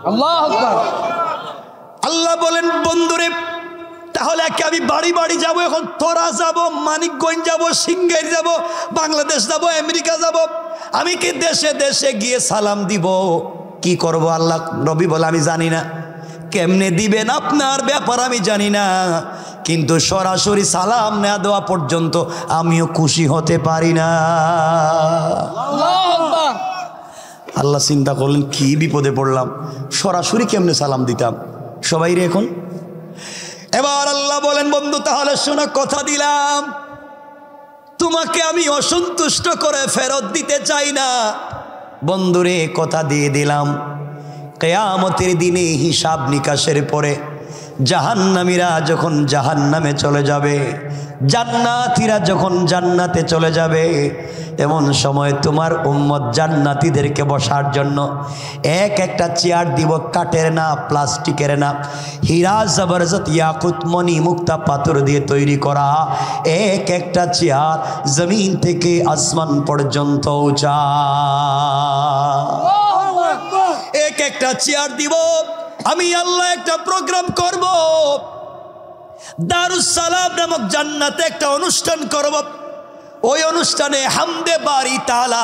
B: আল্লাহু আকবার।
A: আল্লাহ বলেন বন্ধুরে তাহলে কি আমি বাড়ি বাড়ি যাব? এখন তোরা যাব, মানিকগঞ্জ যাব, সিংহের যাব, বাংলাদেশ যাব, আমেরিকা যাব, আমি কি দেশে দেশে গিয়ে সালাম দিব? কি করব? আল্লাহ নবী বলে আমি জানি না, কেমনে দিবেন আপনার ব্যাপার আমি জানি না, কিন্তু সরাসরি সালাম না দেওয়া পর্যন্ত আমিও খুশি হতে পারি না।
B: আল্লাহু আকবার।
A: আল্লাহ চিন্তা করলেন কি বিপদে পড়লাম, সরাসরি কেমনে সালাম দিতাম সবাই রে এখন। এবার আল্লাহ বলেন বন্ধু তাহলে শোনো, কথা দিলাম তোমাকে আমি অসন্তুষ্ট করে ফেরত দিতে চাই না। বন্ধুরে কথা দিয়ে দিলাম, কিয়ামতের দিনে হিসাব নিকাশের পরে জাহান্নামীরা যখন জাহান্নামে চলে যাবে, জান্নাতীরা যখন জান্নাতে চলে যাবে, এমন সময় তোমার উম্মত জান্নাতীদেরকে বসার জন্য একটা চেয়ার দিব, কাঠের না, প্লাস্টিকের না, হীরা জবরদস্ত ইয়াকুত মণি মুক্তা পাথর দিয়ে তৈরি করা একটা চেয়ার, জমিন থেকে আসমান পর্যন্ত উঁচা একটা চেয়ার দিব। আমি আল্লাহ একটা প্রোগ্রাম করব, দারুস সালাম নামক জান্নাতে একটা অনুষ্ঠান করব। ওই অনুষ্ঠানে হামদে বারি তাআলা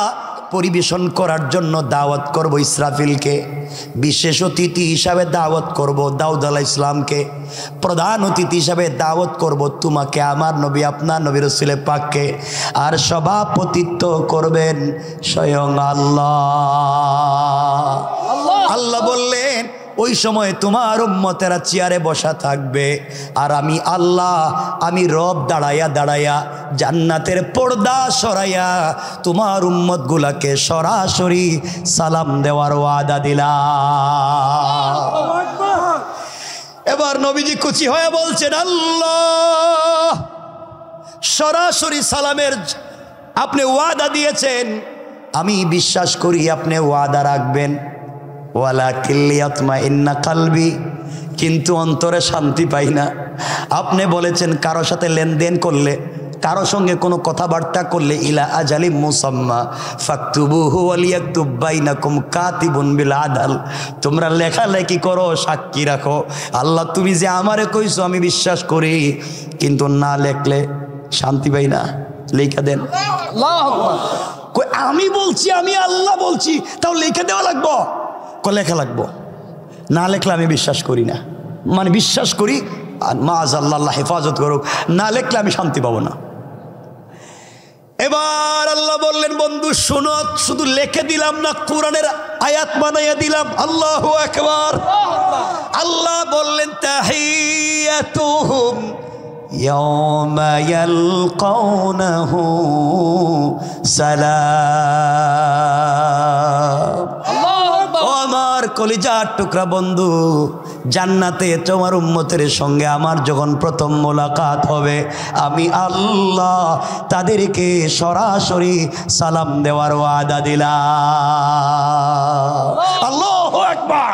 A: পরিবেশন করার জন্য দাওয়াত করব ইসরাফিলকে, বিশেষ অতিথি হিসাবে দাওয়াত করব দাউদ আলাইহিস সালামকে, প্রধান অতিথি হিসাবে দাওয়াত করব তোমাকে, আমার নবী আপনার নবী রাসূল পাককে, আর সভাপতিত্ব করবেন স্বয়ং আল্লাহ। আল্লাহ বললেন ওই সময় তোমার উম্মতেরা চেয়ারে বসা থাকবে, আর আমি আল্লাহ, আমি রব দাঁড়াইয়া দাঁড়াইয়া জান্নাতের পর্দা সরাইয়া তোমার উম্মত গুলাকে সরাসরি সালাম দেওয়ার ওয়াদা দিলাম। এবার নবীজি খুশি হয়ে বলছেন আল্লাহ সরাসরি সালামের আপনি ওয়াদা দিয়েছেন, আমি বিশ্বাস করি আপনি ওয়াদা রাখবেন। ওয়ালাকিন লিয়াতমাইন্না কলবি, কিন্তু অন্তরে শান্তি পাই না। আপনি বলেছেন কারো সাথে লেনদেন করলে, কারো সঙ্গে কোনো কথাবার্তা করলে ইলা আজালিম মুসাম্মা ফাকতুবুহু ওয়ালিয়াকতুব বাইনাকুম কাতিবুন বিল আদল, তোমরা লেখালেখি করো, সাক্ষী রাখো। আল্লাহ তুমি যে আমারে কইছো আমি বিশ্বাস করি, কিন্তু না লেখলে শান্তি পাই না, লেখা দেন।
B: আল্লাহু আকবার।
A: কই আমি বলছি, আমি আল্লাহ বলছি, তাও লেখা দেওয়া লাগবো? লেখা লাগবো, না লেখলে আমি বিশ্বাস করি না। মানে বিশ্বাস করি মাআযাল্লাহ হেফাজত করুক, না লেখলে আমি শান্তি পাবো না। এবার আল্লাহ বললেন বন্ধু শোনো, শুধু লিখে দিলাম না, কোরআনের আয়াত বানাইয়া দিলাম। আল্লাহু আকবার। আল্লাহ বললেন তাহিয়াতুহুম ইয়াওমা ইয়ালকাউনাহু সালাম। ও আমার কলিজার টুকরা বন্ধু, জান্নাতে তোমার উম্মতের সঙ্গে আমার যখন প্রথম মোলাকাত হবে, আমি আল্লাহ তাদেরকে সরাসরি সালাম দেওয়ার ওয়াদা দিলাম। আল্লাহু আকবার।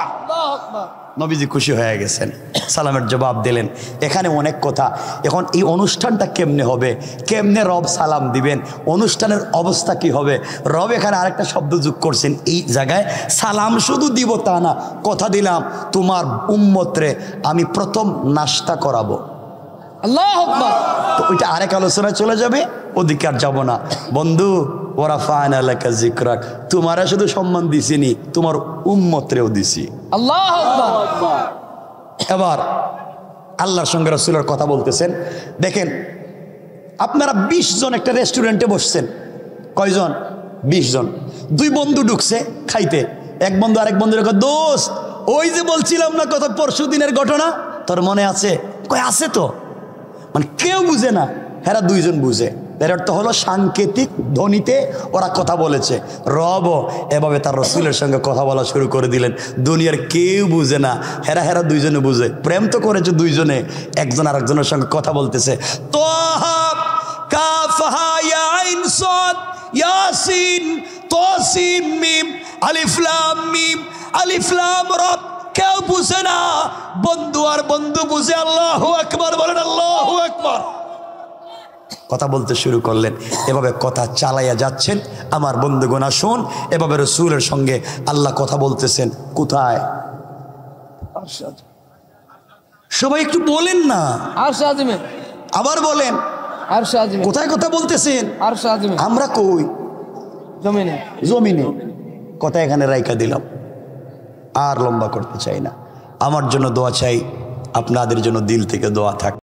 A: নবীজি খুশি হয়ে গেছেন, সালামের জবাব দিলেন। এখানে অনেক কথা। এখন এই অনুষ্ঠানটা কেমনে হবে, কেমনে রব সালাম দিবেন, অনুষ্ঠানের অবস্থা কি হবে? রব এখানে আরেকটা শব্দ যোগ করছেন এই জায়গায়, সালাম শুধু দিব তা না, কথা দিলাম তোমার উম্মতরে আমি প্রথম নাস্তা করাবো।
B: আল্লাহু আকবার।
A: তো ওইটা আরেক আলোচনায় চলে যাবে, ওদিকে আর যাবো না। বন্ধু ওরা ফায়না লেখা জিকরাক, তোমারা শুধু সম্মান দিছিনি, তোমার উম্মতরেও দিছি।
B: আল্লাহু আকবার।
A: এবার আল্লাহর সঙ্গে রাসূলের কথা বলতেছেন। দেখেন আপনারা 20 জন একটা রেস্টুরেন্টে বসছেন, কয়জন? 20 জন। দুই বন্ধু ঢুকছে খাইতে, এক বন্ধু আরেক বন্ধুর কয় দোস্ত ওই যে বলছিলাম না কত পরশু দিনের ঘটনা, তোর মনে আছে? কয় আছে তো। মানে কেউ বুঝে না, এরা দুইজন বুঝে। এর অর্থ হলো সাংকেতিক ধ্বনিতে ওরা কথা বলেছে। রব এভাবে তার রাসূলের সঙ্গে কথা বলা শুরু করে দিলেন। দুনিয়ার কেউ বুঝে না, হেরা দুইজনে বুঝে। প্রেম তো করেছে দুইজনে, একজন আরেকজনের সঙ্গে কথা বলতেছে। তাহা কাফ হা ইয়া আইন সাদ ইয়াসিন তাসিম মিম আলিফ লাম মিম, আলিফ লাম রা কেউ বুঝে না, বন্ধু আর বন্ধু বুঝে। আল্লাহু আকবার বলেন, আল্লাহু আকবার। কথা বলতে শুরু করলেন, এভাবে কথা চালাইয়া যাচ্ছেন। আমার বন্ধুগণ আসুন, এভাবে রাসূলের সঙ্গে আল্লাহ কথা বলতেছেন। কোথায়? সবাই একটু বলেন না,
B: আরশ আজিমে,
A: আবার বলেন,
B: আরশ আজিমে,
A: কোথায় কথা বলতেছেন?
B: আরশ আজিমে,
A: আমরা কই?
B: জমিনে।
A: জমিনে। কথা এখানে রাইখা দিলাম, আর লম্বা করতে চাই না। আমার জন্য দোয়া চাই, আপনাদের জন্য দিল থেকে দোয়া থাক।